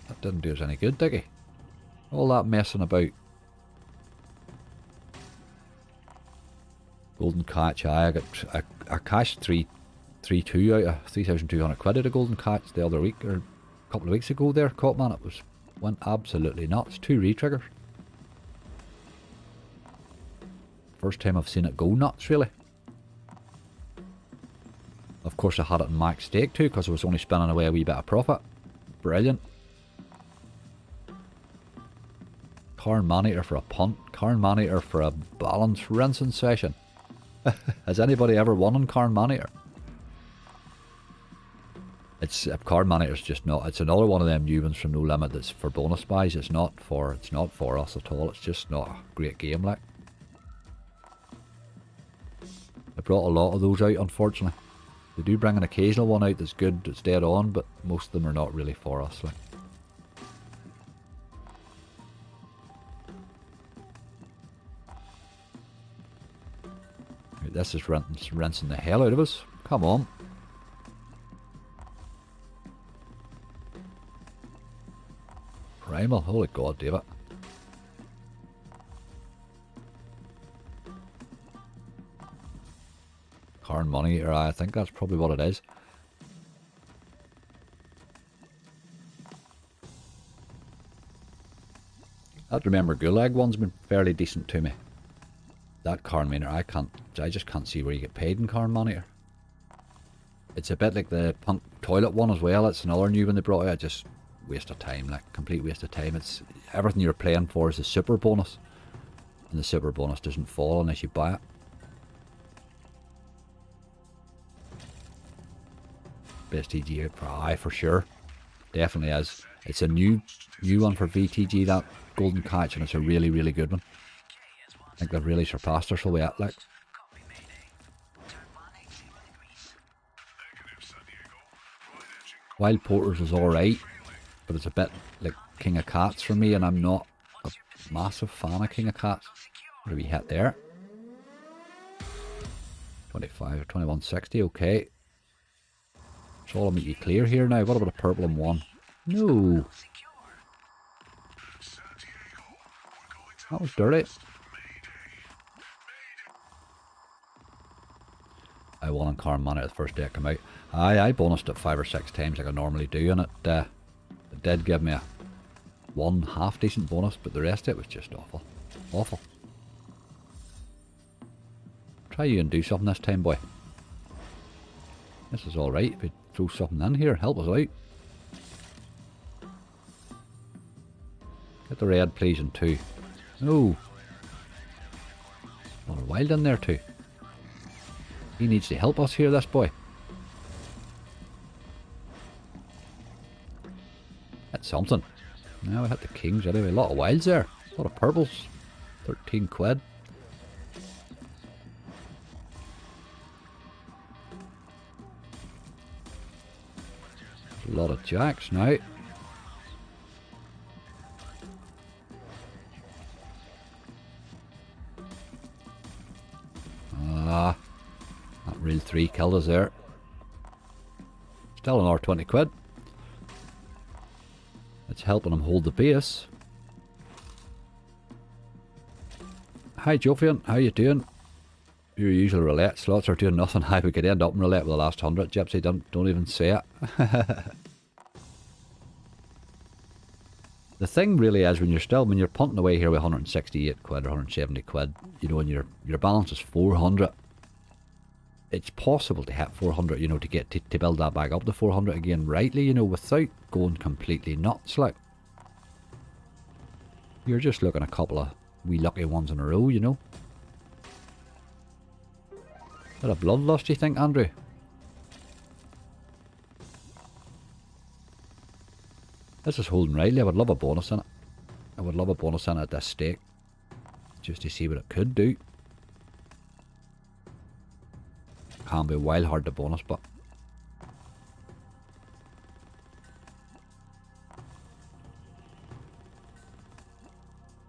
That didn't do us any good, did it? All that messing about. Golden catch, I cashed 3,2 out of 3,200 quid at a golden catch the other week, or a couple of weeks ago there, caught man. It went absolutely nuts. 2 re-triggers. First time I've seen it go nuts, really. Of course I had it in max stake too, because I was only spinning away a wee bit of profit. Brilliant. Carn Manator for a punt. Carn Manator for a balance rinsing session. Has anybody ever won on Carn Manator? It's Carn Manator's just not. It's another one of them new ones from No Limit that's for bonus buys. It's not for us at all. It's just not a great game, like. They brought a lot of those out, unfortunately. They do bring an occasional one out that's good, that's dead on, but most of them are not really for us, like. Right, this is rinsing the hell out of us. Come on. Primal, holy god, David. Carn Manator, I think that's probably what it is. That Remember Gulag one's been fairly decent to me. That Carn Manator, I just can't see where you get paid in Carn Manator. It's a bit like the Punk Toilet one as well. It's another new one they brought out. Just waste of time, like complete waste of time. It's everything you're playing for is a super bonus, and the super bonus doesn't fall unless you buy it. Best TG for sure, definitely is. It's a new one for VTG, that Golden Catch, and it's a really good one. I think they've really surpassed us the way it, like. Wild Porters is alright, but it's a bit like King of Cats for me, and I'm not a massive fan of King of Cats. What do we hit there? 25 or 2160, okay. It's all immediately clear here now. What about a purple and one? No. That was dirty. I won on Carn Manator the first day it came out. I bonused it 5 or 6 times like I normally do, and it did give me a one half decent bonus, but the rest of it was just awful. Awful. Try you and do something this time, boy. This is alright. If you throw something in here, help us out. Get the red, please, and 2. No. A lot of wild in there, too. He needs to help us here, this boy. That's something. Now we hit the kings anyway. A lot of wilds there. A lot of purples. 13 quid. A lot of jacks now. Ah, that real 3 killed us there. Still another 20 quid. It's helping him hold the base. Hi Jofian, how you doing? Your usual roulette slots are doing nothing. How we could end up in roulette with the last 100. Gypsy, don't even say it. The thing really is when you're punting away here with 168 quid or 170 quid, you know, and your balance is 400. It's possible to hit 400, you know, to get to build that back up to 400 again rightly, you know, without going completely nuts, like. You're just looking at a couple of wee lucky ones in a row, you know. Is that a bloodlust, you think, Andrew? This is holding rightly. I would love a bonus in it. I would love a bonus in it at this stake. Just to see what it could do. Can be wild hard to bonus, but...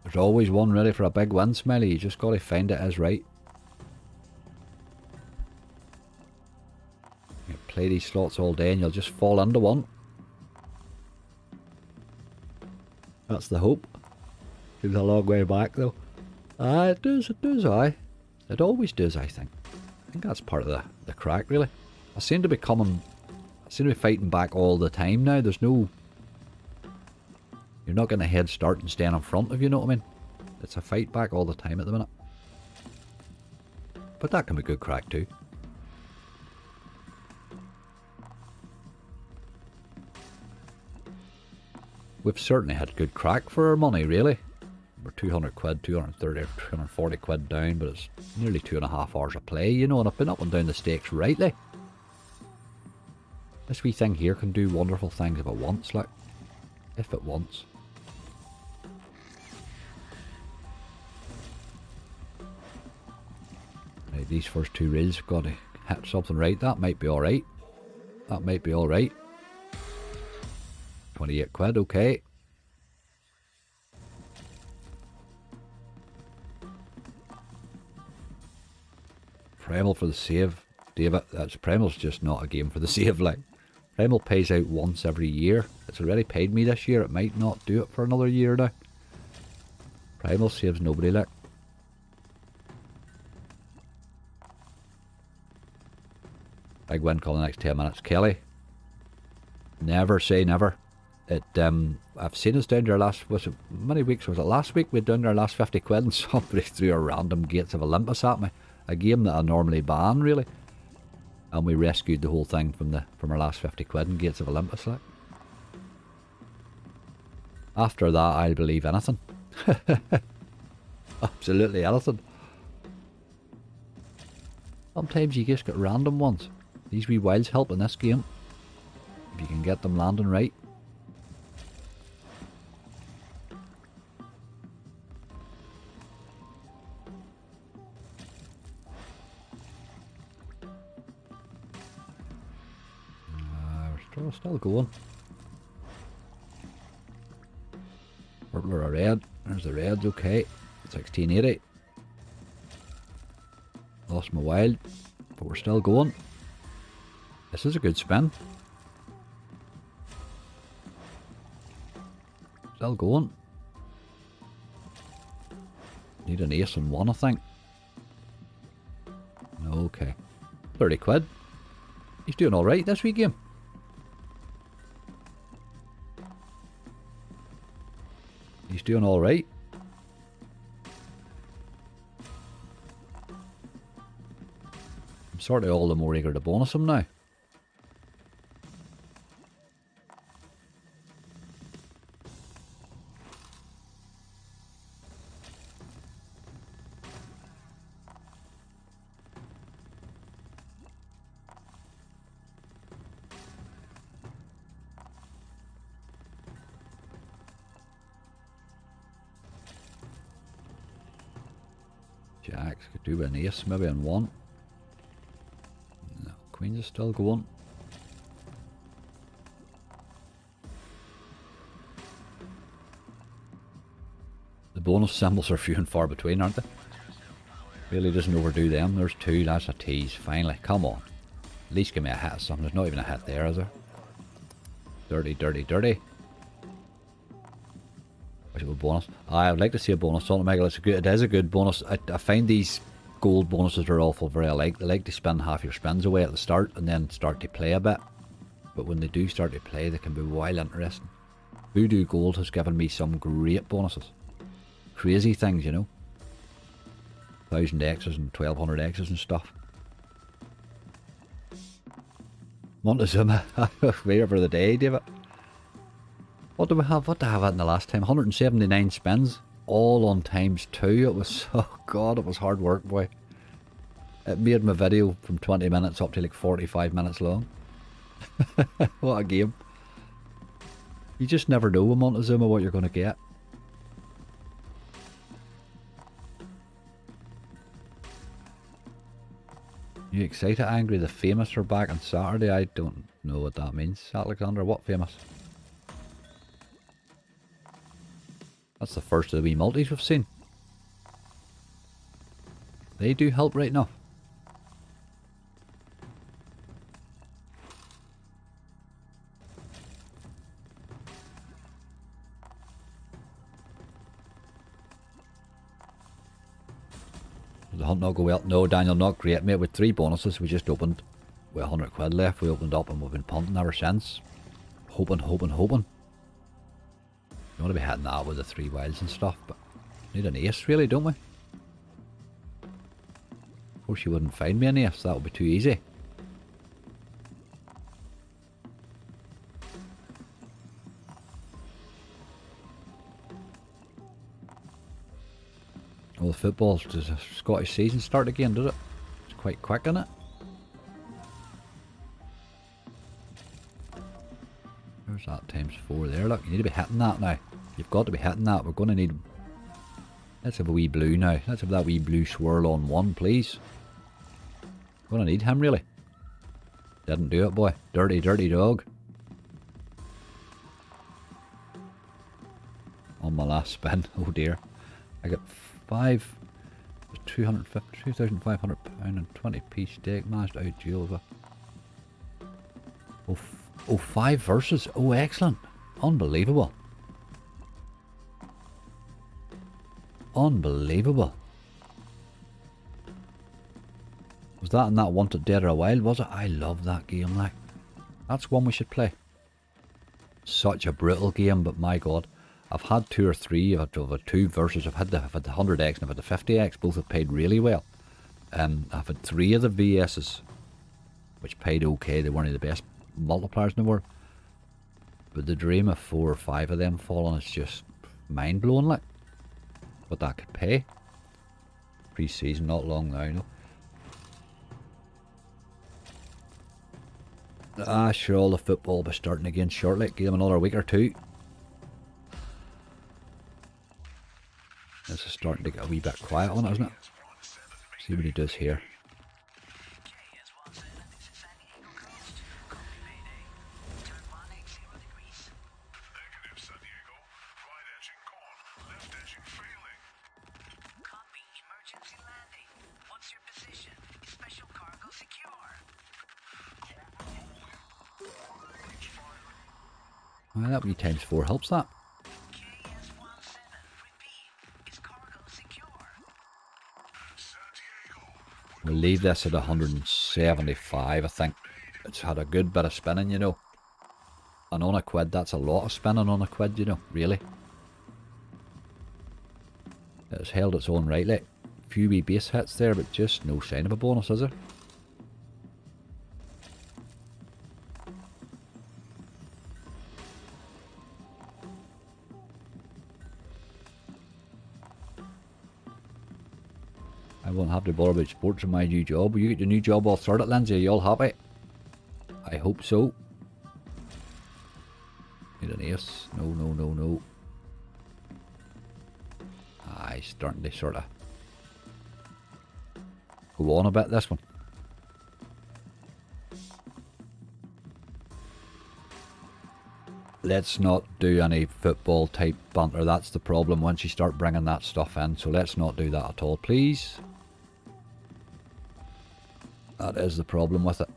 There's always one ready for a big win, Smelly. You just gotta find it as right. You play these slots all day and you'll just fall into one. That's the hope. Seems a long way back though. It does, aye. It always does, I think. I think that's part of the crack, really. I seem to be fighting back all the time now. There's no... You're not getting a head start and staying in front of you, know what I mean? It's a fight back all the time at the minute. But that can be good crack too. We've certainly had good crack for our money, really. We're 200 quid, 230 or 240 quid down, but it's nearly 2.5 hours of play, you know, and I've been up and down the stakes rightly. This wee thing here can do wonderful things if it wants, like. If it wants. Right, these first two reels have got to hit something right. That might be alright. That might be alright. 28 quid, okay. Primal for the save. David, Primal's just not a game for the save, like. Primal pays out once every year. It's already paid me this year. It might not do it for another year now. Primal saves nobody, like. Big win call the next 10 minutes. Kelly. Never say never. I've seen us down there last, was it many weeks? Was it last week? We done our last 50 quid and somebody threw a random Gates of Olympus at me. A game that I normally ban, really. And we rescued the whole thing from our last 50 quid in Gates of Olympus, like. After that, I'll believe anything. Absolutely anything. Sometimes you just get random ones. These wee wilds help in this game. If you can get them landing right. We're still going. Purple or red. There's the reds, okay. 1680. Lost my wild, but we're still going. This is a good spin. Still going. Need an ace and one, I think. Okay. 30 quid. He's doing alright this week game. He's doing alright. I'm sort of all the more eager to bonus him now. Jacks could do with an ace, maybe in one. No, queens is still going. The bonus symbols are few and far between, aren't they? Really doesn't overdo them. There's two, that's a tease. Finally, come on. At least give me a hit or something. There's not even a hit there, is there? Dirty, dirty, dirty. Wish it would bonus. I would like to see a bonus on it, Michael. It is a good bonus. I find these gold bonuses are awful very alike. They like to spend half your spins away at the start and then start to play a bit. But when they do start to play, they can be wild interesting. Voodoo Gold has given me some great bonuses. Crazy things, you know. 1000 X's and 1200 X's and stuff. Montezuma, wait for the day, David. What do we have? What did I have in the last time? 179 spins, all on ×2. It was, oh god, it was hard work, boy. It made my video from 20 minutes up to like 45 minutes long. What a game. You just never know with Montezuma what you're going to get. You excited, Angry? The famous are back on Saturday. I don't know what that means. Alexander, what famous? That's the first of the wee multis we've seen. They do help right enough. Did the hunt not go well? No, Daniel, not great, mate. With 3 bonuses, we just opened with 100 quid left. We opened up and we've been punting ever since. Hoping, hoping, hoping. You want to be hitting that with the 3 wilds and stuff, but need an ace really, don't we? Of course you wouldn't find me an ace, that would be too easy. Well, the football, does the Scottish season start again, does it? It's quite quick, isn't it? There's that ×4 there. Look, you need to be hitting that now. You've got to be hitting that. We're going to need... Let's have a wee blue now. Let's have that wee blue swirl on 1, please. We're going to need him, really. Didn't do it, boy. Dirty, dirty dog. On my last spin. Oh dear. I got 2,500 pound and 20p stake. Managed to out duel. Oh, 5 versus. Oh, excellent. Unbelievable. Unbelievable. Was that in that Wanted Dead or a Wild, was it? I love that game, like. That's one we should play. Such a brutal game, but my god. I've had 2 or 3, I've had 2 versus, I've had the 100x and I've had the 50x, both have paid really well. I've had 3 of the VS's, which paid okay, they weren't the best multipliers in the world. But the dream of 4 or 5 of them falling is just mind-blowing, like. What that could pay. Pre-season, not long now, no. Ah, sure, all the football will be starting again shortly. Give them another week or 2. This is starting to get a wee bit quiet on it, isn't it? See what he does here. Well, that wee ×4 helps that. We'll leave this at 175, I think. It's had a good bit of spinning, you know. And on a quid, that's a lot of spinning on a quid, you know, really. It's held its own right, like. Few wee base hits there, but just no sign of a bonus, is there? I won't have to bother about sports in my new job. Will you get your new job all sorted, Lindsay? Are you all happy? I hope so. Need an ace. No, no, no, no. He's starting to sort of go on a bit, this one. Let's not do any football type banter. That's the problem once you start bringing that stuff in. So let's not do that at all, please. That is the problem with it.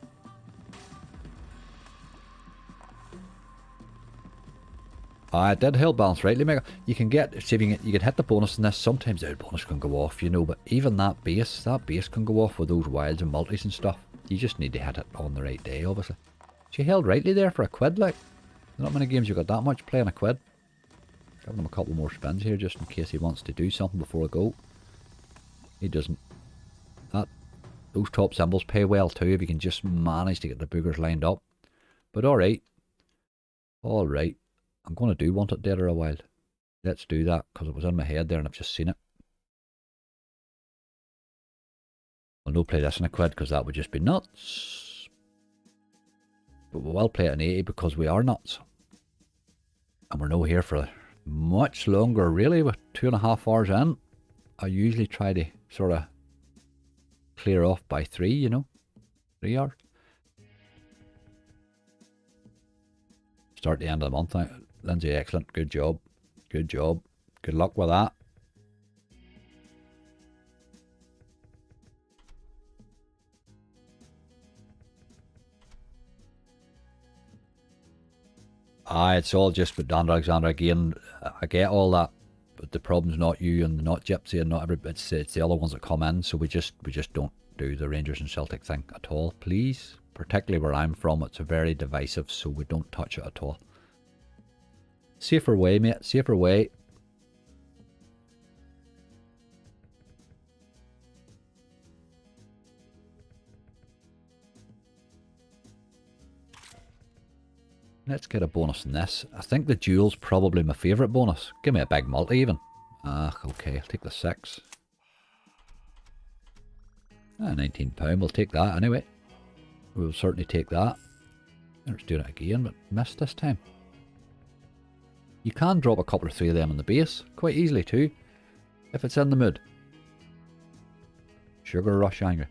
It did help balance rightly, Mega. You can get, see if you can hit the bonus in this. Sometimes the bonus can go off, you know, but even that base can go off with those wilds and multis and stuff. You just need to hit it on the right day, obviously. She held rightly there for a quid, like. Not many games you got that much playing a quid. Giving him a couple more spins here just in case he wants to do something before I go. He doesn't. Those top symbols pay well too if you can just manage to get the boogers lined up. But alright. Alright. I'm going to do Wanted Dead or a Wild. Let's do that because it was in my head there and I've just seen it. I'll no play this in a quid because that would just be nuts. But we will play it in 80 because we are nuts. And we're no here for much longer really, with 2.5 hours in. I usually try to sort of clear off by 3, you know. 3 hours. Start the end of the month. Lindsay, excellent. Good job. Good job. Good luck with that. It's all just with Dan Alexander again. I get all that, but the problem's not you and not Gypsy and not everybody. It's the other ones that come in. So we just don't do the Rangers and Celtic thing at all, please. Particularly where I'm from, it's very divisive, so we don't touch it at all. Safer way, mate. Safer way. Let's get a bonus in this. I think the duel's probably my favourite bonus. Give me a big multi even. Okay, I'll take the 6. £19, we'll take that anyway. We'll certainly take that. Let's do it again, but missed this time. You can drop a couple or three of them in the base, quite easily too, if it's in the mood. Sugar Rush Angry.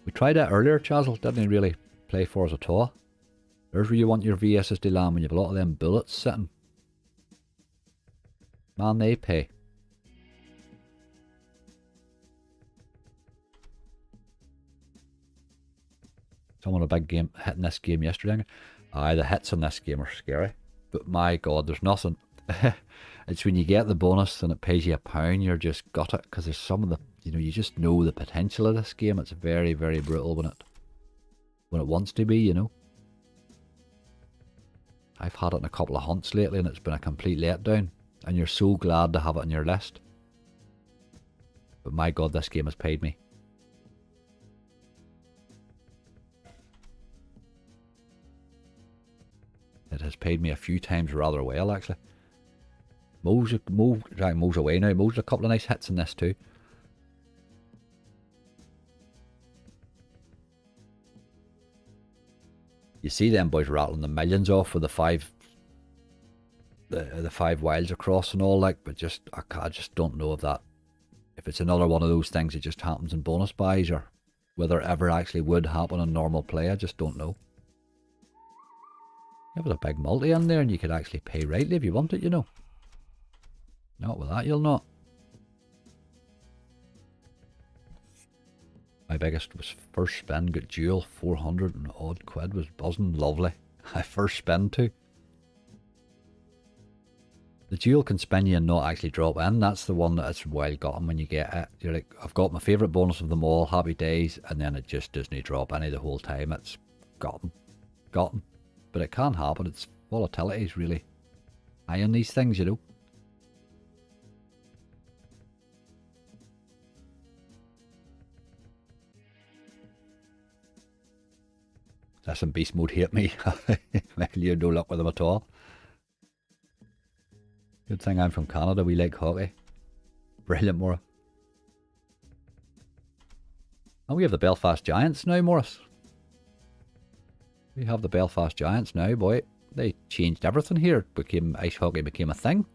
We tried that earlier, Chazzle, didn't really play for us at all. There's where you want your VSSD LAN when you have a lot of them bullets sitting. Man, they pay. Someone a big game hit in this game yesterday. Aye, the hits in this game are scary. But my god, there's nothing. It's when you get the bonus and it pays you £1, you're just got it. Because there's some of the, you know, you just know the potential of this game. It's very, very brutal when it wants to be, you know. I've had it in a couple of hunts lately and it's been a complete letdown. And you're so glad to have it on your list. But my god, this game has paid me. It has paid me a few times rather well, actually. Mo's away now. Mo's a couple of nice hits in this too. You see them boys rattling the millions off with the five wilds across and all, like, but just I just don't know if that, if it's another one of those things that just happens in bonus buys, or whether it ever actually would happen in normal play. I just don't know. There was a big multi in there and you could actually pay rightly if you want it, you know. Not with that, you'll not. My biggest was first spin, got dual, 400 and odd quid, was buzzing, lovely. I first spin too. The dual can spin you and not actually drop in. That's the one that it's well gotten when you get it. You're like, I've got my favourite bonus of them all, happy days, and then it just doesn't drop any the whole time. It's gotten. But it can happen. It's volatility is really high on these things, you know. That's some beast mode hate me. You had no luck with them at all. Good thing I'm from Canada, we like hockey. Brilliant, Maura. And we have the Belfast Giants now, Morris. We have the Belfast Giants now, boy. They changed everything here. Ice hockey became a thing.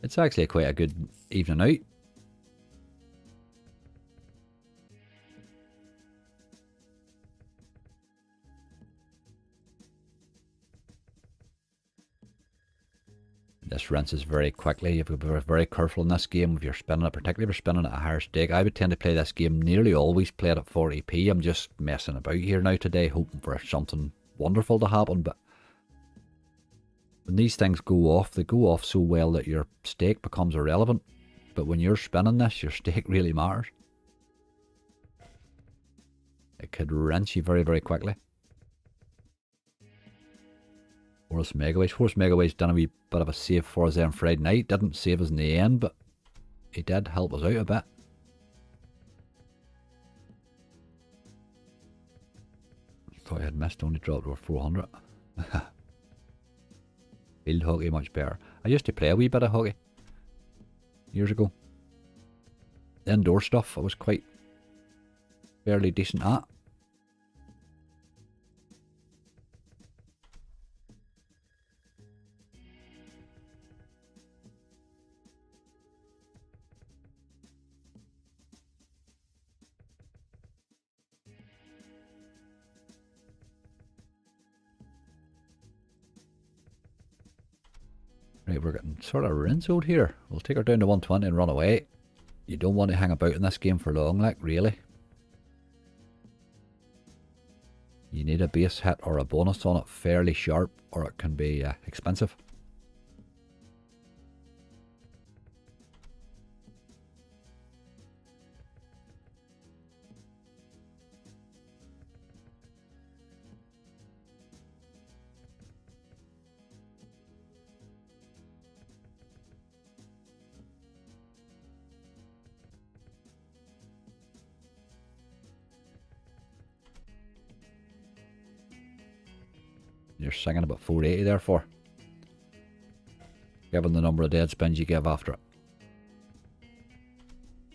It's actually quite a good evening out. This rinses very quickly. You have to be very careful in this game if you're spinning it, particularly if you're spinning at a higher stake. I would tend to play this game, nearly always play it at 40p. I'm just messing about here now today, hoping for something wonderful to happen. But when these things go off, they go off so well that your stake becomes irrelevant. But when you're spinning this, your stake really matters. It could rinse you very, very quickly. Horus Megaways. Horus Megaways done a wee bit of a save for us on Friday night. Didn't save us in the end, but he did help us out a bit. Thought I had missed, only dropped over 400. Field hockey much better. I used to play a wee bit of hockey years ago. The indoor stuff I was quite fairly decent at. Right, we're getting sort of rinsoed here. We'll take her down to 120 and run away. You don't want to hang about in this game for long, like, really. You need a base hit or a bonus on it fairly sharp, or it can be expensive. You're singing about 480 there for. Given the number of dead spins you give after it.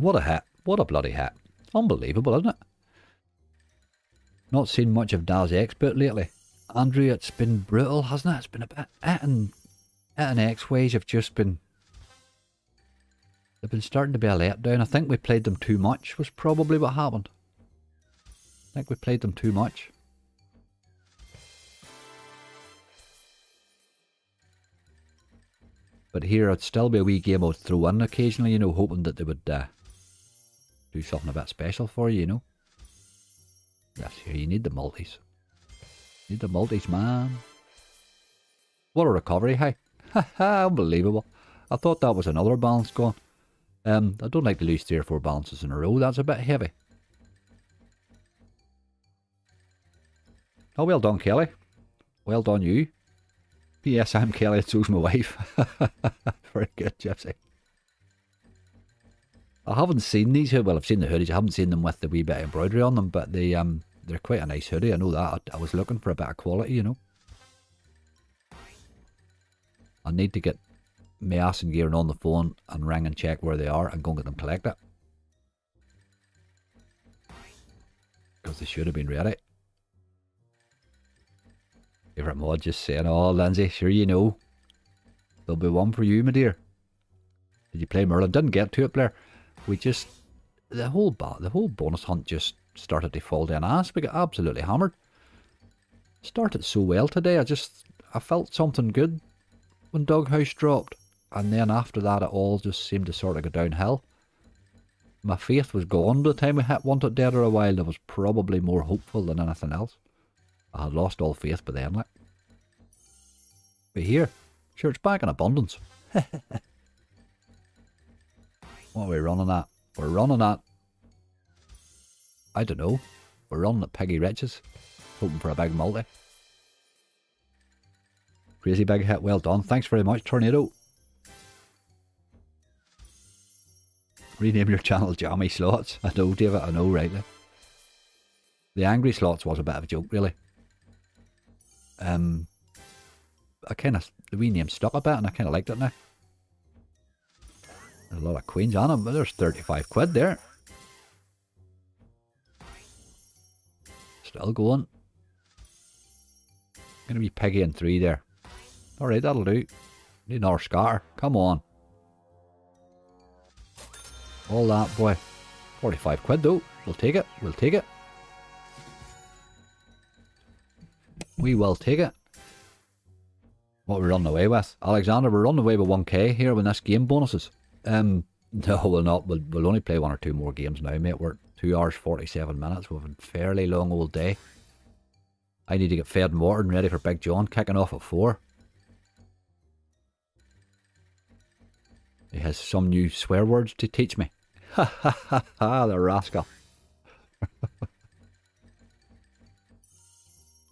What a hit. What a bloody hit. Unbelievable, isn't it? Not seen much of Daz Expert lately. Andrew, it's been brutal, hasn't it? It's been a bit... It and X-Ways have just been... They've been starting to be a letdown. I think we played them too much was probably what happened. I think we played them too much. But here it'd still be a wee game I would throw in occasionally, you know, hoping that they would do something a bit special for you, you know. Yes, here you need the multis. Need the multis, man. What a recovery, hey. Haha, unbelievable. I thought that was another balance gone. I don't like to lose 3 or 4 balances in a row. That's a bit heavy. Oh, well done, Kelly. Well done, you. P.S. I'm Kelly, and so's my wife. Very good, Gypsy. I haven't seen these. Well, I've seen the hoodies. I haven't seen them with the wee bit of embroidery on them, but they're quite a nice hoodie. I know that. I was looking for a bit of quality, you know. I need to get my ass and gear on the phone and ring and check where they are and go and get them collected. Because they should have been ready. Favourite mod just saying, oh, Lindsay, sure you know. There'll be one for you, my dear. Did you play Merlin? Didn't get to it, Blair. We just... The whole bonus hunt just started to fall down ass. We got absolutely hammered. Started so well today. I felt something good when Doghouse dropped. And then after that, it all just seemed to sort of go downhill. My faith was gone by the time we hit Wanted Dead or a While. I was probably more hopeful than anything else. I had lost all faith by then, like. But here, sure, it's back in abundance. What are we running at? We're running at... I don't know. We're running at Piggy Riches. Hoping for a big multi. Crazy big hit, well done. Thanks very much, Tornado. Rename your channel Jammy Slots. I know, David, I know, rightly. The Angry Slots was a bit of a joke, really. I kind of... The wee name stuck a bit and I kind of liked it now. There's a lot of queens on them, but there's 35 quid there. Still going. Gonna be Piggy in 3 there. Alright, that'll do. Need another scatter. Come on. All that, boy. 45 quid though. We'll take it. We'll take it. We will take it. What we're running away with? Alexander, we're running away with 1k here with this game bonuses. No, we'll not. We'll only play 1 or 2 more games now, mate. We're at 2 hours 47 minutes. We've had a fairly long old day. I need to get fed and watered and ready for Big John kicking off at 4. He has some new swear words to teach me. Ha ha ha ha, the rascal.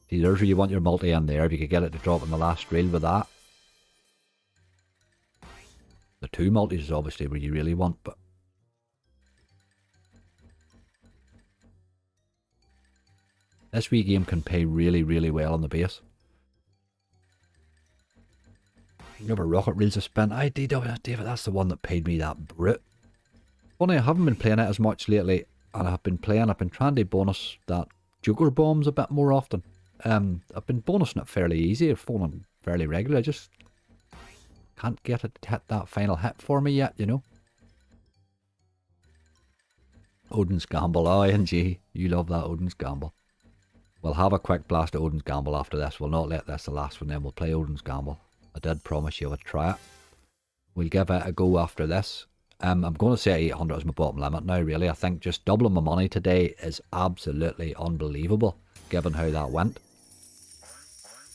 See, there's where you want your multi in there, if you could get it to drop in the last reel with that. The 2 multis is obviously where you really want, but... This wee game can pay really, really well on the base. You have a rocket reels to spin. David, that's the one that paid me that brute. Funny, I haven't been playing it as much lately, and I've been trying to bonus that Joker bombs a bit more often. I've been bonusing it fairly easy, phoning fairly regular. I just can't get it to hit that final hit for me yet, you know. Odin's Gamble, oh NG, you love that Odin's Gamble. We'll have a quick blast of Odin's Gamble after this. We'll not let this the last one, then we'll play Odin's Gamble. I did promise you I would try it. We'll give it a go after this. I'm going to say 800 is my bottom limit now, really. I think just doubling my money today is absolutely unbelievable, given how that went.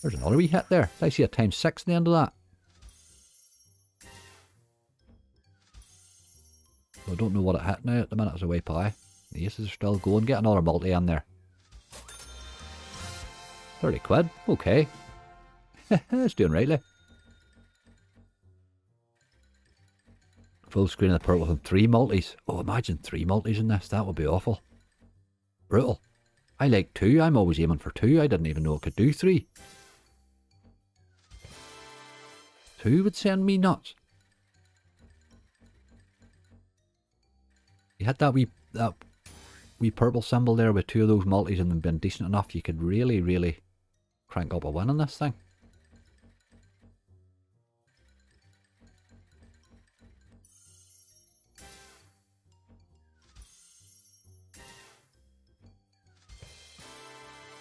There's another wee hit there. Did I see a times 6 at the end of that? I don't know what it hit now at the minute. It's a way pie. The aces are still going. Get another multi in there. 30 quid. Okay. It's doing rightly. Full screen of the purple from 3 multis. Oh, imagine 3 multis in this. That would be awful. Brutal. I like 2. I'm always aiming for 2. I didn't even know it could do 3. 2 would send me nuts. you hit that wee purple symbol there with 2 of those multis and them being decent enough, you could really, really crank up a win on this thing.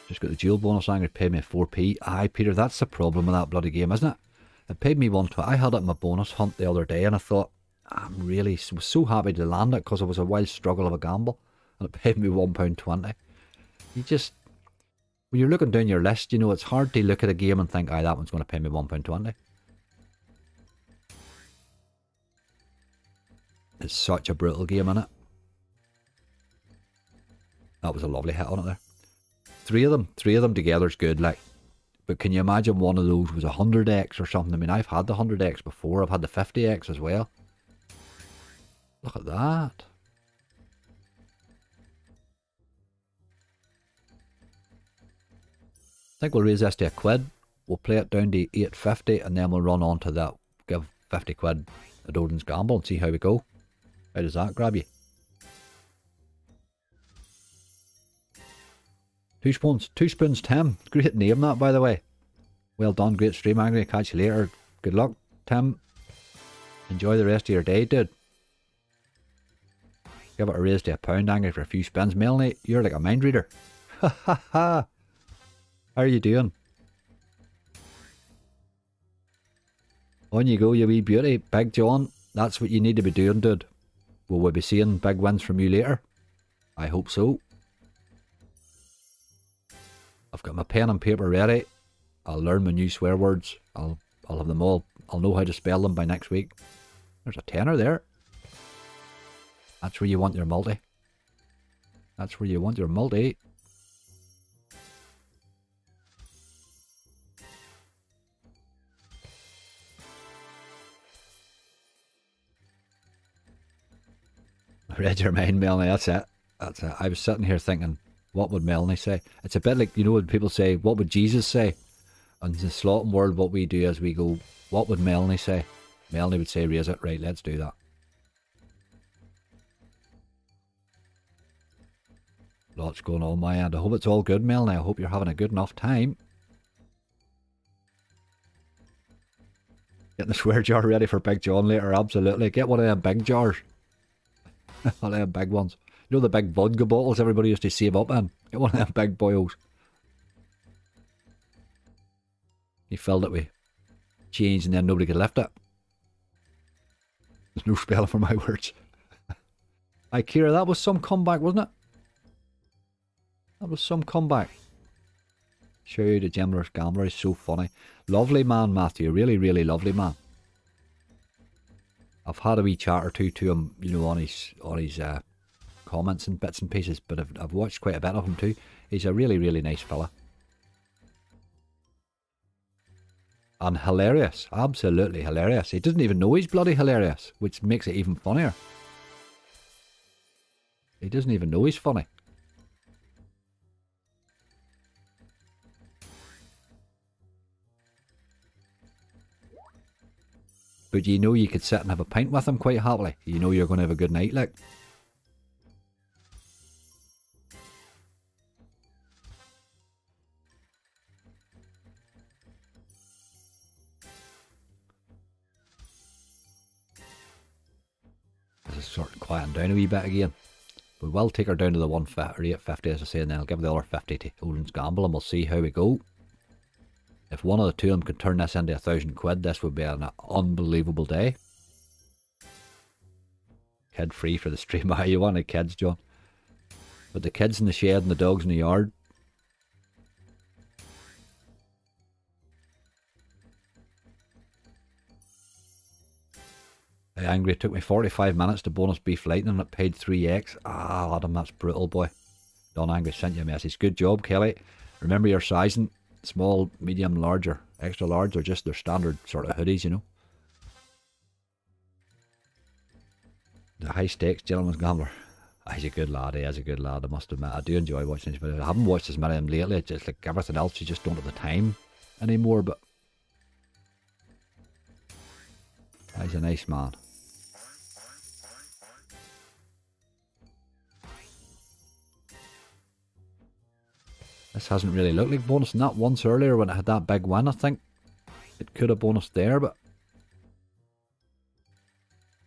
Just got the dual bonus angry, paid me 4p. Aye, Peter, that's the problem with that bloody game, isn't it? It paid me 120. I had it in my bonus hunt the other day and I thought, was so happy to land it because it was a wild struggle of a gamble. And it paid me £1.20. You just, when you're looking down your list, you know, it's hard to look at a game and think, aye, that one's going to pay me £1.20. It's such a brutal game, innit? That was a lovely hit on it there. Three of them together is good, like. But can you imagine one of those was 100x or something? I mean, I've had the 100x before. I've had the 50x as well. Look at that. I think we'll raise this to £1. We'll play it down to 850 and then we'll run on to that. Give 50 quid at Odin's Gamble and see how we go. How does that grab you? 2 spoons. 2 spoons, Tim. Great name that, by the way. Well done. Great stream, Angry. Catch you later. Good luck, Tim. Enjoy the rest of your day, dude. Give it a raise to £1, Angry, for a few spins. Melanie, you're like a mind reader. Ha ha ha. How are you doing? On you go, you wee beauty. Big John, that's what you need to be doing, dude. Will we be seeing big wins from you later? I hope so. I've got my pen and paper ready. I'll learn my new swear words. I'll have them all. I'll know how to spell them by next week. There's a tenner there. That's where you want your multi. That's where you want your multi. I read your mind, Melanie. That's it. That's it. I was sitting here thinking, what would Melanie say? It's a bit like, you know, when people say, what would Jesus say? And in the slotting world, what we do is we go, what would Melanie say? Melanie would say, raise it. Right, let's do that. Lots going on my end. I hope it's all good, Melanie. I hope you're having a good enough time. Getting the swear jar ready for Big John later, absolutely. Get one of them big jars. One of them big ones. You know the big vodka bottles everybody used to save up in? Get one of them big boils. He filled it with change and then nobody could lift it. There's no spelling for my words. Aye, Kira, that was some comeback, wasn't it? That was some comeback. Show you the Gemler's Gambler is so funny. Lovely man, Matthew. Really, really lovely man. I've had a wee chat or two to him, you know, on his comments and bits and pieces, but I've watched quite a bit of him too. He's a really, really nice fella. And hilarious. Absolutely hilarious. He doesn't even know he's bloody hilarious, which makes it even funnier. He doesn't even know he's funny. But you know you could sit and have a pint with him quite happily. You know you're going to have a good night, like. This is sort of quieting down a wee bit again. We will take her down to the 150 or 850 as I say, and then I'll give the other 50 to Odin's Gamble and we'll see how we go. If one of the two of them could turn this into 1,000 quid, this would be an unbelievable day. Kid free for the stream. You wanted kids, John. But the kids in the shed and the dogs in the yard. Hey, Angry, it took me 45 minutes to bonus Beef Lightning and it paid 3x. Ah, Adam, that's brutal, boy. Don Angry sent you a message. Good job, Kelly. Remember your sizing. Small, medium, large, or extra large, or just their standard sort of hoodies, you know. The high stakes gentleman's gambler. He's a good lad, he is a good lad, I must admit. I do enjoy watching his videos. I haven't watched as many of them lately, it's just like everything else, you just don't have the time anymore, but he's a nice man. This hasn't really looked like bonus. Not once earlier when it had that big win, I think. It could have bonused there, but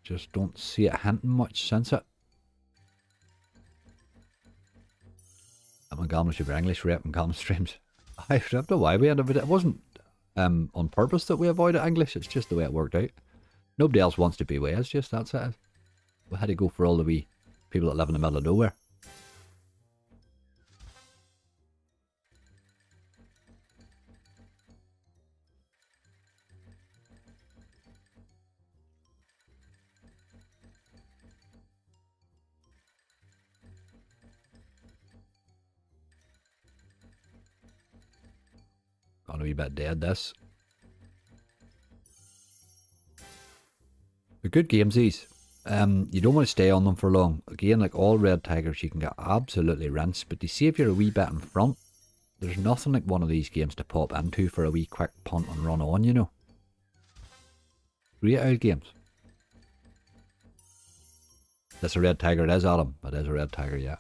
just don't see it hinting much since it. I'm going to your English rep and comment streams. I don't know why we ended up. It wasn't on purpose that we avoided English. It's just the way it worked out. Nobody else wants to be away. It's just that's it. We had to go for all the wee people that live in the middle of nowhere. Gone a wee bit dead, this. They're good games, these. You don't want to stay on them for long. Again, like all Red Tigers, you can get absolutely rinsed. But you see if you're a wee bit in front, there's nothing like one of these games to pop into for a wee quick punt and run on, you know. Great old games. That's a Red Tiger, it is, Adam. It is a Red Tiger, yeah.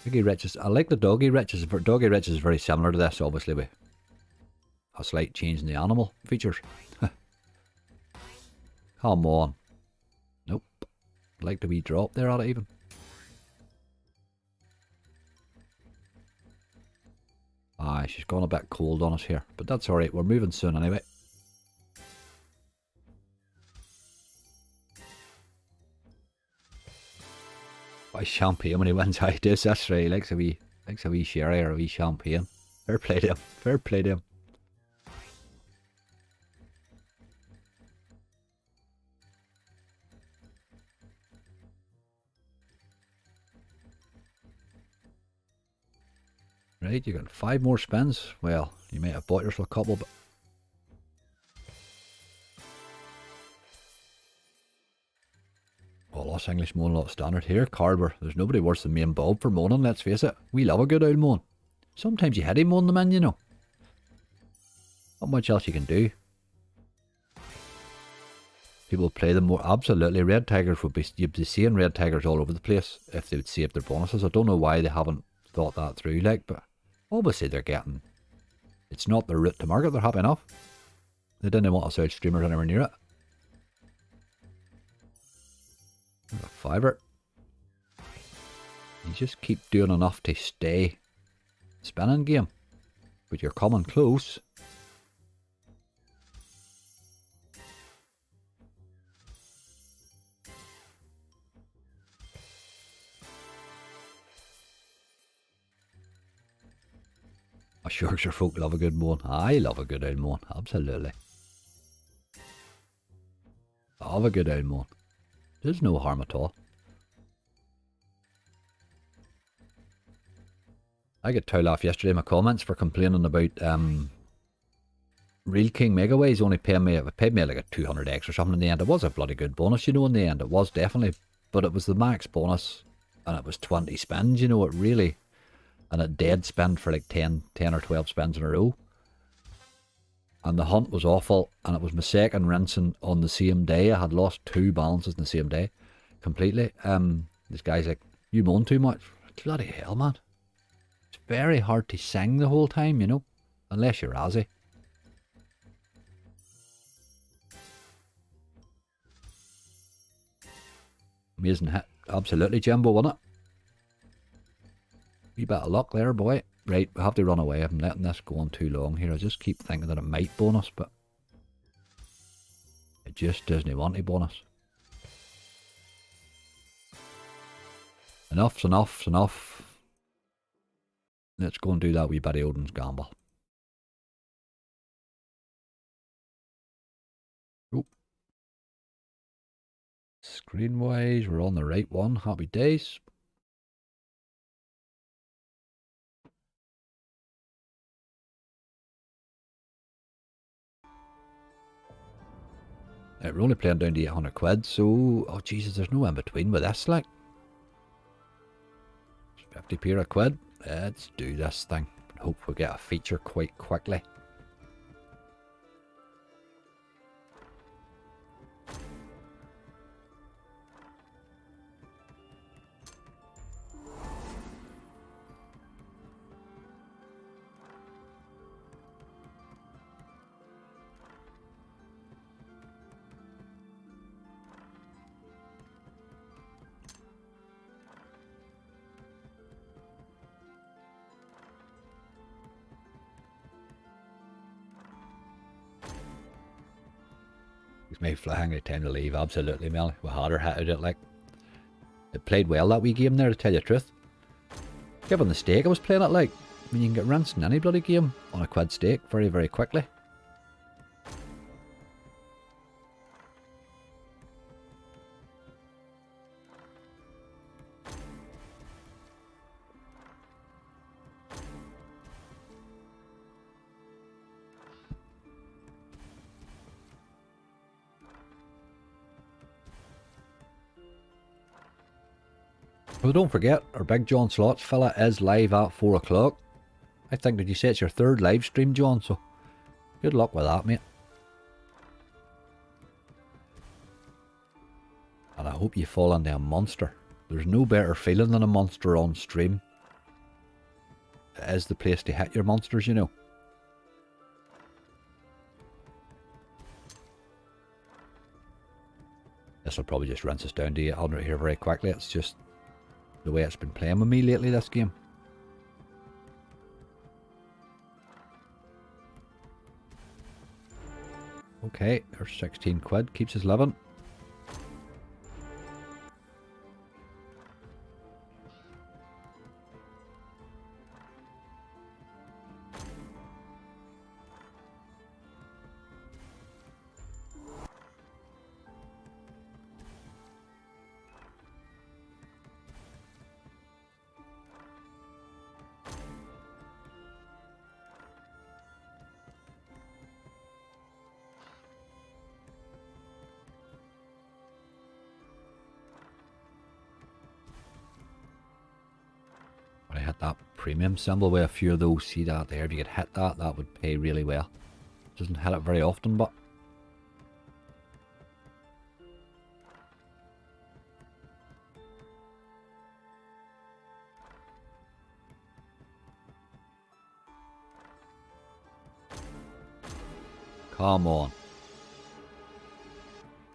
Doggy Riches. I like the Doggy Riches. Doggy Riches is very similar to this, obviously, with a slight change in the animal features. Come on. Nope. Like the wee drop there at it even. Aye, she's gone a bit cold on us here. But that's alright, we're moving soon anyway. Why champagne when he wins? I do. That's right. He likes a wee sherry or a wee champagne. Fair play to him. Fair play to him. Right, you got 5 more spins. Well, you might have bought yourself a couple, but oh, us English moan a lot standard here. Carver, there's nobody worse than me and Bob for moaning, let's face it. We love a good old moan. Sometimes you hit him moan them in, you know. Not much else you can do. People play them more. Absolutely, Red Tigers would be, you'd be seeing Red Tigers all over the place if they would save their bonuses. I don't know why they haven't thought that through, like, but obviously they're getting, it's not their route to market, they're happy enough. They didn't want us out streamers anywhere near it. A fiver. You just keep doing enough to stay spinning game, but you're coming close. Oh, sure, folk love a good moan. I love a good old moan, absolutely. Love a good old moan. There's no harm at all. I got told off yesterday in my comments for complaining about Real King Megaways only paying me, it paid me like a 200x or something in the end. It was a bloody good bonus, you know, in the end. It was definitely, but it was the max bonus and it was 20 spins, you know, it really, and it dead spent for like 10 or 12 spins in a row. And the hunt was awful, and it was my second rinsing on the same day. I had lost 2 balances in the same day, completely. This guy's like, you moan too much. Bloody hell, man. It's very hard to sing the whole time, you know, unless you're Razzie. Amazing hit. Absolutely, Jimbo, wasn't it? Wee bit of luck there, boy. Right, we have to run away. I'm letting this go on too long here. I just keep thinking that it might bonus, but it just doesn't want to bonus. Enough's enough, enough. Let's go and do that wee Buddy Odin's gamble. Oh. Screen-wise, we're on the right one. Happy days. We're only playing down to 800 quid, so... Oh, Jesus, there's no in-between with this, like. 50p a quid. Let's do this thing. Hope we get a feature quite quickly. It's my hungry time to leave, absolutely, Mel. We had her hit at it, like. It played well that wee game there, to tell you the truth. Given the stake I was playing it like, I mean, you can get rinsed in any bloody game on a quid stake very, very quickly. Well, don't forget, our Big John Slots fella is live at 4 o'clock. I think, did you say it's your third live stream, John? So, good luck with that, mate. And I hope you fall into a monster. There's no better feeling than a monster on stream. It is the place to hit your monsters, you know. This will probably just rinse us down to 800 here very quickly. It's just the way it's been playing with me lately, this game. Okay, there's 16 quid, keeps us living. I hit that premium symbol with a few of those. See that there? If you could hit that, that would pay really well. Doesn't hit it very often, but come on.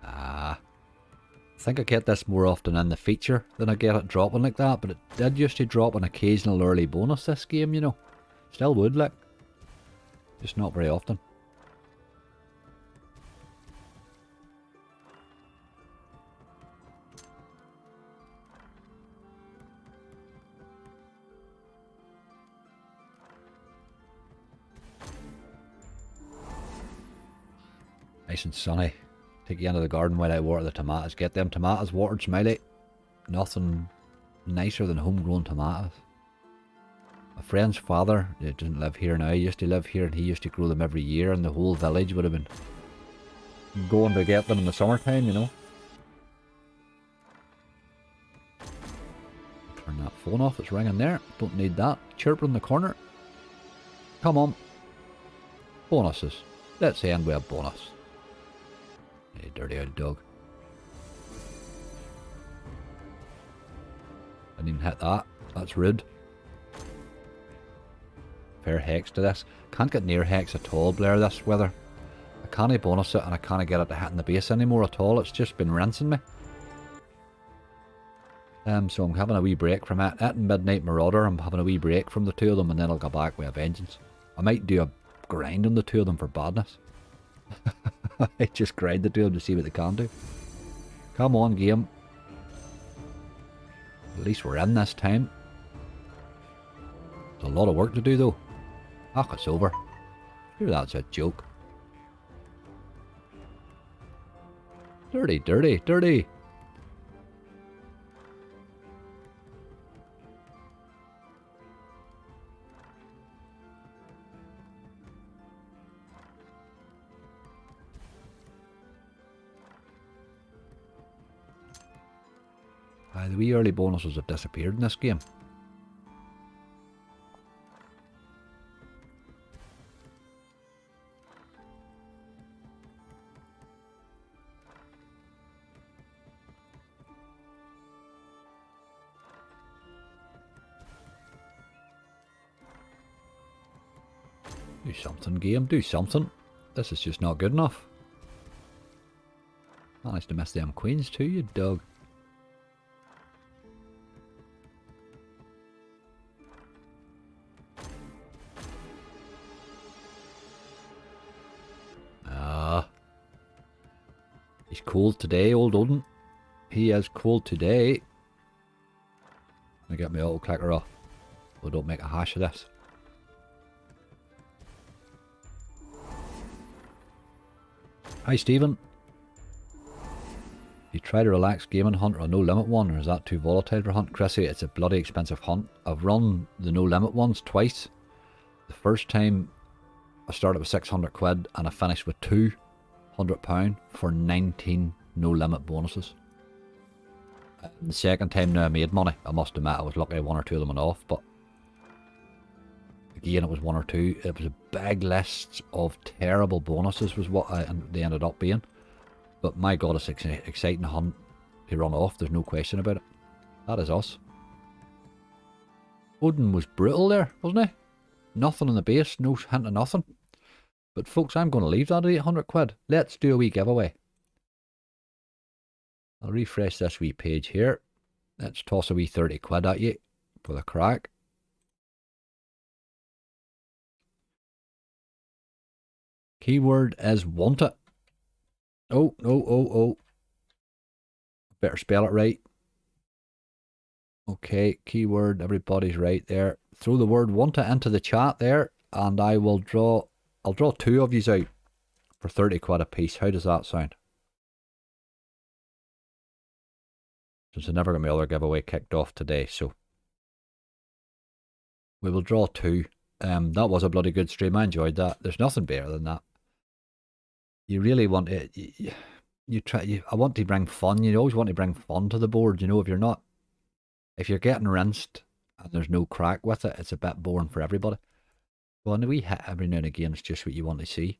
I think I get this more often in the feature than I get it dropping like that, but it did used to drop an occasional early bonus this game, you know. Still would, like. Just not very often. Nice and sunny. Take you into the garden while I water the tomatoes. Get them tomatoes watered, Smiley. Nothing nicer than homegrown tomatoes. My friend's father, he doesn't live here now, he used to live here and he used to grow them every year and the whole village would have been going to get them in the summertime, you know. Turn that phone off, it's ringing there. Don't need that. Chirper in the corner. Come on. Bonuses. Let's end with a bonus. You dirty old dog. I didn't hit that. That's rude. Fair hex to this. Can't get near hex at all, Blair, this weather. I can't bonus it and I can't get it to hit in the base anymore at all. It's just been rinsing me. So I'm having a wee break from it. At Midnight Marauder, I'm having a wee break from the two of them and then I'll go back with a vengeance. I might do a grind on the two of them for badness. I just grind the two of them to see what they can do. Come on, game. At least we're in this time. There's a lot of work to do though. Ah, it's over. Sure, that's a joke. Dirty, dirty, dirty. The wee early bonuses have disappeared in this game. Do something, game, do something. This is just not good enough. Managed to miss them queens too, you dog. He's cold today, old Odin. He is cold today. I get my auto clicker off. We don't make a hash of this. Hi Stephen. You try to relax gaming hunt or a no limit one, or is that too volatile for hunt? Chrissy, it's a bloody expensive hunt. I've run the no limit ones twice. The first time I started with 600 quid and I finished with £200 for 19 no limit bonuses. And the second time now I made money. I must admit I was lucky one or two of them went off, but again it was one or two. It was a big list of terrible bonuses was what they ended up being. But my god, it's an exciting hunt to run off, there's no question about it. That is us. Odin was brutal there, wasn't he? Nothing on the base, no hint of nothing. But folks, I'm going to leave that at 800 quid. Let's do a wee giveaway. I'll refresh this wee page here. Let's toss a wee 30 quid at you for the crack. Keyword is want it. Oh. Better spell it right. Okay, keyword, everybody's right there. Throw the word want it into the chat there, and I'll draw two of yous out for 30 quid a piece. How does that sound? Since I never got my other giveaway kicked off today, so we will draw two. That was a bloody good stream. I enjoyed that. There's nothing better than that. You really want it. I want to bring fun. You always want to bring fun to the board. You know, if you're getting rinsed and there's no crack with it, it's a bit boring for everybody. Well, and a wee hit every now and again is just what you want to see.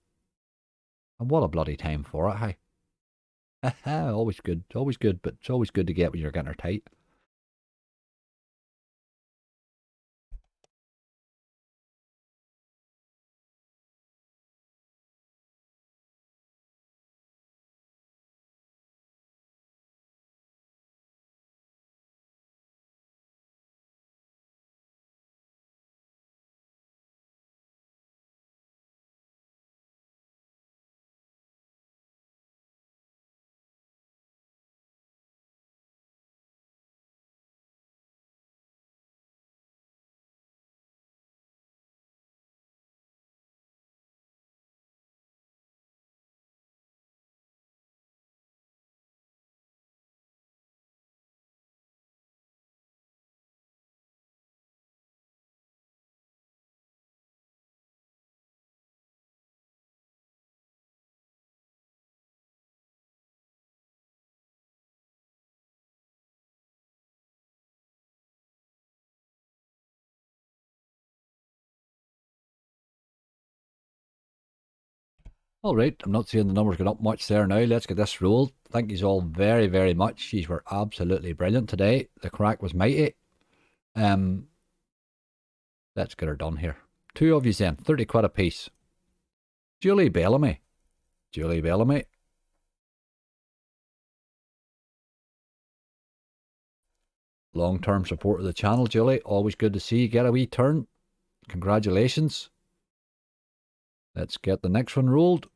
And what a bloody time for it, hey? Always good, but it's always good to get when you're getting her tight. Alright, I'm not seeing the numbers going up much there now. Let's get this rolled. Thank you all very, very much. You were absolutely brilliant today. The crack was mighty. Let's get her done here. Two of you then, 30 quid a piece. Julie Bellamy. Long-term support of the channel, Julie. Always good to see you get a wee turn. Congratulations. Let's get the next one rolled.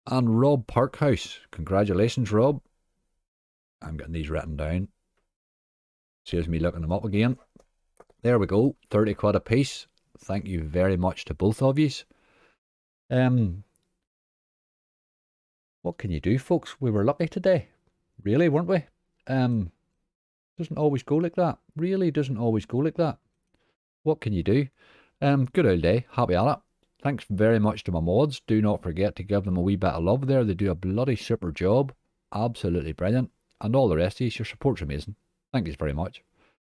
And Rob Parkhouse. Congratulations, Rob. I'm getting these written down. Saves me looking them up again. There we go. 30 quid a piece. Thank you very much to both of yous. What can you do, folks? We were lucky today. Really, weren't we? Doesn't always go like that. Really doesn't always go like that. What can you do? Good old day. Happy at it. Thanks very much to my mods. Do not forget to give them a wee bit of love there. They do a bloody super job. Absolutely brilliant. And all the rest of you, your support's amazing. Thank you very much.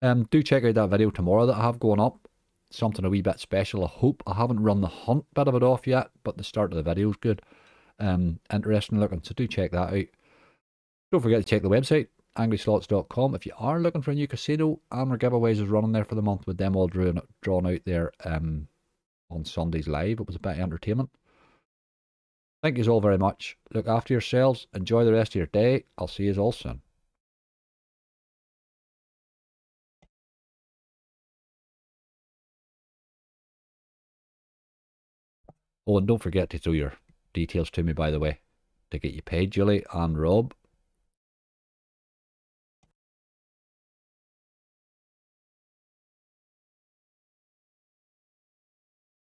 Do check out that video tomorrow that I have going up. Something a wee bit special. I hope I haven't run the hunt bit of it off yet, but the start of the video is good. Interesting looking, so do check that out. Don't forget to check the website, angryslots.com. If you are looking for a new casino, Amber Giveaways is running there for the month with them all drawn out there on Sundays live. It was a bit of entertainment. Thank you all very much. Look after yourselves. Enjoy the rest of your day. I'll see you all soon. Oh, and don't forget to throw your details to me, by the way. to get you paid, Julie and Rob.